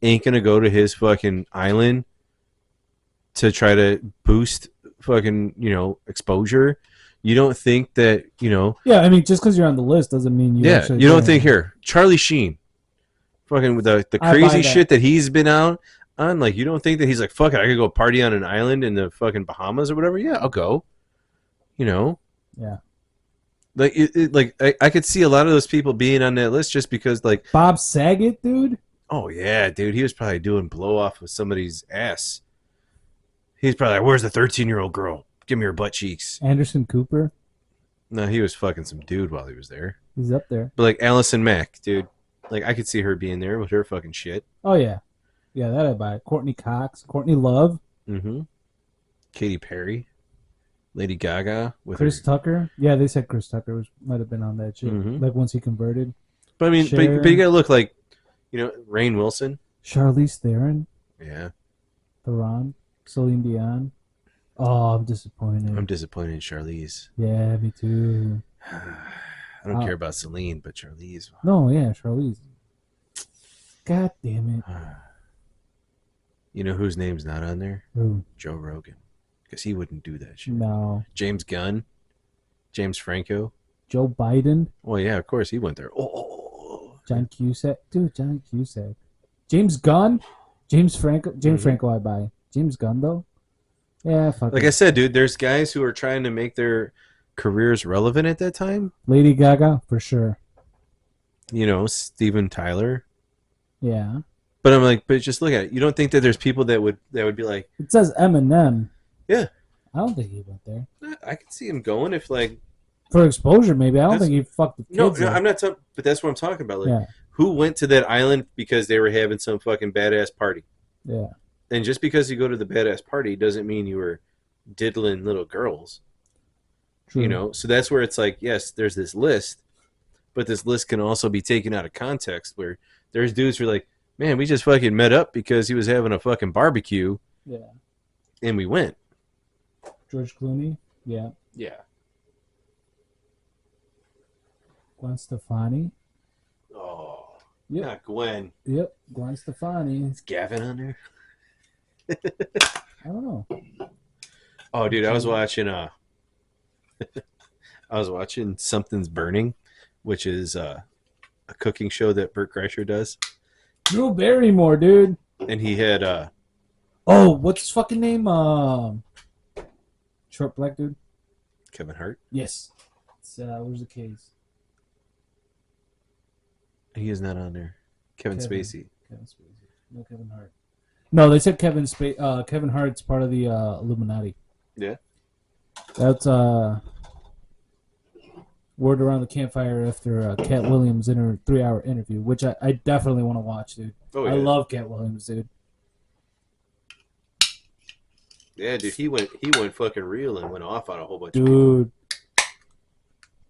ain't gonna go to his fucking island to try to boost fucking, exposure. You don't think that, Yeah, I mean, just because you're on the list doesn't mean you actually. you don't think here, Charlie Sheen, fucking with the I buy crazy that. shit that he's been out on, like, you don't think that he's like, fuck it, I could go party on an island in the fucking Bahamas or whatever? Yeah, I'll go. Yeah. Like, I could see a lot of those people being on that list just because, like, Bob Saget, dude. oh yeah, dude, he was probably doing blow off with somebody's ass. He's probably like, where's the 13-year-old girl? Give me her butt cheeks. Anderson Cooper. No, he was fucking some dude while he was there. He's up there. But like Allison Mack, dude, like I could see her being there with her fucking shit. Oh, yeah. Yeah, that I buy. Courtney Cox. Courtney Love. Mm-hmm. Katy Perry, Lady Gaga with Chris her. Tucker. Yeah, they said Chris Tucker might have been on that shit. Mhm. Like once he converted. But I mean, but you gotta look like, Rainn Wilson. Charlize Theron. Yeah, Theron. Celine Dion. Oh, I'm disappointed. I'm disappointed in Charlize. Yeah, me too. I don't care about Celine, but Charlize. No, yeah, Charlize. God damn it. You know whose name's not on there? Who? Joe Rogan. Because he wouldn't do that shit. No. James Gunn. James Franco. Joe Biden. Well, yeah, of course he went there. Oh. John Cusack. Dude, John Cusack. James Gunn. James Franco. James Franco I buy. James Gunn, though? Yeah, fuck Like it. I said, dude, there's guys who are trying to make their careers relevant at that time. Lady Gaga, for sure. You know, Steven Tyler. Yeah. But I'm like, but just look at it. You don't think that there's people that would be like, It says Eminem. yeah, I don't think he went there. I could see him going if like For exposure, maybe. I don't That's- think he fucked with kids. no, there. I'm not talking. But that's what I'm talking about. Like, Yeah. who went to that island because they were having some fucking badass party? Yeah. And just because you go to the badass party doesn't mean you were diddling little girls. True. You know, so that's where it's like, yes, there's this list, but this list can also be taken out of context where there's dudes who are like, man, we just fucking met up because he was having a fucking barbecue Yeah. and we went. George Clooney. Yeah. Yeah. Gwen Stefani. Oh, Yep. not Gwen. Yep. Gwen Stefani. Is Gavin on there? I don't know. Oh, dude, I was watching Something's Burning, which is a cooking show that Bert Kreischer does, Drew Barrymore, dude. and he had Oh, what's his fucking name? Short black dude. Kevin Hart. Yes. It's, where's the case? He is not on there. Kevin Spacey. Kevin Spacey. No Kevin Hart. No, they said Kevin Hart's part of the Illuminati. Yeah. That's word around the campfire after Cat Williams in her 3-hour interview, which I definitely want to watch, dude. Oh, yeah. I love Cat Williams, dude. Yeah, dude, he went fucking real and went off on a whole bunch of Dude.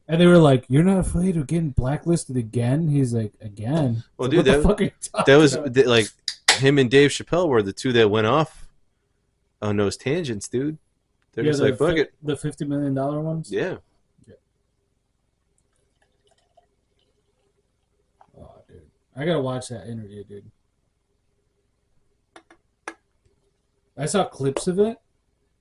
And they were like, "You're not afraid of getting blacklisted again?" He's like, "Again?" Well, Like, dude, what the fuck are you talking that was about? like him and Dave Chappelle were the two that went off on those tangents, dude. They're just like, fuck it. The $50 million ones? Yeah. Oh, dude. I gotta watch that interview, dude. I saw clips of it,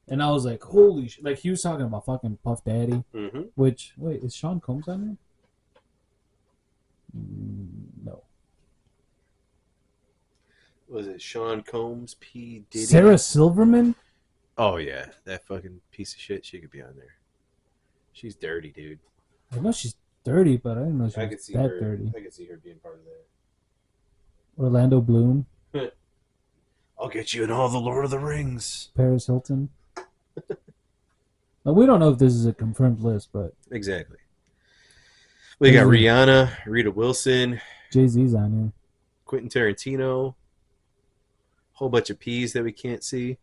and I was like, holy shit. Like, he was talking about fucking Puff Daddy, Mm-hmm. which, wait, is Sean Combs on here? No. Was it Sean Combs, P. Diddy? Sarah Silverman? Oh, yeah. That fucking piece of shit, she could be on there. She's dirty, dude. I know she's dirty, but I didn't know she I was could see that her. dirty. I could see her being part of that. Orlando Bloom, I'll get you in all the Lord of the Rings. Paris Hilton. Now, we don't know if this is a confirmed list, but Exactly. We got Rihanna, Rita Wilson, Jay-Z's on here. Quentin Tarantino, whole bunch of P's that we can't see.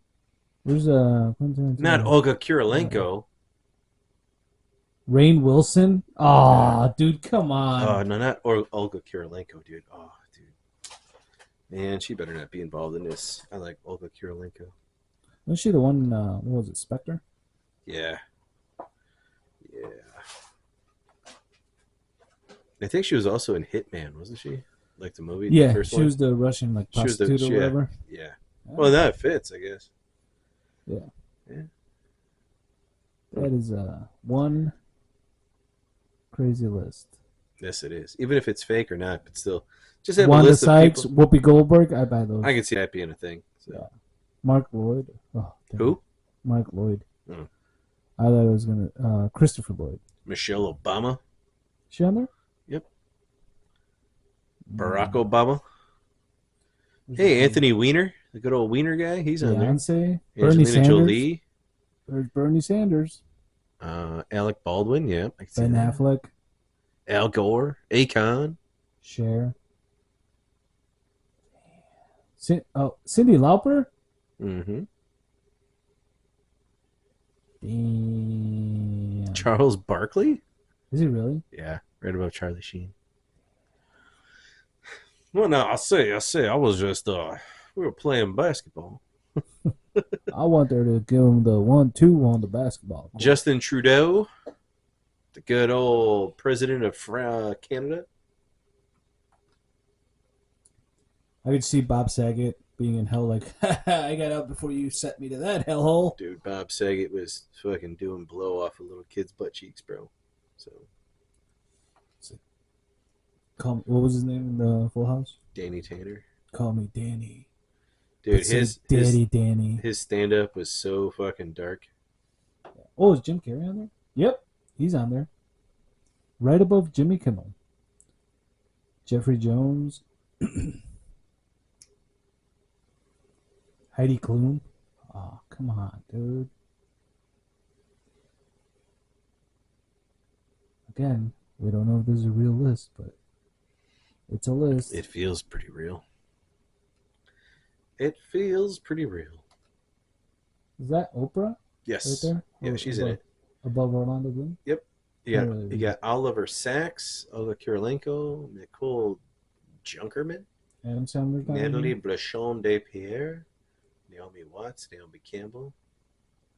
Where's Quentin Tarantino? Not Olga Kurylenko. Rainn Wilson? Aw, dude, come on. Oh, no, not Olga Kurylenko, dude. Oh, dude. Man, she better not be involved in this. I like Olga Kurylenko. Was she the one, what was it, Spectre? Yeah. Yeah. I think she was also in Hitman, wasn't she? Like the movie? Yeah, the first she one? was the Russian, like, She was the- prostitute or yeah. whatever. Yeah. Well, that fits, I guess. Yeah. Yeah. That is one crazy list. Yes, it is. Even if it's fake or not, but still. Just have a Wanda list Sykes, of people. Whoopi Goldberg, I buy those. I can see that being a thing. So. Yeah. Mark Lloyd. Oh, damn. Who? Mark Lloyd. Oh. I thought it was going to... Christopher Lloyd. Michelle Obama. She on there? Yep. Barack Obama. Hey, Anthony Weiner, the good old Weiner guy. He's on there. Beyonce. Bernie Angelina Sanders. Jolie. There's Bernie Sanders. Alec Baldwin. Yeah. I can see Ben that. Affleck. Al Gore. Akon. Cher. Cyndi Lauper? Mm-hmm. Damn. Charles Barkley. Is he really? Yeah, right above Charlie Sheen. Well, no, I say, I was just, we were playing basketball. I want her to give him the 1-2 on the basketball court. Justin Trudeau, the good old president of Canada. I could see Bob Saget being in hell, like, I got out before you set me to that hellhole. Dude, Bob Saget was fucking doing blow off of little kids' butt cheeks, bro. So What was his name in the Full House? Danny Tanner. Call me Danny. Dude, Daddy Danny. his stand up was so fucking dark. Oh, is Jim Carrey on there? Yep, he's on there. Right above Jimmy Kimmel. Jeffrey Jones. Heidi Klum. Oh, come on, dude. Again, we don't know if this is a real list, but it's a list. It feels pretty real. It feels pretty real. Is that Oprah Yes. right there? Yeah, Or she's above, in it. Above Orlando Bloom? You got Oliver Sacks, Olga Kurylenko, Nicole Junkerman, Adam Sandler's not in Natalie here? Blachon de Pierre, Naomi Watts, Naomi Campbell,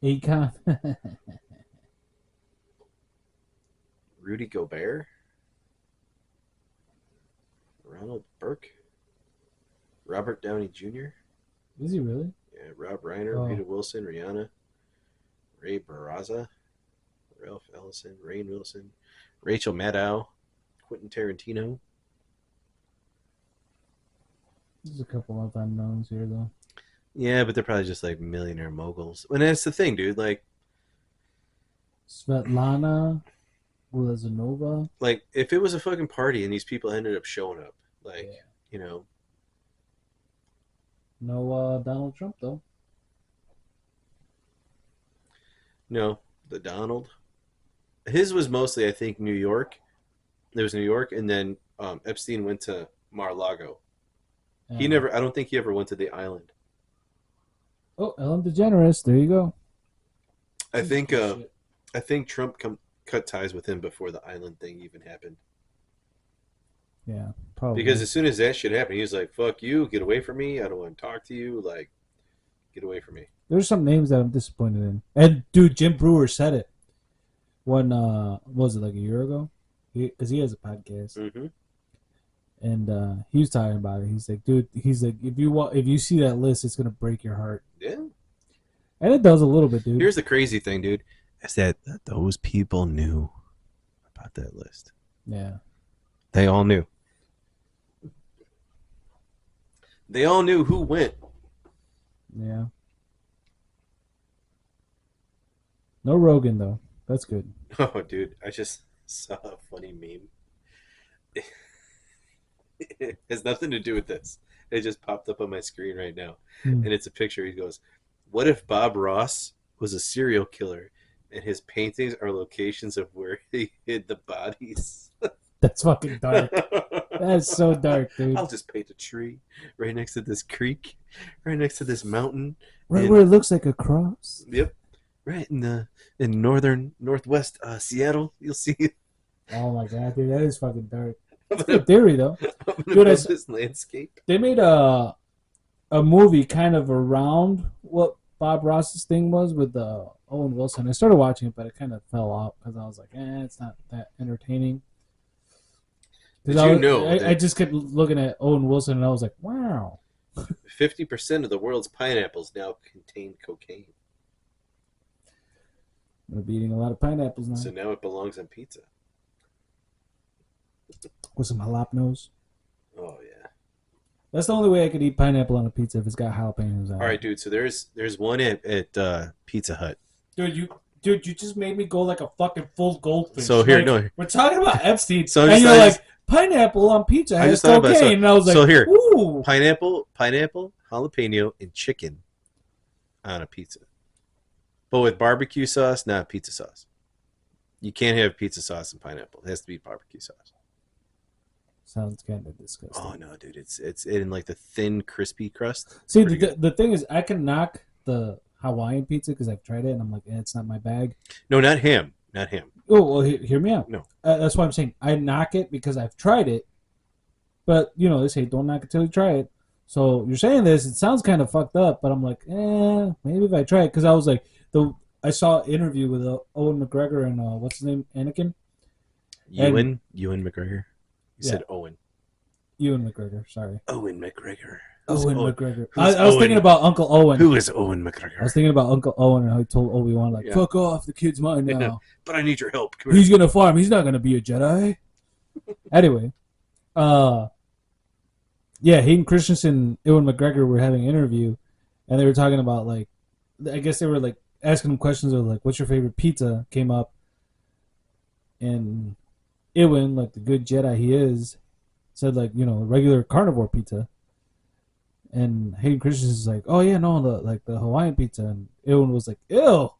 Akon. Rudy Gobert, Ronald Burke, Robert Downey Jr., Is he really? Rob Reiner, Oh. Rita Wilson, Rihanna, Ray Barraza, Ralph Ellison, Rainn Wilson, Rachel Maddow, Quentin Tarantino. There's a couple of unknowns here, though. Yeah, but they're probably just like millionaire moguls. And that's the thing, dude. Like Svetlana Glazunova. Like, if it was a fucking party and these people ended up showing up, like, Yeah. you know, No Donald Trump, though. no, the Donald. His was mostly, I think, New York. There was New York, and then Epstein went to Mar-a-Lago. He never, I don't think he ever went to the island. Oh, Ellen DeGeneres. There you go. I think Shit. I think Trump cut ties with him before the island thing even happened. Yeah, probably. Because as soon as that shit happened, he was like, "Fuck you, get away from me. I don't want to talk to you. Like, get away from me." There's some names that I'm disappointed in. And, dude, Jim Brewer said it. When, what was it, like a year ago? Because he has a podcast. Mm-hmm. And he was talking about it. He's like, dude, if you see that list, it's going to break your heart. Yeah. And it does a little bit, dude. Here's the crazy thing, dude. Is that those people knew about that list. Yeah. They all knew. They all knew who went. Yeah. No Rogan, though. That's good. Oh, dude, I just saw a funny meme. It has nothing to do with this. It just popped up on my screen right now. Hmm. And it's a picture. He goes, "What if Bob Ross was a serial killer and his paintings are locations of where he hid the bodies?" That's fucking dark. That's so dark, dude. I'll just paint a tree right next to this creek, right next to this mountain. Right and- where it looks like a cross. Yep. Right in northwest Seattle, you'll see Oh my god, dude, that is fucking dark. It's a good theory, though. Dude, this landscape. They made a movie kind of around what Bob Ross's thing was with Owen Wilson. I started watching it, but it kind of fell out because I was like, it's not that entertaining. Did I you know I that- just kept looking at Owen Wilson and I was like, wow. 50% of the world's pineapples now contain cocaine. I'm gonna be eating a lot of pineapples now So now it belongs on pizza. with some jalapenos. Oh yeah. That's the only way I could eat pineapple on a pizza if it's got jalapenos on it. All right, dude. So there's one at Pizza Hut. Dude, you just made me go like a fucking full goldfish. So here, Like, no. we're talking about Epstein, So and just- you're I like, just- pineapple on pizza I has just thought about it. cocaine, and I was like, So here, ooh. pineapple, jalapeno, and chicken on a pizza. But with barbecue sauce, not pizza sauce. You can't have pizza sauce and pineapple. It has to be barbecue sauce. Sounds kind of disgusting. Oh no, dude! It's in like the thin, crispy crust. See, Pretty good. the thing is, I can knock the Hawaiian pizza because I've tried it, and I'm like, it's not my bag. No, not him. Not him. Oh, well, hear me out. No. That's why I'm saying I knock it because I've tried it. But, they say don't knock it till you try it. So you're saying this, it sounds kind of fucked up, but I'm like, maybe if I try it. Because I was like, I saw an interview with Owen McGregor and, what's his name, Anakin? Ewan McGregor. You Yeah. said Owen. Ewan McGregor, sorry. Owen McGregor. Who's Owen Owen? McGregor. Who's I was thinking Owen? about Uncle Owen. Who is Owen I was McGregor? thinking about Uncle Owen and how he told Obi-Wan, like, Yeah. fuck off, the kid's mine now. But I need your help. Come He's here. gonna farm. He's not gonna be a Jedi. Anyway, yeah, Hayden Christensen and Ewan McGregor were having an interview, and they were talking about, like, I guess they were, like, asking him questions of, like, what's your favorite pizza, came up, and Ewan, like the good Jedi he is, said, like, you know, regular carnivore pizza. And Hayden Christensen's like, oh yeah, no, the Hawaiian pizza. And Ewan was like, ew.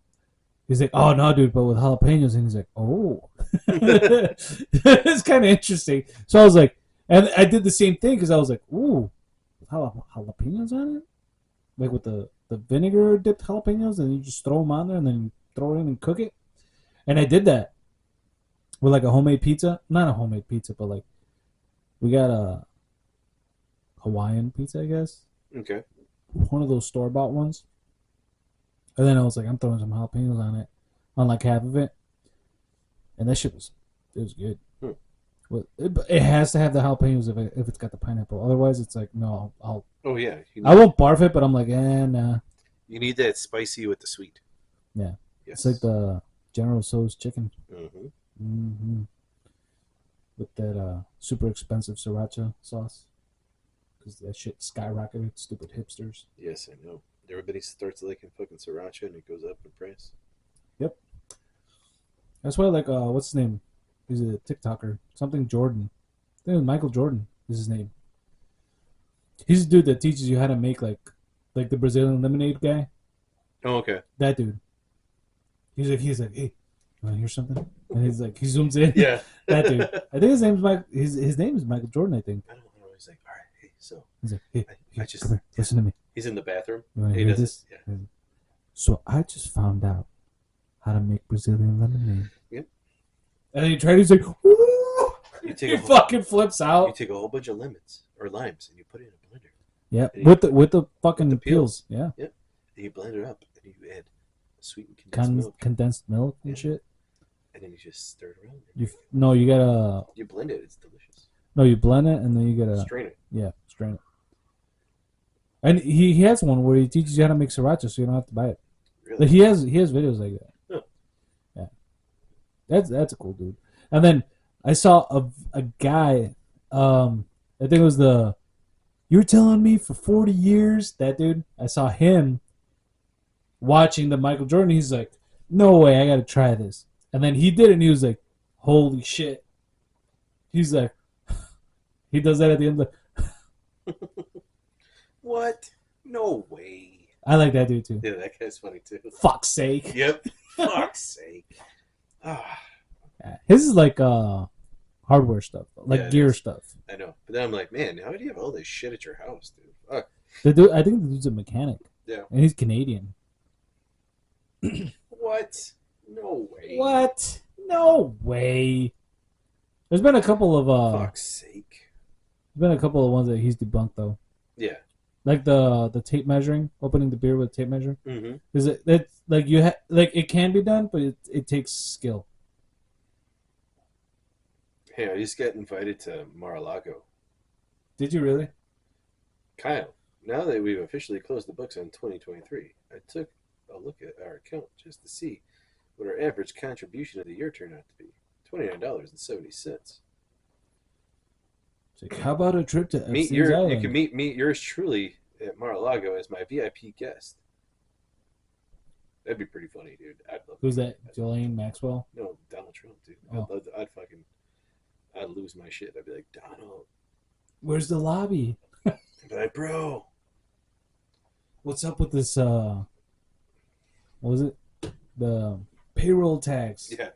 He's like, oh no, dude, but with jalapenos. And he's like, oh. It's kind of interesting. So I was like, and I did the same thing because I was like, ooh, with jalapenos on it, like with the vinegar dipped jalapenos, and you just throw them on there and then you throw it in and cook it. And I did that with like a homemade pizza, not a homemade pizza, but like we got a Hawaiian pizza, I guess. Okay. One of those store-bought ones. And then I was like, I'm throwing some jalapenos on it, on like half of it. And that shit was good. Well, it has to have the jalapenos if it's got the pineapple. Otherwise, it's like, no, I'll. Oh yeah. I won't barf it, but I'm like, nah. You need that spicy with the sweet. Yeah. Yes. It's like the General Tso's chicken. Mm-hmm. Mm-hmm. With that super expensive sriracha sauce. Because that shit skyrocketed, stupid hipsters. Yes, I know. Everybody starts liking fucking sriracha and it goes up in price. Yep. That's why, like, what's his name? He's a TikToker. Something Jordan. I think it was Michael Jordan is his name. He's a dude that teaches you how to make, like the Brazilian lemonade guy. Oh, okay. That dude. He's like, hey, you want to hear something? And he's like, he zooms in. Yeah. That dude. I think his name's his name is Michael Jordan, I think. I don't know. He's like, all right, hey, so. He's like, hey, I just. come here, listen to me. He's in the bathroom. You want to He hear does this? Yeah. So I just found out how to make Brazilian lemonade. Yep. And he tried. He's like, "Woo!" He fucking flips You out. take a whole bunch of lemons or limes and you put it in a blender. Yeah, And with the fucking the peels. Yeah, And you blend it up and you add sweetened condensed milk. Condensed milk and Yeah. shit. And then you just stir it around. You gotta You blend it. It's delicious. you blend it and then you gotta Strain it. strain it. And he has one where he teaches you how to make sriracha, so you don't have to buy it. Really? Like he has videos like that. Huh. Yeah, that's a cool dude. And then I saw a guy. I think it was you were telling me for 40 years, that dude. I saw him watching the Michael Jordan. He's like, no way, I gotta try this. And then he did it, and he was like, holy shit. He's like, he does that at the end. Like, What? No way. I like that dude too. Yeah, that guy's funny too. Fuck's sake. Yep. Fuck's sake. Ah, Yeah. His is like hardware stuff, like Yeah, it gear is. stuff. I know. But then I'm like, man, how do you have all this shit at your house, dude? Fuck. The dude, I think the dude's a mechanic. Yeah. And he's Canadian. What? No way. What? No way. There's been a couple of Fuck's sake. there's been a couple of ones that he's debunked though. Yeah. Like the tape measuring, opening the beer with tape measure. Mm-hmm. Is it's like like it can be done, but it takes skill. Hey, I just got invited to Mar-a-Lago. Did you really? Kyle, now that we've officially closed the books on 2023, I took a look at our account just to see what our average contribution of the year turned out to be. $29.70. It's like, how about a trip to Meet Epstein's you Island? can meet yours truly at Mar-a-Lago as my VIP guest. That'd be pretty funny, dude. I'd love Who's that? Jolene Maxwell? No, Donald Trump, dude. Oh. I'd lose my shit. I'd be like, Donald, Where's the lobby? I'd be like, bro. What's up with this? What was it? The payroll tax. Yeah.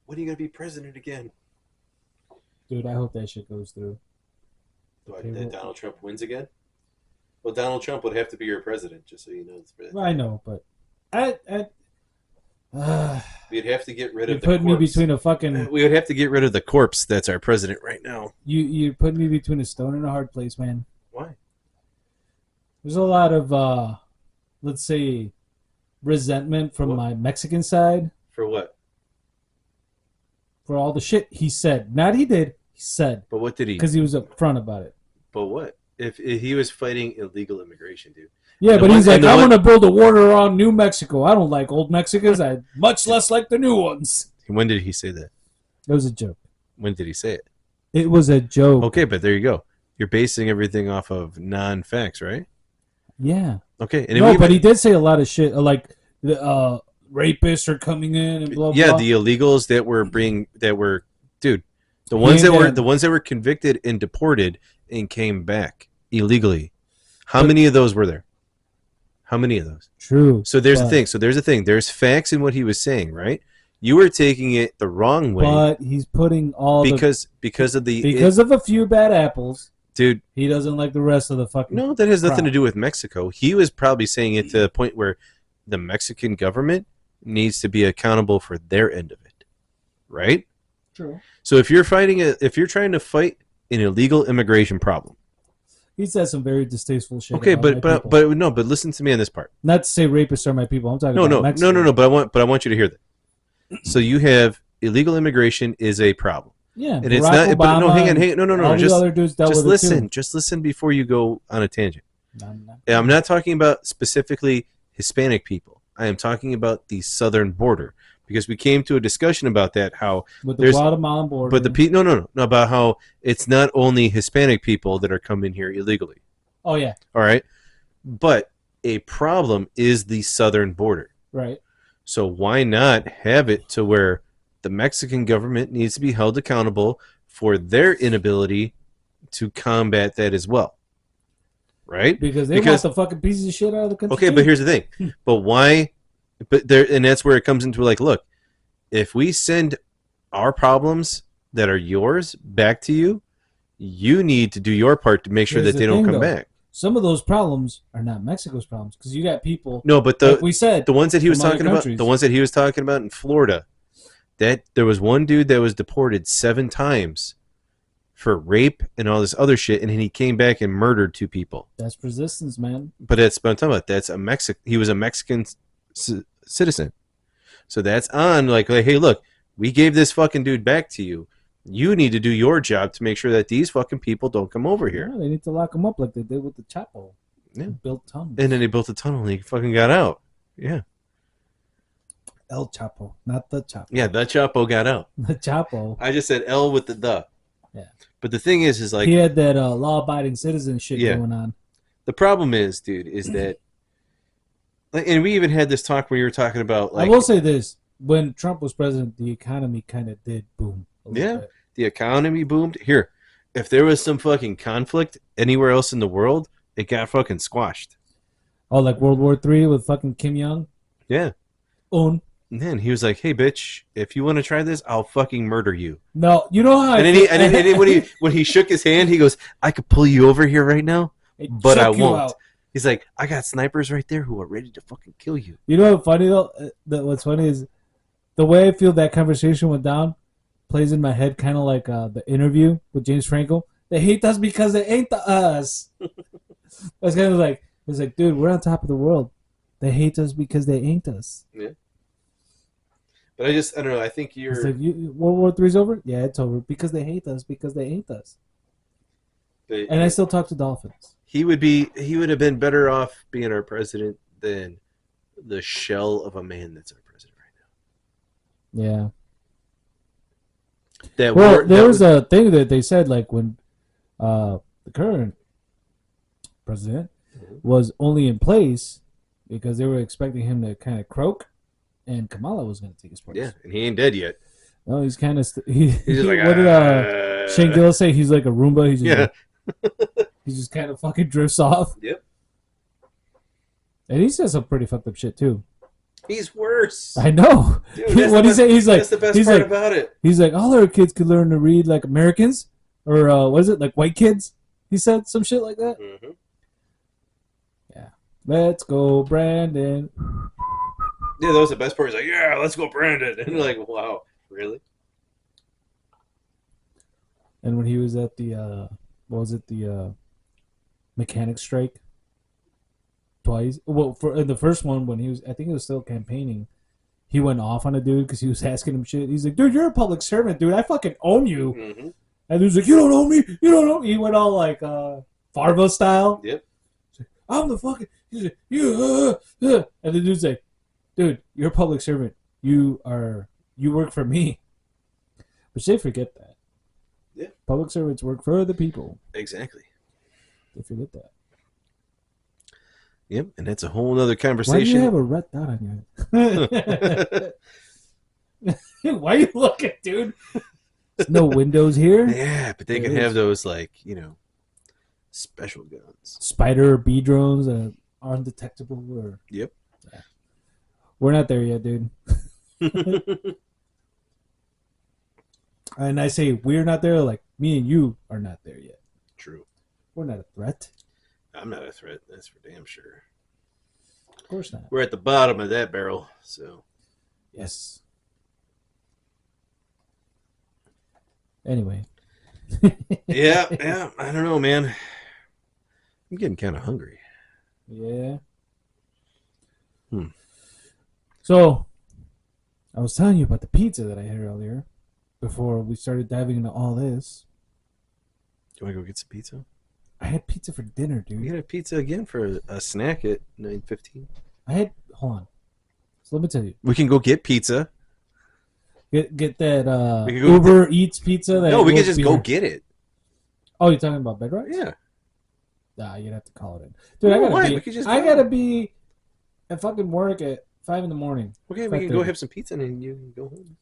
When are you gonna be president again? Dude, I hope that shit goes through. That Donald Trump wins again? Well, Donald Trump would have to be your president, just so you know. Well, I know, but We'd have to get rid you of the put me corpse. between a fucking We would have to get rid of the corpse that's our president right now. you put me between a stone and a hard place, man. Why? There's a lot of let's say resentment from What? my Mexican side For what? for all the shit he said. Not he did, he said. But what did he? Because he was upfront about it. But what? if he was fighting illegal immigration, dude. Yeah, And but the he's one- like, and the I one- want to build a ward around New Mexico. I don't like old Mexicans. I much less like the new ones. When did he say that? It was a joke. When did he say it? It was a joke. Okay, but there you go. You're basing everything off of non-facts, right? Yeah. Okay. And No, but he did say a lot of shit, like the rapists are coming in and blah blah. yeah, the illegals that were dude, the ones that were convicted and deported and came back illegally. How many of those were there? How many of those? True. So there's the thing. There's facts in what he was saying, right? You were taking it the wrong way. But he's putting all because of a few bad apples, dude. he doesn't like the rest of the fucking. No, that has nothing crowd. to do with Mexico. He was probably saying it to the point where the Mexican government needs to be accountable for their end of it, right? True. So if you're trying to fight an illegal immigration problem, He said some very distasteful shit. okay, about my but people. but listen to me on this part. Not to say rapists are my people. I'm talking No, about no, Mexico. no. But I want you to hear that. So you have illegal immigration is a problem, Yeah, and Barack it's not. Obama But no, hang on, no. all these other dudes dealt Just with listen. It too. Just listen before you go on a tangent. No. I'm not talking about specifically Hispanic people. I am talking about the southern border because we came to a discussion about that. How With the there's Guatemalan border. but no about how it's not only Hispanic people that are coming here illegally. Oh yeah, All right, but a problem is the southern border. right. So why not have it to where the Mexican government needs to be held accountable for their inability to combat that as well? Right? Because they want the fucking pieces of shit out of the country. Okay, too. but here's the thing. But why? But there, and that's where it comes into like, look, if we send our problems that are yours back to you, you need to do your part to make sure Here's that the they don't thing, come though. back. Some of those problems are not Mexico's problems because you got people. No, but Like we said, the ones that he was from other talking about, countries. the ones that he was talking about in Florida, that there was one dude that was deported 7 times for rape and all this other shit, and then he came back and murdered 2 people. that's resistance, man. But that's what I'm talking about. That's he was a Mexican citizen. So that's on like, hey, look, we gave this fucking dude back to you. You need to do your job to make sure that these fucking people don't come over here. Yeah, they need to lock them up like they did with the Chapo. Yeah. Built tunnels. And then they built a tunnel and he fucking got out. Yeah. El Chapo, not the Chapo. Yeah, the Chapo got out. The Chapo. I just said L with the. Yeah. But the thing is like He had that law-abiding citizen shit Yeah. going on. the problem is, dude, is that, and we even had this talk where you were talking about like I will say this: when Trump was president, the economy kind of did boom. A little Yeah. bit. the economy boomed. Here, if there was some fucking conflict anywhere else in the world, it got fucking squashed. Oh, like World War III with fucking Kim Jong Yeah. Un. And then he was like, "Hey, bitch, if you want to try this, I'll fucking murder you." No, you know how. And then when he shook his hand, he goes, "I could pull you over here right now, but I won't." He's like, "I got snipers right there who are ready to fucking kill you." You know what's funny though? What's funny is the way I feel that conversation went down plays in my head, kind of like the interview with James Franco. They hate us because they ain't us. It's kind of like it's like, dude, we're on top of the world. They hate us because they ain't us. Yeah. But I don't know. I think you're. It's like, World War III's over? Yeah, it's over because they hate us because they ain't us. And I still talk to dolphins. He would have been better off being our president than the shell of a man that's our president right Yeah. now. That Well, war- there that was a thing that they said, like when the current president was only in place because they were expecting him to kind of croak, and Kamala was going to take his place. yeah, and he ain't dead yet. No, he's kind of. He's just like, what did Shane Gillis say? He's like a Roomba. He's just yeah, he just kind of fucking drifts off. Yep. And he says some pretty fucked up shit too. he's worse. I know. Dude, that's What the he say? He's like, That's the best he's part like, about it. he's like, all our kids could learn to read like Americans, or what is it, like white kids? He said some shit like that. Mm-hmm. Let's go, Brandon. Yeah, that was the best part. He's like, yeah, let's go, Brandon. And you're like, wow, really? And when he was at the, what was it, the mechanic strike? Twice. Well, in the first one, when he was, I think he was still campaigning, he went off on a dude because he was asking him shit. He's like, dude, you're a public servant, dude. I fucking own you. Mm-hmm. And he was like, you don't own me. You don't own me. He went all like, Farvo style. Yep. I'm the fucking and the dude's like, dude, you're a public servant. You work for me. But they forget that. Yeah. Public servants work for the people. Exactly. They forget that. Yep, and that's a whole other Why do conversation. you have a red dot on your Why are you looking, dude? There's no windows here. Yeah, but they There can is. have those, like, special guns. Spider or bee drones that are undetectable. Or... Yep. Yeah. We're not there yet, dude. And I say we're not there, like me and you are not there yet. True. We're not a threat. I'm not a threat, that's for damn sure. Of course not. We're at the bottom of that barrel, so. Yes. Anyway. Yeah, I don't know, man. I'm getting kind of hungry. Yeah. Hmm. So, I was telling you about the pizza that I had earlier before we started diving into all this. Do you want to go get some pizza? I had pizza for dinner, dude. We had a pizza again for a snack at 9:15. Hold on. So let me tell you. We can go get pizza. Get that We could go Uber Eats pizza. That No, we will can just be go here. get it. Oh, you're talking about Bedrocks? Yeah. Nah, you'd have to call it in. Dude, No, why? We could just I go. gotta be at fucking work at 5 in the morning. Okay, we can go 5:30. have some pizza and then you can go home.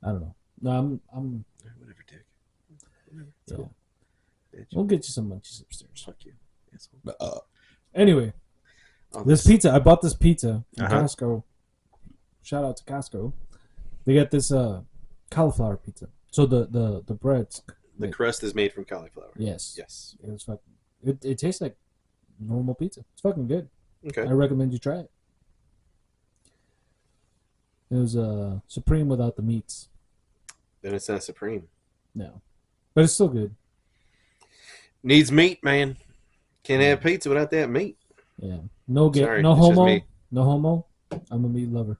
I don't know. No, I'm Whatever, Dick. Whatever. yeah. So, bitch. We'll get you some munchies upstairs. Fuck you. Asshole. Anyway, Oh, this pizza, I bought this pizza from Uh-huh. Costco. Shout out to Costco. They got this cauliflower pizza. So the bread's The crust is made from cauliflower. yes. Yes. It was fucking it tastes like normal pizza. It's fucking good. Okay. I recommend you try it. It was supreme without the meats. Then it's not supreme. No. But it's still good. Needs meat, man. Can't have pizza without that meat. Yeah. No Sorry, no it's just homo. me. No homo. I'm a meat lover.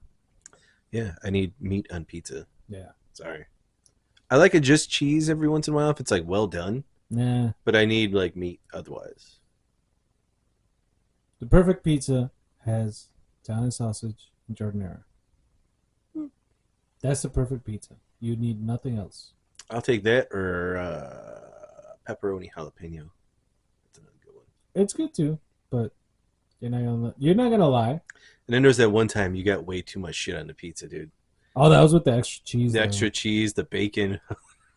Yeah, I need meat on pizza. Yeah. Sorry. I like it just cheese every once in a while if it's like well done, Nah. but I need like meat otherwise. The perfect pizza has Italian sausage and giardiniera. That's the perfect pizza. You need nothing else. I'll take that or pepperoni jalapeno. That's another good one. It's good too, but you're not gonna lie. And then there's that one time you got way too much shit on the pizza, dude. Oh, that was with the extra cheese. The though. extra cheese, the bacon.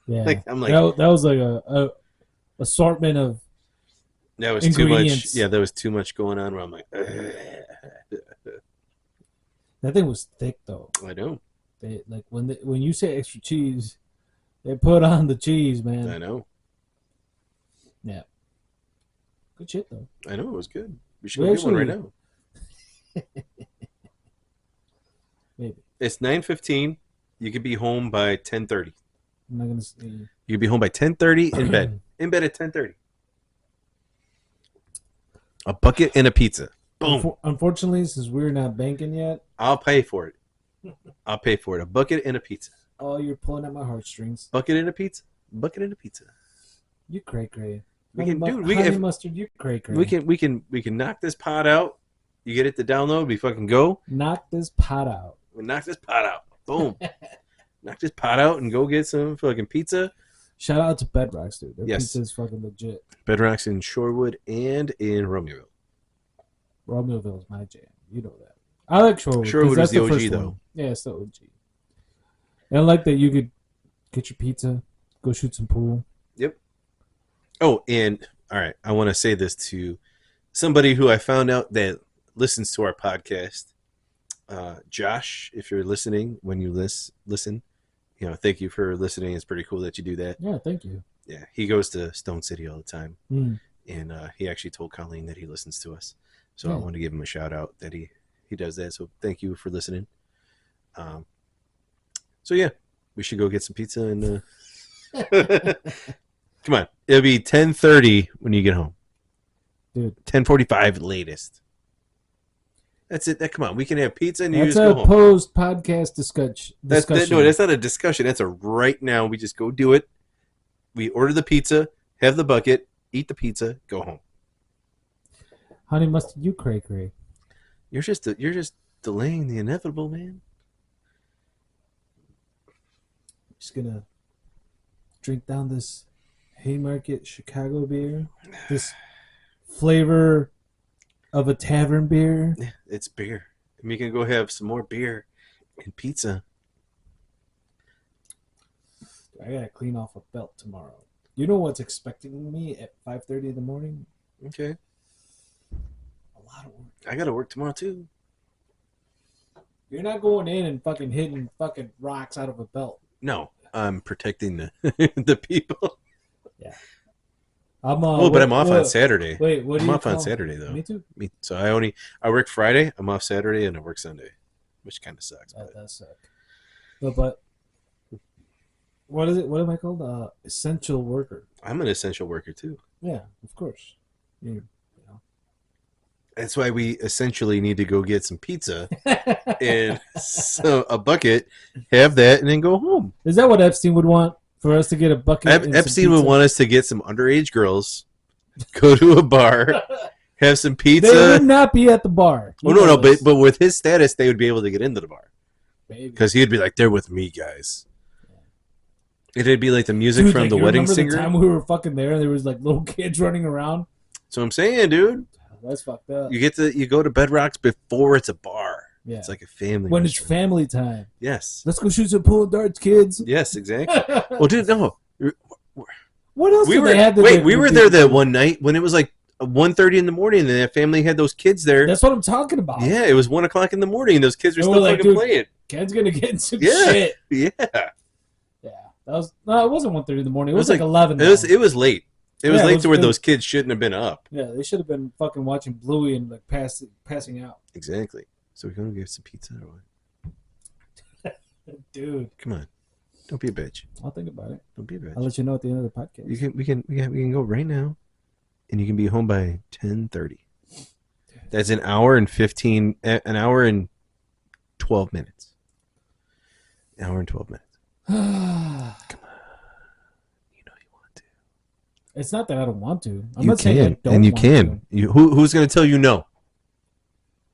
Yeah. Like, I'm like, that was like a assortment of that was too much. ingredients. Yeah, there was too much going on where I'm like, that thing was thick though. I know. They like when you say extra cheese, they put on the cheese, man. I know. Yeah. Good shit though. I know. It was good. We should We go get one right actually- now. Maybe. It's 9:15. You could be home by 10:30. I'm not gonna say. You could be home by 10:30 in bed. In bed at 10:30. A bucket and a pizza. Boom. Unfortunately, since we're not banking yet, I'll pay for it. I'll pay for it. A bucket and a pizza. oh, you're pulling at my heartstrings. Bucket and a pizza. Bucket and a pizza. You cray cray. We can do. Honey mustard. You cray cray. We can knock this pot out. You get it to download. We fucking go. knock this pot out. We knock this pot out. Boom. Knock this pot out and go get some fucking pizza. Shout out to Bedrocks, dude. Their Yes. pizza is fucking legit. Bedrocks in Shorewood and in Romeoville. Romeoville is my jam. You know that. I like Shorewood. 'cause Shorewood that's is the OG, first though. one. Yeah, it's the OG. And I like that you could get your pizza, go shoot some pool. Oh, and all right, I want to say this to somebody who I found out that listens to our podcast. Josh, if you're listening, when you listen, thank you for listening. It's pretty cool that you do that. Yeah, thank you. Yeah, he goes to Stone City all the time, Mm. and he actually told Colleen that he listens to us. So I Yeah. want to give him a shout out that he does that. So thank you for listening. So yeah, we should go get some pizza and come on. It'll be 10:30 when you get home. Dude. 10:45 latest. That's it. Come on, we can have pizza and you That's just go a home. post podcast discussion. No, that's not a discussion. That's a right now. We just go do it. We order the pizza, have the bucket, eat the pizza, go home. Honey mustard, you cray cray. You're just delaying the inevitable, man. Just gonna drink down this Haymarket Chicago beer. This flavor of a tavern beer. Yeah, it's beer. And we can go have some more beer and pizza. I gotta clean off a belt tomorrow. You know what's expecting me at 5:30 in the morning? Okay. A lot of work. I gotta work tomorrow too. You're not going in and fucking hitting fucking rocks out of a belt. No, I'm protecting the the people. Yeah. I'm but I'm off on Saturday. Wait, what? I'm off on Saturday though. Me too. So I work Friday. I'm off Saturday and I work Sunday, which kind of sucks. That does suck. But what is it? What am I called? Essential worker. I'm an essential worker too. Yeah, of course. You know. That's why we essentially need to go get some pizza and a bucket, have that, and then go home. Is that what Epstein would want? For us to get a bucket? and Epstein some would pizza? want us to get some underage girls, go to a bar, have some They pizza. would not be at the bar. Oh no, but with his status, they would be able to get into the bar Maybe. because he'd be like, "They're with me, guys." It'd be like the music Dude, from like, The you Wedding remember Singer. The time we were fucking there, and there was like little kids running around. So I'm saying, dude, That's fucked up. you go to Bedrock's before it's a bar. Yeah. It's like a family. When it's restaurant. family time. Yes. Let's go shoot some pool and darts, kids. Yes, exactly. Well, dude, no. What else We did were they have? we were there that one night when it was like 1:30 in the morning, and that family had those kids there. That's what I'm talking about. Yeah, it was 1 o'clock in the morning, and those kids were And still we're like, fucking dude, playing. Ken's gonna get in some Yeah. shit. Yeah, Yeah, that was no, it wasn't 1:30 in the morning. It was like 11. it was late. It was Yeah, late to where those kids shouldn't have been up. Yeah, they should have been fucking watching Bluey and like passing out. Exactly. So we're gonna get some pizza or what? Dude, Come on, don't be a bitch. I'll think about it. Don't be a bitch. I'll let you know at the end of the podcast. We can go right now, and you can be home by 10:30. That's an hour and 12 minutes. An hour and 12 minutes. Come on, you know you want to. It's not that I don't want to. I'm You not saying I can, don't and you want can. to. Who's going to tell you no?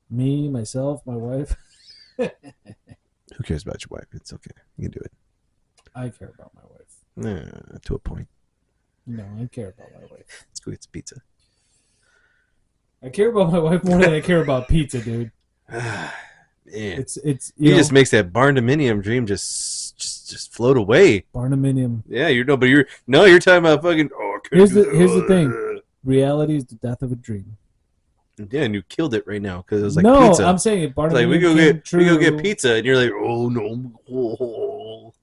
Me, myself, my wife. Who cares about your wife? It's okay. You can do it. I care about my wife. To a point. No, I care about my wife. Let's go get some pizza. I care about my wife more than I care about pizza, dude. Man, It's he just makes that barndominium dream just float away. barnuminium. Yeah, you're talking about fucking. Oh, Here's the thing. Reality is the death of a dream. Yeah, and you killed it right now because it was like no, pizza. I'm saying barnuminium. It's like we go get pizza, and you're like, oh no.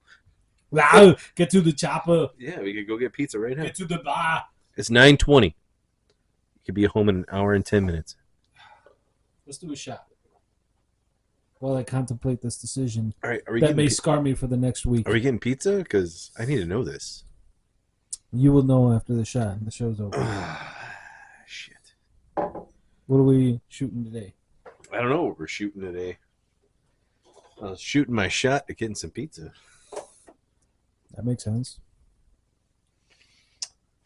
Wow, get to the chopper. Yeah, we could go get pizza right now. Get to the bar. It's 9:20. You could be home in an hour and 10 minutes. Let's do a shot. While I contemplate this decision All right, are we that getting may scar me for the next week. Are we getting pizza? Because I need to know this. You will know after the shot. The show's over. Shit. What are we shooting today? I don't know what we're shooting today. I was shooting my shot at getting some pizza. That makes sense.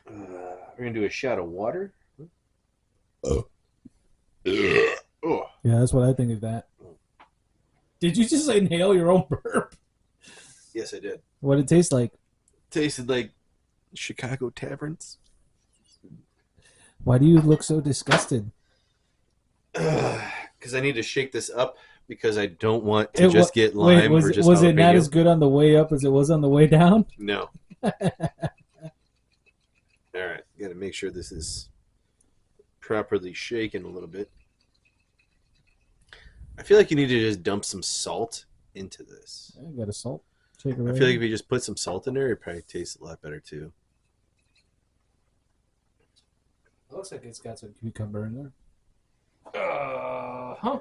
We're going to do a shot of water. Oh. Yeah, that's what I think of that. Did you just inhale your own burp? Yes, I did. What did it taste like? Tasted like Chicago taverns. Why do you look so disgusted? Because I need to shake this up because I don't want to just get lime was or just was it not jalapeno. as good on the way up as it was on the way down? No. All right. Got to make sure this is properly shaken a little bit. I feel like you need to just dump some salt into this. I got a salt. Shake it I right feel like in. if you just put some salt in there, it probably tastes a lot better too. It looks like it's got some cucumber in there. Huh.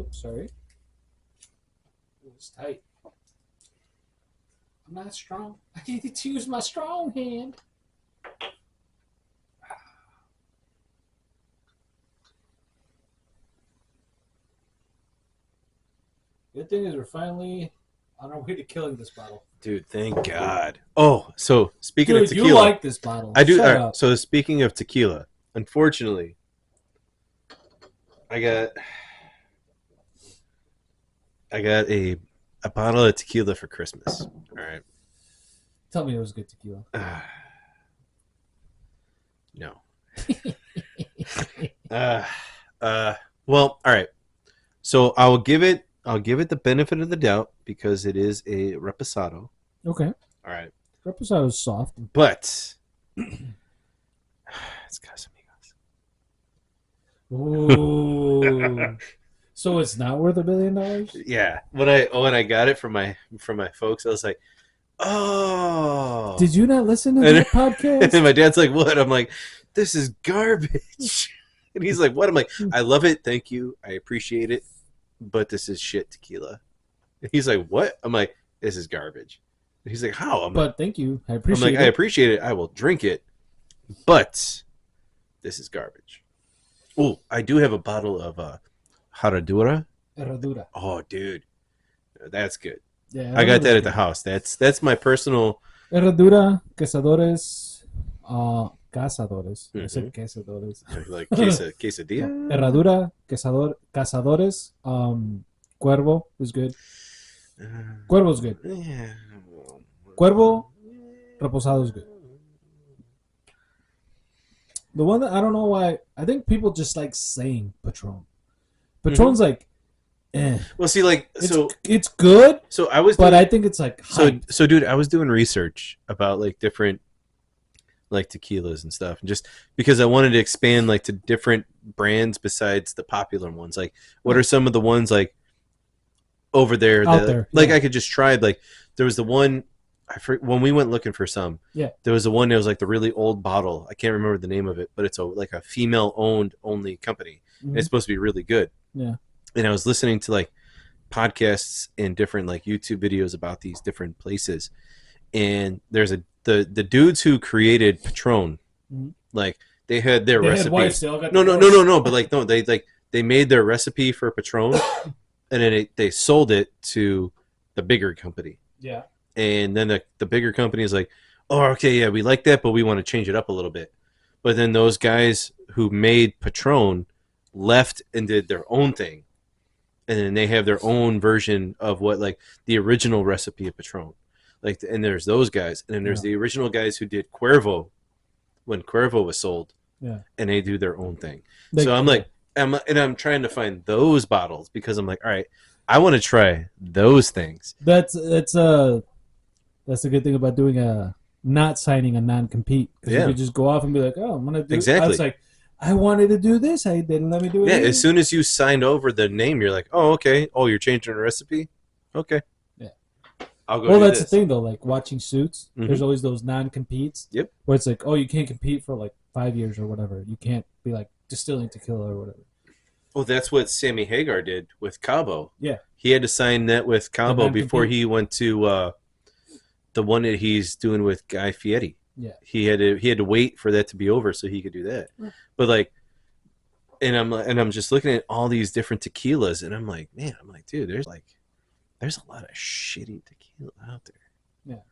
Oops, sorry. It was tight. I'm not strong. I need to use my strong hand. Good thing is we're finally on our way to killing this bottle. Dude, thank God. Oh, so speaking Dude, of tequila, you like this bottle. I do. Shut all right, up. so speaking of tequila, unfortunately, I got a bottle of tequila for Christmas. All right. Tell me it was good tequila. No. Well, all right. So I'll give it the benefit of the doubt because it is a reposado. Okay. All right. Reposado is soft. But it's Casamigos. Ooh. So it's not worth $1 billion? Yeah. When I got it from my folks, I was like, oh. Did you not listen to that podcast? And my dad's like, what? I'm like, this is garbage. And he's like, what? I'm like, I love it. Thank you. I appreciate it. But this is shit tequila. And he's like, what? I'm like, this is garbage. And he's like, how? But thank you. I I'm appreciate like, it. I appreciate it. I will drink it. But this is garbage. Oh, I do have a bottle of Herradura. Herradura. Oh, dude. That's good. Yeah, I got that at good. the house. That's my personal... Herradura, Cazadores, Cazadores. I Mhm. said Cazadores. Like quesadilla? No, Herradura, Cazadores, Cuervo is good. Cuervo's good. Yeah. Cuervo, Reposado is good. The one that I don't know why, I think people just like saying Patron. Patron's like, eh. Well, see, like, It's good, so I was, but I think it's like hype. so, dude, I was doing research about like different, like tequilas and stuff, and just because I wanted to expand like to different brands besides the popular ones. Like, what are some of the ones like over there Out that, there, like, yeah. I could just try? Like, there was the one. When we went looking for some, Yeah. there was the one that was like the really old bottle. I can't remember the name of it, but it's like a female owned only company. And it's supposed to be really good. Yeah. And I was listening to like podcasts and different like YouTube videos about these different places. And there's the dudes who created Patron, Mhm. like they had their They recipe. had wives, they all got No, divorced. no. But like no, they made their recipe for Patron, and then they sold it to the bigger company. Yeah. And then the bigger company is like, oh, okay, yeah, we like that, but we want to change it up a little bit. But then those guys who made Patron left and did their own thing. And then they have their own version of what, like, the original recipe of Patron. Like, and there's those guys. And then there's the original guys who did Cuervo when Cuervo was sold. Yeah. And they do their own thing. Like, so I'm like, I'm trying to find those bottles because I'm like, all right, I want to try those things. That's the good thing about doing not signing a non-compete, because you could just go off and be like, oh, I'm gonna do exactly. I was like, I wanted to do this, I didn't let me do it. Yeah, either. as soon as you signed over the name, you're like, oh, okay. Oh, you're changing the recipe? Okay. Yeah. I'll go. Well, do that's this. the thing though. Like watching Suits, Mhm. there's always those non-competes. Yep. Where it's like, oh, you can't compete for like 5 years or whatever. You can't be like distilling tequila or whatever. Well, that's what Sammy Hagar did with Cabo. Yeah. He had to sign that with Cabo before he went to the one that he's doing with Guy Fieri. Yeah. He had to wait for that to be over so he could do that. Yeah. But like, and I'm just looking at all these different tequilas, and I'm like, dude, there's a lot of shitty tequila out there. Yeah.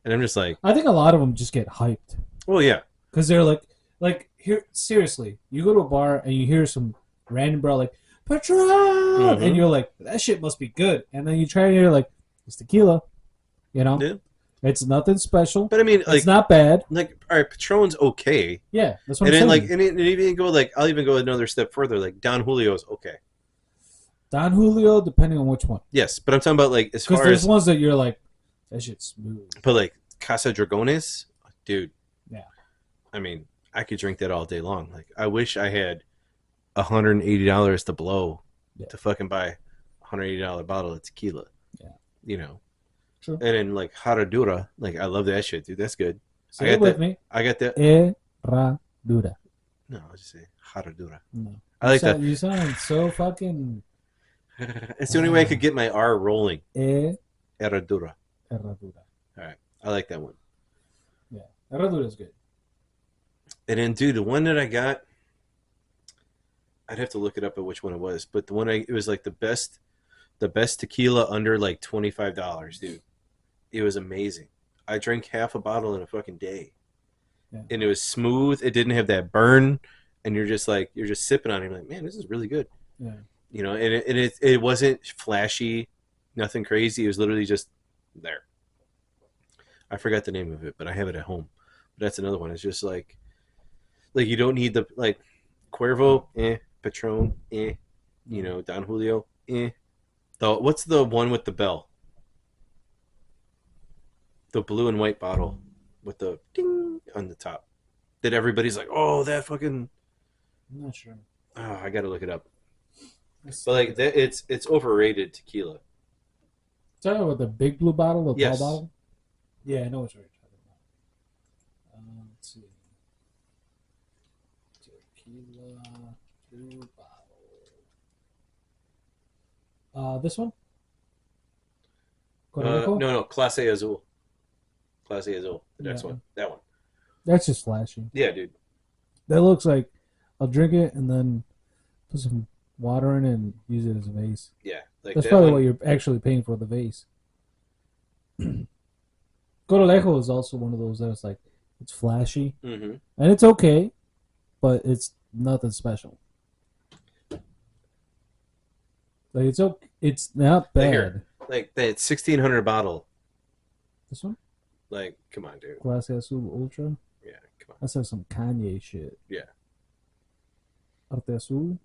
And I'm just like, I think a lot of them just get hyped. well, yeah. Because they're like here, seriously, you go to a bar and you hear some random bro like Patron, Mhm. and you're like, that shit must be good. And then you try and you're like, it's tequila, you know? Yeah. It's nothing special. But I mean, like, it's not bad. like, all right, Patron's okay. Yeah, that's what And I'm then saying. like, and even go like, I'll even go another step further. Like Don Julio's okay. Don Julio, depending on which one. Yes, but I'm talking about like as Because far there's as, ones that you're like, that shit's smooth. but like Casa Dragones, dude. Yeah. I mean, I could drink that all day long. Like, I wish I had $180 to blow to fucking buy a $180 bottle of tequila. Yeah. You know. True. And then like Herradura, like I love that shit, dude. That's good. Say it with me. I got that. Herradura. No, I'll just say Herradura. No. I like that. You sound so fucking... It's the only way I could get my R rolling. Herradura. Herradura. All right. I like that one. Yeah. Herradura is good. And then, dude, the one that I got, I'd have to look it up at which one it was, but the one it was like the best tequila under like $25, dude. It was amazing. I drank half a bottle in a fucking day. Yeah. And it was smooth. It didn't have that burn and you're just sipping on it. You're like, man, this is really good. Yeah. You know, and it wasn't flashy, nothing crazy. It was literally just there. I forgot the name of it, but I have it at home. But that's another one. It's just like you don't need the like Cuervo, Patron, you know, Don Julio, what's the one with the bell? The blue and white bottle with the ding on the top. That everybody's like, oh, that fucking. I'm not sure. Oh, I gotta look it up. But like that, it's overrated tequila. Talking about the big blue bottle, the Yes. tall bottle. Yeah, I know what you're talking about. Let's see. Tequila blue bottle. This one. No, Clase Azul. Clase Azul. The next one. That one. That's just flashy. Yeah, dude. That looks like I'll drink it and then put some water in it and use it as a vase. Yeah, like That's that probably one. what you're actually paying for, the vase. Coralejo is also one of those that's like, it's flashy Mm-hmm. and it's okay, but it's nothing special. Like it's not bad. Here. Like that 1600 bottle. This one, Like, come on, dude. Clase Azul Ultra. Yeah, come on. That's like some Kanye shit. Yeah. Arte Azul.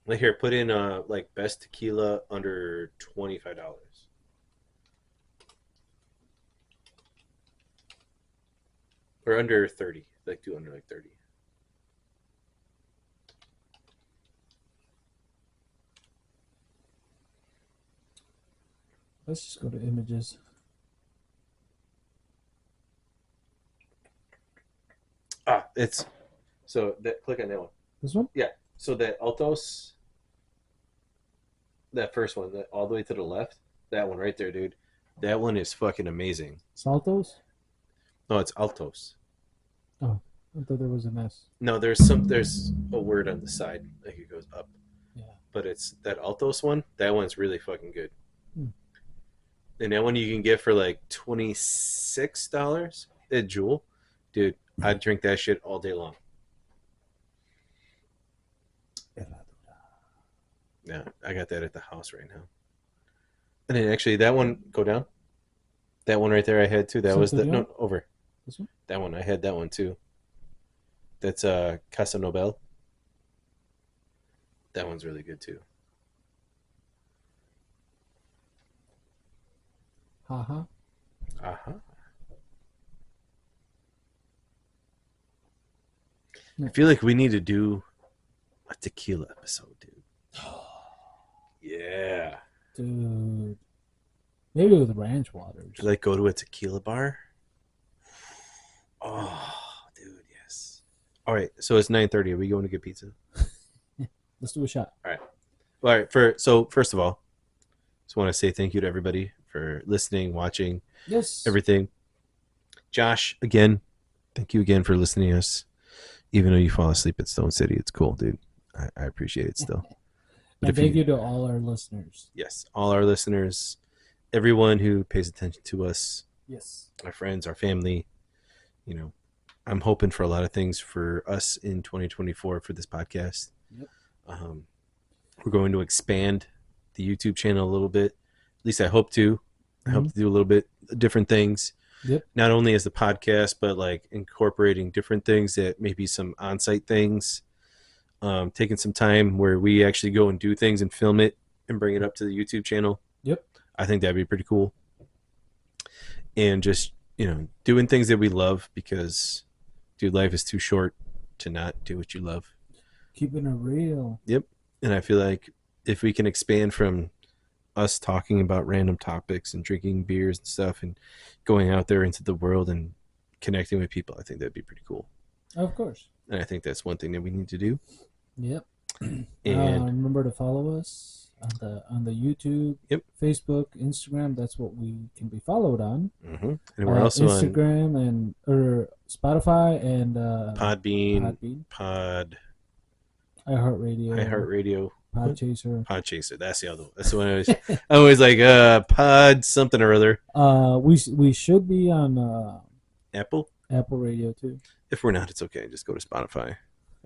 Like here, put in like best tequila under $25. Or under 30. Like do under like 30. Let's just go to images. It's so that click on that one. This one? So that Altos, that first one, that all the way to the left, that one right there, dude. That one is fucking amazing. Saltos? No, it's Altos. I thought there was an S. No, there's a word on the side, like it goes up. Yeah. But it's that Altos one. That one's really fucking good. And that one you can get for like $26 at Jewel. Dude, I'd drink that shit all day long. Yeah, I got that at the house right now. And then actually that one, go down. That one right there I had too. That was the no over. This one? That one, I had that one too. That's Casa Nobel. That one's really good too. Uh-huh. Uh-huh. I feel like we need to do a tequila episode, dude. Yeah. Dude. Maybe with ranch waters. Like go to a tequila bar. Oh, dude, yes. All right, so it's 9:30. Are we going to get pizza? Let's do a shot. All right. So first of all, just want to say thank you to everybody for listening, watching, Yes. everything. Josh, again, thank you again for listening to us. Even though you fall asleep at Stone City, it's cool, dude. I appreciate it still. But And thank you to all our listeners. Yes, all our listeners, everyone who pays attention to us, Yes. our friends, our family. You know, I'm hoping for a lot of things for us in 2024 for this podcast. Yep. We're going to expand the YouTube channel a little bit. At least I hope to. I hope to do a little bit different things. Yep. Not only as the podcast, but like incorporating different things that maybe some on-site things. Taking some time where we actually go and do things and film it and bring it up to the YouTube channel. Yep. I think that'd be pretty cool. And just, you know, doing things that we love because, dude, life is too short to not do what you love. Keeping it real. Yep. And I feel like if we can expand from us talking about random topics and drinking beers and stuff and going out there into the world and connecting with people, I think that'd be pretty cool. Of course. And I think that's one thing that we need to do. Yep. And remember to follow us on the YouTube, Yep. Facebook, Instagram. That's what we can be followed on. and we're also on Instagram or Spotify and Podbean, Podbean, iHeartRadio, Podchaser. That's the other one. That's the one I always like Pod something or other. We should be on Apple. Apple Radio too. If we're not, it's okay. Just go to Spotify.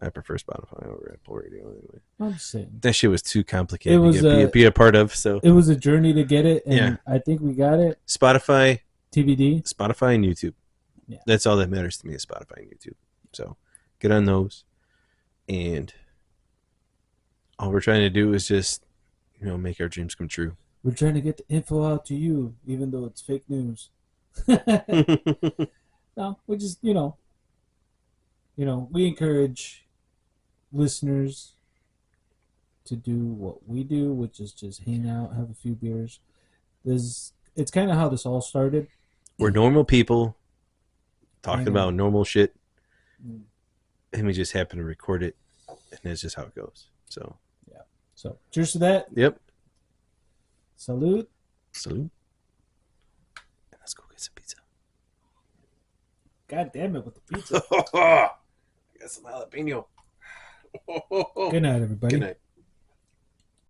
I prefer Spotify over Apple Radio anyway. I'm just saying. That shit was too complicated It was to be a part of. So it was a journey to get it, and Yeah. I think we got it. Spotify TBD. and YouTube. Yeah. That's all that matters to me is Spotify and YouTube. So get on those. And all we're trying to do is just, make our dreams come true. We're trying to get the info out to you, even though it's fake news. No, we just, we encourage listeners to do what we do, which is just hang out, have a few beers. It's kind of how this all started. We're normal people talking I know. about normal shit, Mm. and we just happen to record it, and that's just how it goes. So, So, cheers to that. yep. Salute. Salute. Let's go get some pizza. God damn it with the pizza. I got some jalapeno. Good night, everybody. Good night.